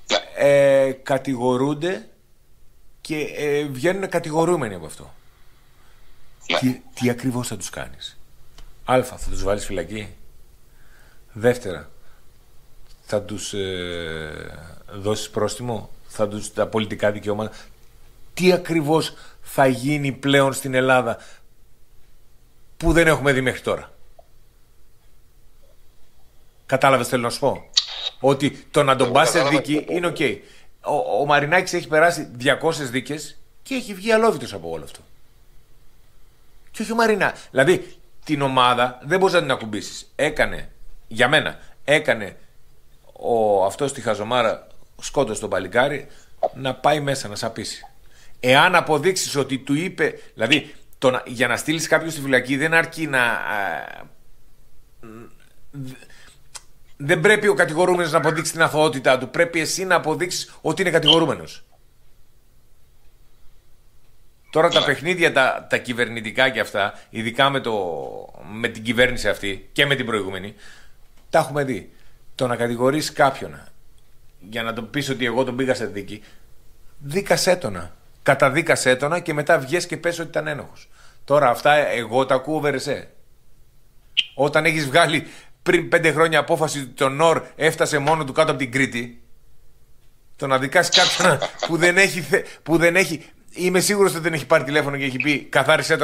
Ναι. Κατηγορούνται και βγαίνουν κατηγορούμενοι από αυτό. Ναι. Τι ακριβώς θα τους κάνεις? Α, θα τους βάλεις φυλακή. Δεύτερα, θα τους δώσεις πρόστιμο, θα τους τα πολιτικά δικαιώματα. Τι ακριβώς θα γίνει πλέον στην Ελλάδα που δεν έχουμε δει μέχρι τώρα? Κατάλαβες θέλω να σου πω? Ότι το να τον πας σε δίκη είναι ok. Ο Μαρινάκης έχει περάσει 200 δίκες και έχει βγει αλόβητος από όλο αυτό. Και όχι ο Μαρινάκης. Δηλαδή την ομάδα δεν μπορείς να την ακουμπήσεις. Για μένα, αυτός τη χαζομάρα, σκότωσε τον παλικάρι, να πάει μέσα να σαπίσει. Εάν αποδείξεις ότι του είπε, δηλαδή για να στείλεις κάποιον στη φυλακή δεν αρκεί να... Δεν πρέπει ο κατηγορούμενος να αποδείξει την αθωότητά του. Πρέπει εσύ να αποδείξεις ότι είναι κατηγορούμενος. Τώρα τα παιχνίδια τα κυβερνητικά και αυτά, ειδικά με την κυβέρνηση αυτή και με την προηγούμενη, τα έχουμε δει. Το να κατηγορείς κάποιον για να τον πεις ότι εγώ τον πήγα σε δίκη, δίκασέ τον. Καταδίκασέ τον και μετά βγες και πες ότι ήταν ένοχος. Τώρα αυτά εγώ τα ακούω βερεσέ. Όταν έχεις βγάλει πριν 5 χρόνια απόφαση ότι το ΝΟΡ έφτασε μόνο του κάτω από την Κρήτη, το να δικάσεις κάποιον που δεν έχει... Είμαι σίγουρος ότι δεν έχει πάρει τηλέφωνο και έχει πει καθάρισέ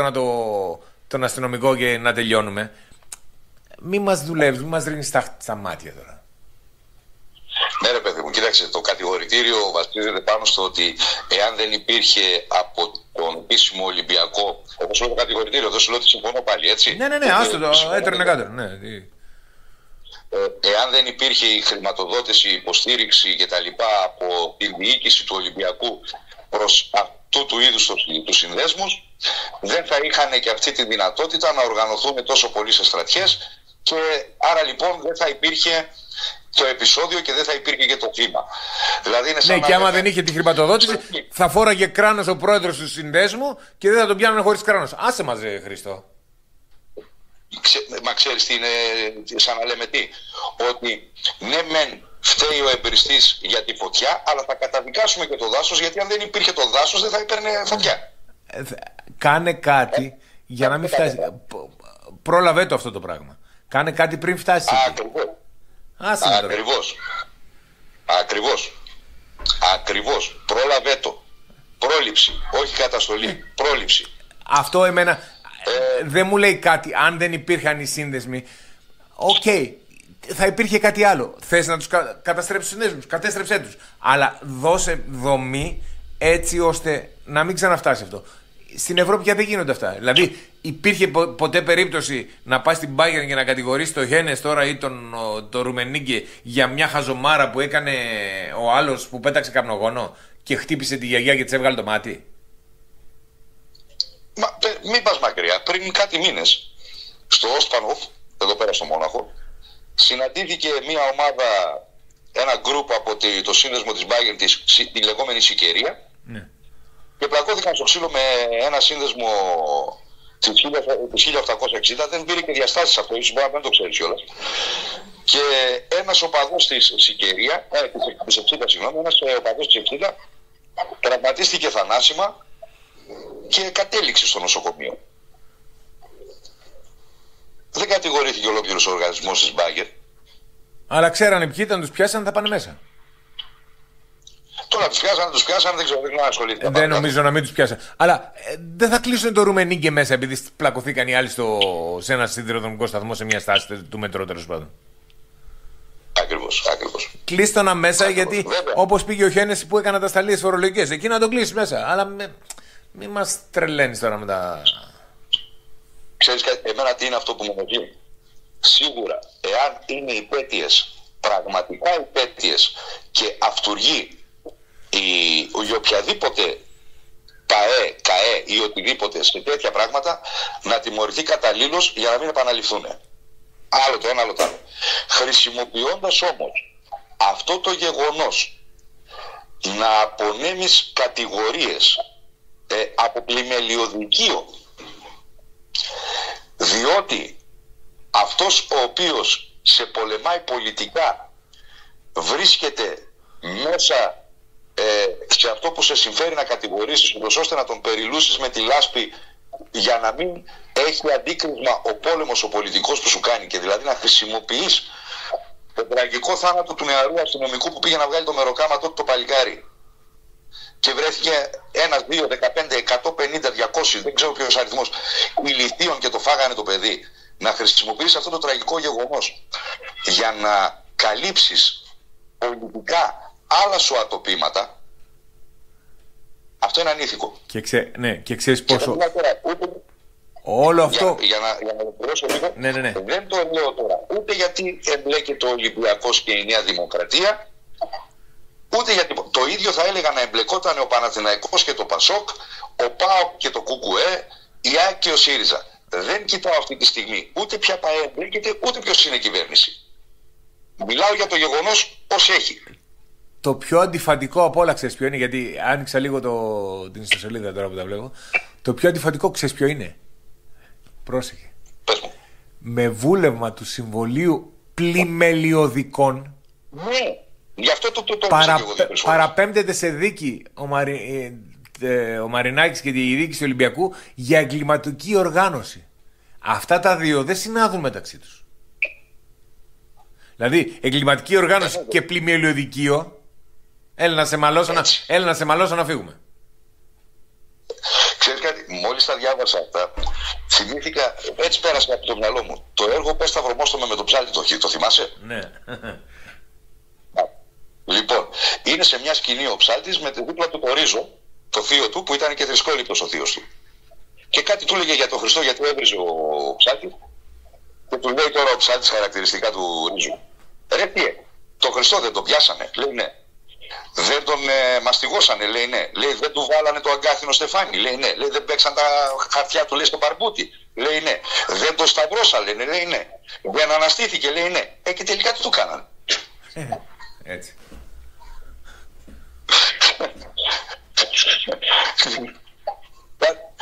τον αστυνομικό και να τελειώνουμε. Μη μας δουλεύεις, μη μας ρίχνεις στα μάτια τώρα. Ναι ρε παιδί μου, κοίταξε, το κατηγορητήριο βασίζεται πάνω στο ότι εάν δεν υπήρχε από τον επίσημο Ολυμπιακό, όπως λέω το κατηγορητήριο, δεν σου λέω ότι συμφωνώ πάλι, έτσι. Ναι, άστο το, έτρωνε κάτω. Ναι. Εάν δεν υπήρχε η χρηματοδότηση, η υποστήριξη κτλ. Από την διοίκηση του Ολυμπιακού προς αυτού του είδους τους συνδέσμους, δεν θα είχαν και αυτή τη δυνατότητα να οργανωθούν τόσο πολύ σε στρατιές, και άρα λοιπόν δεν θα υπήρχε το επεισόδιο και δεν θα υπήρχε και το θύμα. Δηλαδή είναι σαν ναι, και άμα δεν είχε τη χρηματοδότηση, θα φόραγε κράνος ο πρόεδρος του συνδέσμου και δεν θα τον πιάνουν χωρίς κράνος. Άσε μας, Χρήστο. Μα ξέρεις τι είναι, σαν να λέμε τι, ότι ναι μεν φταίει ο εμπριστής για τη φωτιά, αλλά θα καταδικάσουμε και το δάσος, γιατί αν δεν υπήρχε το δάσος δεν θα έπαιρνε φωτιά. Κάνε κάτι για να μην φτάσει. Πρόλαβε το αυτό το πράγμα. Κάνε κάτι πριν φτάσει. Ακριβώς. Πρόλαβε το. Πρόληψη. Όχι καταστολή. Πρόληψη. Αυτό εμένα δεν μου λέει κάτι. Αν δεν υπήρχαν οι σύνδεσμοι, οκ, θα υπήρχε κάτι άλλο. Θες να τους καταστρέψεις τους συνδέσμους, κατέστρεψέ τους. Αλλά δώσε δομή έτσι ώστε να μην ξαναφτάσει αυτό. Στην Ευρώπη πια δεν γίνονται αυτά. Δηλαδή, υπήρχε ποτέ περίπτωση να πάει στην Bayern και να κατηγορήσει το Χένες τώρα ή το Ρουμενίγκε για μια χαζομάρα που έκανε ο άλλος που πέταξε καπνογόνο και χτύπησε τη γιαγιά και της έβγαλε το μάτι? Μην πας μακριά. Πριν κάτι μήνες, στο Όστπανοφ, εδώ πέρα στο Μόναχο, συναντήθηκε μια ομάδα, ένα γκρουπ από το σύνδεσμο της Bayern, τη λεγόμενη Σικερία, ναι, και πλακώθηκαν στο ξύλο με ένα σύνδεσμο της 1860. Δεν πήρε και διαστάσεις αυτό, ίσως μπορεί να μην το ξέρεις κιόλας. Και ένας οπαδός της Σικερία, της 60, συγγνώμη, ένας οπαδός της 60 τραυματίστηκε θανάσιμα και κατέληξε στο νοσοκομείο. Δεν κατηγορήθηκε ολόκληρος ο οργανισμός της Bayern. Αλλά ξέρανε ποιοι ήταν, τους πιάσανε, θα πάνε μέσα. Τώρα τους πιάσανε, δεν ξέρω, δεν ασχολήθηκα. Δεν νομίζω να μην τους πιάσανε. Αλλά δεν θα κλείσουν το Ρουμενίγκε μέσα επειδή πλακωθήκαν οι άλλοι σε ένα σιδηροδρομικό σταθμό σε μια στάση του μετρό, τέλος πάντων. Ακριβώς. Κλείστο να μέσα, γιατί όπως πήγε ο Χένες που έκανε τα σταλίες φορολογικές, εκεί να τον κλείσει μέσα. Αλλά μην μας τρελαίνεις τώρα με τα. Ξέρεις, εμένα τι είναι αυτό που μου ενοχλεί? Σίγουρα, εάν είναι υπέτειες, πραγματικά υπέτειες και αυτουργοί ή οποιαδήποτε ΚΑΕ ή οτιδήποτε σε τέτοια πράγματα, να τιμωρηθεί καταλήλως για να μην επαναληφθούν. Άλλο το ένα, άλλο το άλλο. Χρησιμοποιώντας όμως αυτό το γεγονός να απονέμεις κατηγορίες από πλημελιωδικείο, διότι αυτός ο οποίος σε πολεμάει πολιτικά βρίσκεται μέσα σε αυτό που σε συμφέρει να κατηγορήσεις, ώστε να τον περιλούσεις με τη λάσπη για να μην έχει αντίκρισμα ο πόλεμος ο πολιτικός που σου κάνει, και δηλαδή να χρησιμοποιείς τον τραγικό θάνατο του νεαρού αστυνομικού που πήγε να βγάλει το μεροκάμα τότε το παλικάρι και βρέθηκε 1, 2, 15, 150, 200, δεν ξέρω ποιος αριθμός ηλιθίων και το φάγανε το παιδί. Να χρησιμοποιείς αυτό το τραγικό γεγονός για να καλύψεις πολιτικά άλλα σου ατοπήματα, αυτό είναι ανήθικο. Και ξέρεις πόσο. Όλο αυτό. Για να ολοκληρώσω λίγο, ναι. Δεν το λέω τώρα ούτε γιατί εμπλέκεται ο Ολυμπιακός και η Νέα Δημοκρατία, ούτε γιατί. Το ίδιο θα έλεγα να εμπλεκόταν ο Παναθηναϊκός και το Πασόκ, ο ΠΑΟΚ και το ΚΚΕ, η ΑΕΚ και ο ΣΥΡΙΖΑ. Δεν κοιτάω αυτή τη στιγμή ούτε ποια ΠΑΕ εμπλέκεται, ούτε ποιος είναι η κυβέρνηση. Μιλάω για το γεγονός ως έχει. Το πιο αντιφατικό από όλα, ξέρεις ποιο είναι? Γιατί άνοιξα λίγο την ιστοσελίδα τώρα που τα βλέπω. Το πιο αντιφατικό, ξέρεις ποιο είναι? Πρόσεχε. Πες μου. Με βούλευμα του Συμβολίου Πλημελιωδικών. Ναι. Γι' αυτό το παραπέμπτεται σε δίκη ο Μαρινάκης και η διοίκηση του Ολυμπιακού για εγκληματική οργάνωση. Αυτά τα δύο δεν συνάδουν μεταξύ τους. Δηλαδή εγκληματική οργάνωση και πλημελιωδικείο. Έλα να σε μαλώσω να φύγουμε. Ξέρεις κάτι, μόλις τα διάβασα αυτά, θυμήθηκα, έτσι πέρασε από το μυαλό μου, το έργο «Πες Σταυρομόστομε με το ψάλτη», το θυμάσαι? Ναι. Λοιπόν, είναι σε μια σκηνή ο ψάλτης με τη δίπλα του το Ρίζο, το θείο του, που ήταν και θρησκόληπτος ο θείος του. Και κάτι του έλεγε για τον Χριστό, γιατί έβριζε ο ψάλτης, και του λέει τώρα ο ψάλτης χαρακτηριστικά του Ρίζου. Ρε τι, τον Χριστό δεν τον πιάσανε? Λέει ναι. Δεν τον μαστιγώσανε? Λέει ναι. Λέει δεν του βάλανε το αγκάθινο στεφάνι? Λέει ναι. Λέει δεν παίξαν τα χαρτιά του, λέει, στο παρμπούτι? Λέει ναι. Δεν το σταυρώσανε? Λέει ναι. Δεν αναστήθηκε? Λέει ναι. Και τελικά τι του κάνανε? Έτσι.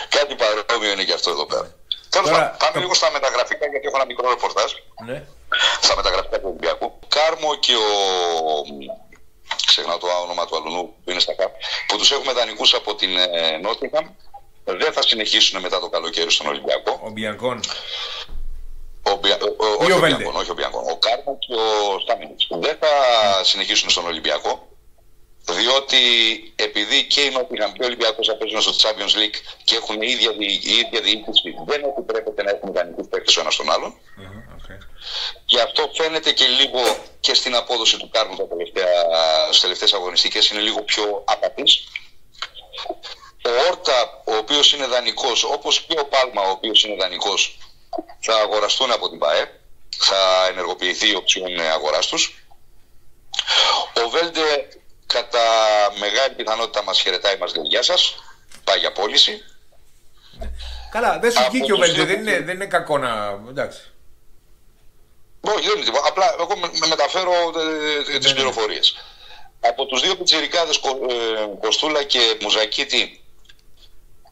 Κάτι παρόμοιο είναι και αυτό εδώ πέρα. Τέλος πάντων, πάμε λίγο στα μεταγραφικά, γιατί έχω ένα μικρό ρεπορτάζ. Ναι. Στα μεταγραφικά του Ολυμπιακού. Κάρμο και ξεχνάω το όνομα του αλουνού που είναι στα ΚΑΠ, που τους έχουμε δανεικούς από την Νότιχαμ, δεν θα συνεχίσουν μετά το καλοκαίρι στον Ολυμπιακό. Ο Μπιανκόν. Όχι ο Μπιανκόν. Ο Κάρμο και ο Στάμινιτς δεν θα συνεχίσουν στον Ολυμπιακό. Διότι επειδή και η Νότιχαμ και ο Ολυμπιακός θα παίζουν στο Champions League και έχουν η ίδια διοίκηση, δεν επιτρέπεται να έχουν ιδανικούς παίκτες ο ένας τον άλλον. Και αυτό φαίνεται και λίγο και στην απόδοση του Κάρμου στις τελευταίες αγωνιστικές, είναι λίγο πιο απατής. Ο Όρτα, ο οποίος είναι δανεικός, όπως και ο Πάλμα, ο οποίος είναι δανεικός, θα αγοραστούν από την ΠΑΕ, θα ενεργοποιηθεί η οψιόν αγοράς τους. Ο Βέλντε κατά μεγάλη πιθανότητα μας χαιρετάει, μας λέει γεια σας, πάει για πώληση. Καλά, δεν σου βγήκε ο Βέλντε, δεν είναι κακό να... εντάξει. Όχι, δεν είναι τίποτα. Απλά εγώ με μεταφέρω τις πληροφορίες. Από τους δύο πιτσιρικάδες, Κοστούλα και Μουζακίτη,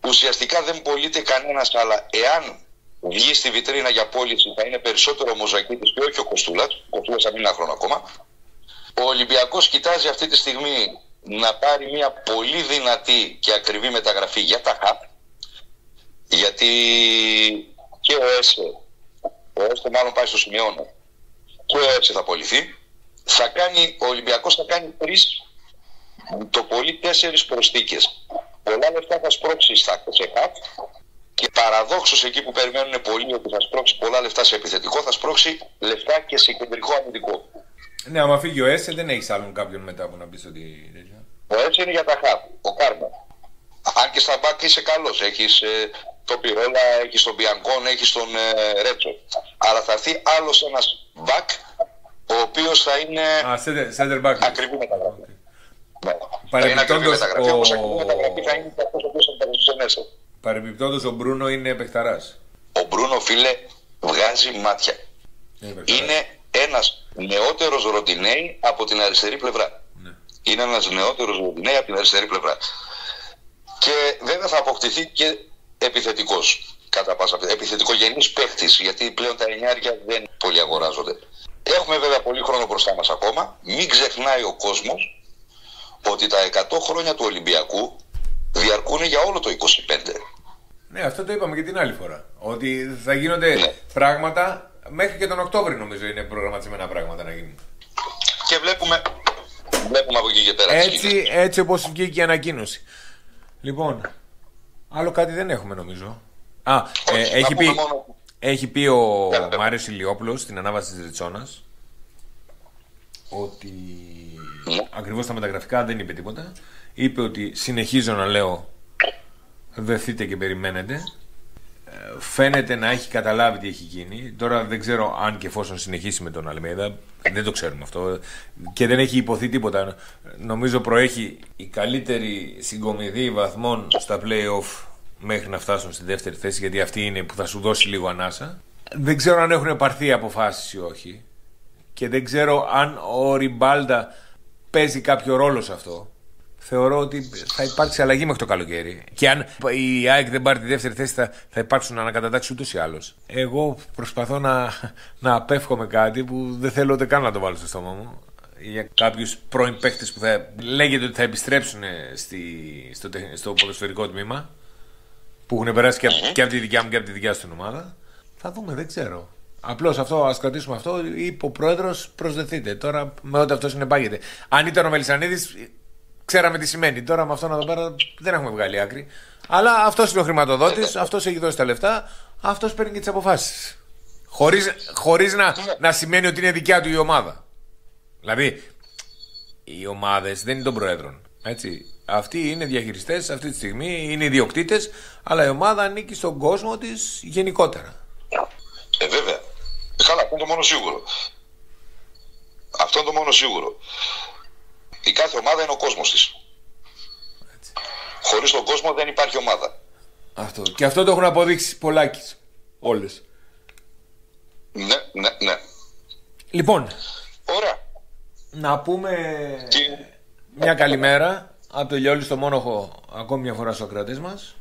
ουσιαστικά δεν πωλείται κανένας, αλλά εάν βγει στη βιτρίνα για πώληση θα είναι περισσότερο ο Μουζακίτης και όχι ο Κοστούλας. Ο Κοστούλας θα μείνει ένα χρόνο ακόμα. Ο Ολυμπιακός κοιτάζει αυτή τη στιγμή να πάρει μια πολύ δυνατή και ακριβή μεταγραφή για τα ΧΑΠ, γιατί και ο ΕΣΕ μάλλον πάει στο Σημειώνο και ο ΕΣΕ θα πωληθεί. Ο Ολυμπιακός θα κάνει 3, το πολύ 4 προσθήκες. Πολλά λεφτά θα σπρώξει σε ΧΑΠ και παραδόξως εκεί που περιμένουν πολλοί ότι θα σπρώξει πολλά λεφτά σε επιθετικό, θα σπρώξει λεφτά και σε κεντρικό αμυντικό. Ναι, άμα φύγει ο ΕΣΕ δεν έχεις άλλον κάποιον μετά που να πεις ότι... Ο ΕΣΕ είναι για τα ΧΑΠ, ο Κάρμα. Αν και στα μπακ είσαι καλός, έχεις τον Πιρόλα, έχεις τον Μπιανκόν, έχεις τον Ρέτσο. Αλλά θα έρθει άλλος ένας μπακ, ο οποίος θα είναι ακριβή μεταγραφή. Παρεμπιπτόντως ο... Παρεμπιπτόντως ο Μπρούνο είναι επεκταράς. Ο Μπρούνο, φίλε, βγάζει μάτια. Είναι ένας νεότερος Ροντινέι από την αριστερή πλευρά. Ναι. Είναι ένας νεότερος Ροντινέι από την αριστερή πλευρά. Και βέβαια θα αποκτηθεί και επιθετικός. Κατά πάσα επιθετικογενής παίχτης, γιατί πλέον τα εννιάρια δεν πολύ αγοράζονται. Έχουμε βέβαια πολύ χρόνο μπροστά μας ακόμα. Μην ξεχνάει ο κόσμος ότι τα 100 χρόνια του Ολυμπιακού διαρκούν για όλο το 25. Ναι, αυτό το είπαμε και την άλλη φορά. Ότι θα γίνονται πράγματα μέχρι και τον Οκτώβριο, νομίζω είναι προγραμματισμένα πράγματα να γίνουν. Και βλέπουμε από εκεί και πέρα. Έτσι όπως βγήκε η ανακοίνωση. Λοιπόν, άλλο κάτι δεν έχουμε νομίζω. Έχει πει ο Μάριος Ηλιόπουλος στην ανάβαση της Ριτσόνας ότι ακριβώς τα μεταγραφικά δεν είπε τίποτα. Είπε ότι συνεχίζω να λέω δεθείτε και περιμένετε. Φαίνεται να έχει καταλάβει τι έχει γίνει. Τώρα δεν ξέρω αν και εφόσον συνεχίσει με τον Αλμέιδα, δεν το ξέρουμε αυτό και δεν έχει υποθεί τίποτα. Νομίζω προέχει η καλύτερη συγκομιδή βαθμών στα play-off μέχρι να φτάσουν στη δεύτερη θέση, γιατί αυτή είναι που θα σου δώσει λίγο ανάσα. Δεν ξέρω αν έχουν πάρθει αποφάσεις ή όχι και δεν ξέρω αν ο Ριμπάλντα παίζει κάποιο ρόλο σε αυτό. Θεωρώ ότι θα υπάρξει αλλαγή μέχρι το καλοκαίρι. Και αν η ΑΕΚ δεν πάρει τη δεύτερη θέση, θα υπάρξουν ανακατατάξεις ούτως ή άλλως. Εγώ προσπαθώ να απέφχομαι κάτι που δεν θέλω ούτε καν να το βάλω στο στόμα μου. Για κάποιους πρώην παίκτες που θα λέγεται ότι θα επιστρέψουν στο ποδοσφαιρικό τμήμα, που έχουν περάσει και από τη δικιά μου και από τη δικιά σου την ομάδα. Θα δούμε, δεν ξέρω. Απλώς αυτό, ας κρατήσουμε αυτό. Είπε ο πρόεδρος, προσδεθείτε. Τώρα με ό,τι αυτό συνεπάγεται. Αν ήταν ο Μελισσανίδης, ξέραμε τι σημαίνει. Τώρα με αυτόν εδώ πέρα δεν έχουμε βγάλει άκρη. Αλλά αυτός είναι ο χρηματοδότης, αυτός έχει δώσει τα λεφτά, αυτός παίρνει και τις αποφάσεις. Χωρίς να σημαίνει ότι είναι δικιά του η ομάδα. Δηλαδή, οι ομάδες δεν είναι των προέδρων. Έτσι. Αυτοί είναι διαχειριστές αυτή τη στιγμή, είναι ιδιοκτήτες, αλλά η ομάδα ανήκει στον κόσμο της γενικότερα. Βέβαια. Καλά, αυτό είναι το μόνο σίγουρο. Αυτό είναι το μόνο σίγουρο. Η κάθε ομάδα είναι ο κόσμος της. Έτσι. Χωρίς τον κόσμο δεν υπάρχει ομάδα. Αυτό. Και αυτό το έχουν αποδείξει πολλάκις. Όλες. Ναι. Λοιπόν. Ωραία. να πούμε μια καλημέρα από το Λιόλι στο Μόνοχο ακόμη μια φορά στους ακροατές μας.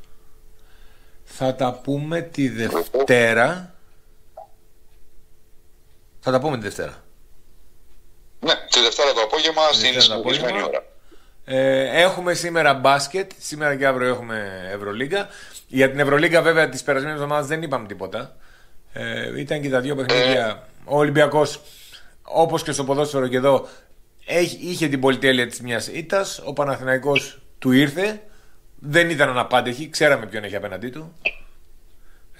Θα τα πούμε τη Δευτέρα. Ναι, τη Δευτέρα το απόγευμα στην συνηθισμένη ώρα. Έχουμε σήμερα μπάσκετ. Σήμερα και αύριο έχουμε Ευρωλίγκα. Για την Ευρωλίγκα βέβαια τις περασμένες εβδομάδες δεν είπαμε τίποτα. Ήταν και τα δύο παιχνίδια. Ο Ολυμπιακός, όπως και στο ποδόσφαιρο και εδώ, είχε την πολυτέλεια της μιας ήττας. Ο Παναθηναϊκός του ήρθε. Δεν ήταν αναπάντεχη. Ξέραμε ποιον έχει απέναντί του.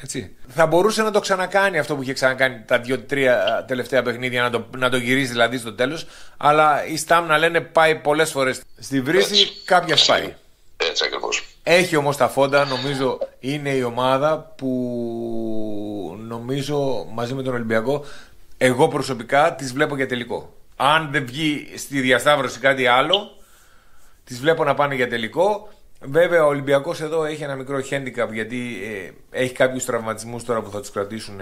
Έτσι. Θα μπορούσε να το ξανακάνει αυτό που είχε ξανακάνει τα 2-3 τελευταία παιχνίδια, να το γυρίσει δηλαδή στο τέλος. Αλλά η Στάμνα λένε πάει πολλές φορές στη βρύση, κάποια σπάει. Έτσι ακριβώς. Έχει όμως τα φόντα, νομίζω είναι η ομάδα που νομίζω μαζί με τον Ολυμπιακό, εγώ προσωπικά τις βλέπω για τελικό. Αν δεν βγει στη διασταύρωση κάτι άλλο, τις βλέπω να πάνε για τελικό. Βέβαια ο Ολυμπιακός εδώ έχει ένα μικρό handicap, γιατί έχει κάποιους τραυματισμούς τώρα που θα τους κρατήσουν,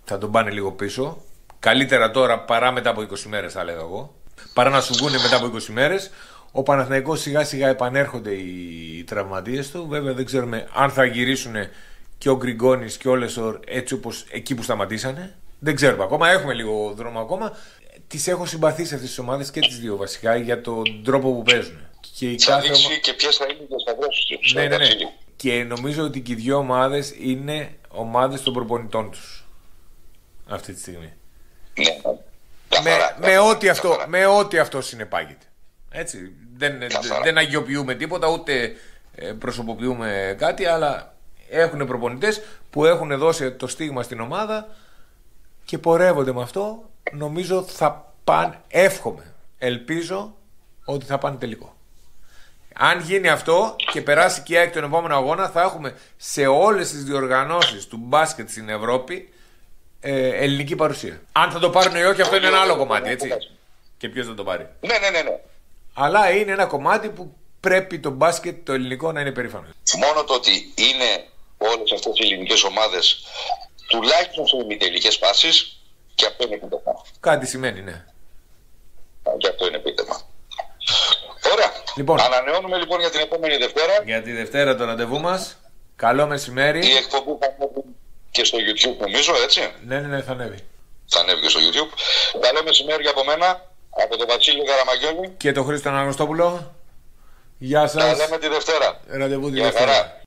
θα τον πάνε λίγο πίσω. Καλύτερα τώρα παρά μετά από 20 μέρες θα έλεγα εγώ. Παρά να σου βγουν μετά από 20 μέρες. Ο Παναθηναϊκός σιγά σιγά επανέρχονται οι τραυματίες του. Βέβαια δεν ξέρουμε αν θα γυρίσουν και ο Γκριγκόνης και ο Λεσόρ έτσι όπως εκεί που σταματήσανε. Δεν ξέρουμε ακόμα, έχουμε λίγο δρόμο ακόμα. Τις έχω συμπαθήσει αυτές τις ομάδες και τις δύο βασικά για τον τρόπο που παίζουν. Θα δείξει και ποιες θα είναι οι σταυρώσεις τους. Ναι. Και νομίζω ότι και οι δύο ομάδες είναι ομάδες των προπονητών τους αυτή τη στιγμή. Ναι. Με ό,τι αυτό συνεπάγεται. Έτσι. Δεν αγιοποιούμε τίποτα, ούτε προσωποποιούμε κάτι, αλλά έχουν προπονητές που έχουν δώσει το στίγμα στην ομάδα και πορεύονται με αυτό. Νομίζω θα πάνε, εύχομαι, ελπίζω ότι θα πάνε τελικό. Αν γίνει αυτό και περάσει και η ΑΕΚ τον επόμενο αγώνα, θα έχουμε σε όλες τις διοργανώσεις του μπάσκετ στην Ευρώπη ελληνική παρουσία. Αν θα το πάρουν ή όχι, αυτό είναι ένα άλλο κομμάτι, έτσι. Και ποιος θα το πάρει. Ναι. Αλλά είναι ένα κομμάτι που πρέπει το μπάσκετ το ελληνικό να είναι περήφανο. Μόνο το ότι είναι όλες αυτές οι ελληνικές ομάδες τουλάχιστον σε ημιτελικές φάσεις, και αυτό είναι επίτευγμα. Κάτι σημαίνει, ναι. Και αυτό είναι επίτευγμα. Ωραία. Λοιπόν, ανανεώνουμε λοιπόν για την επόμενη Δευτέρα. Για τη Δευτέρα το ραντεβού μας. Καλό μεσημέρι. Η εκπομπή θα ανέβει και στο YouTube νομίζω, έτσι. Ναι, θα ανέβει. Θα ανέβει και στο YouTube. Καλό μεσημέρι από μένα, από τον Βασίλη Καραμαγγέλη και τον Χρήστο Αναγνωστόπουλο. Γεια σας. Τα λέμε τη Δευτέρα. Ραντεβού τη Δευτέρα.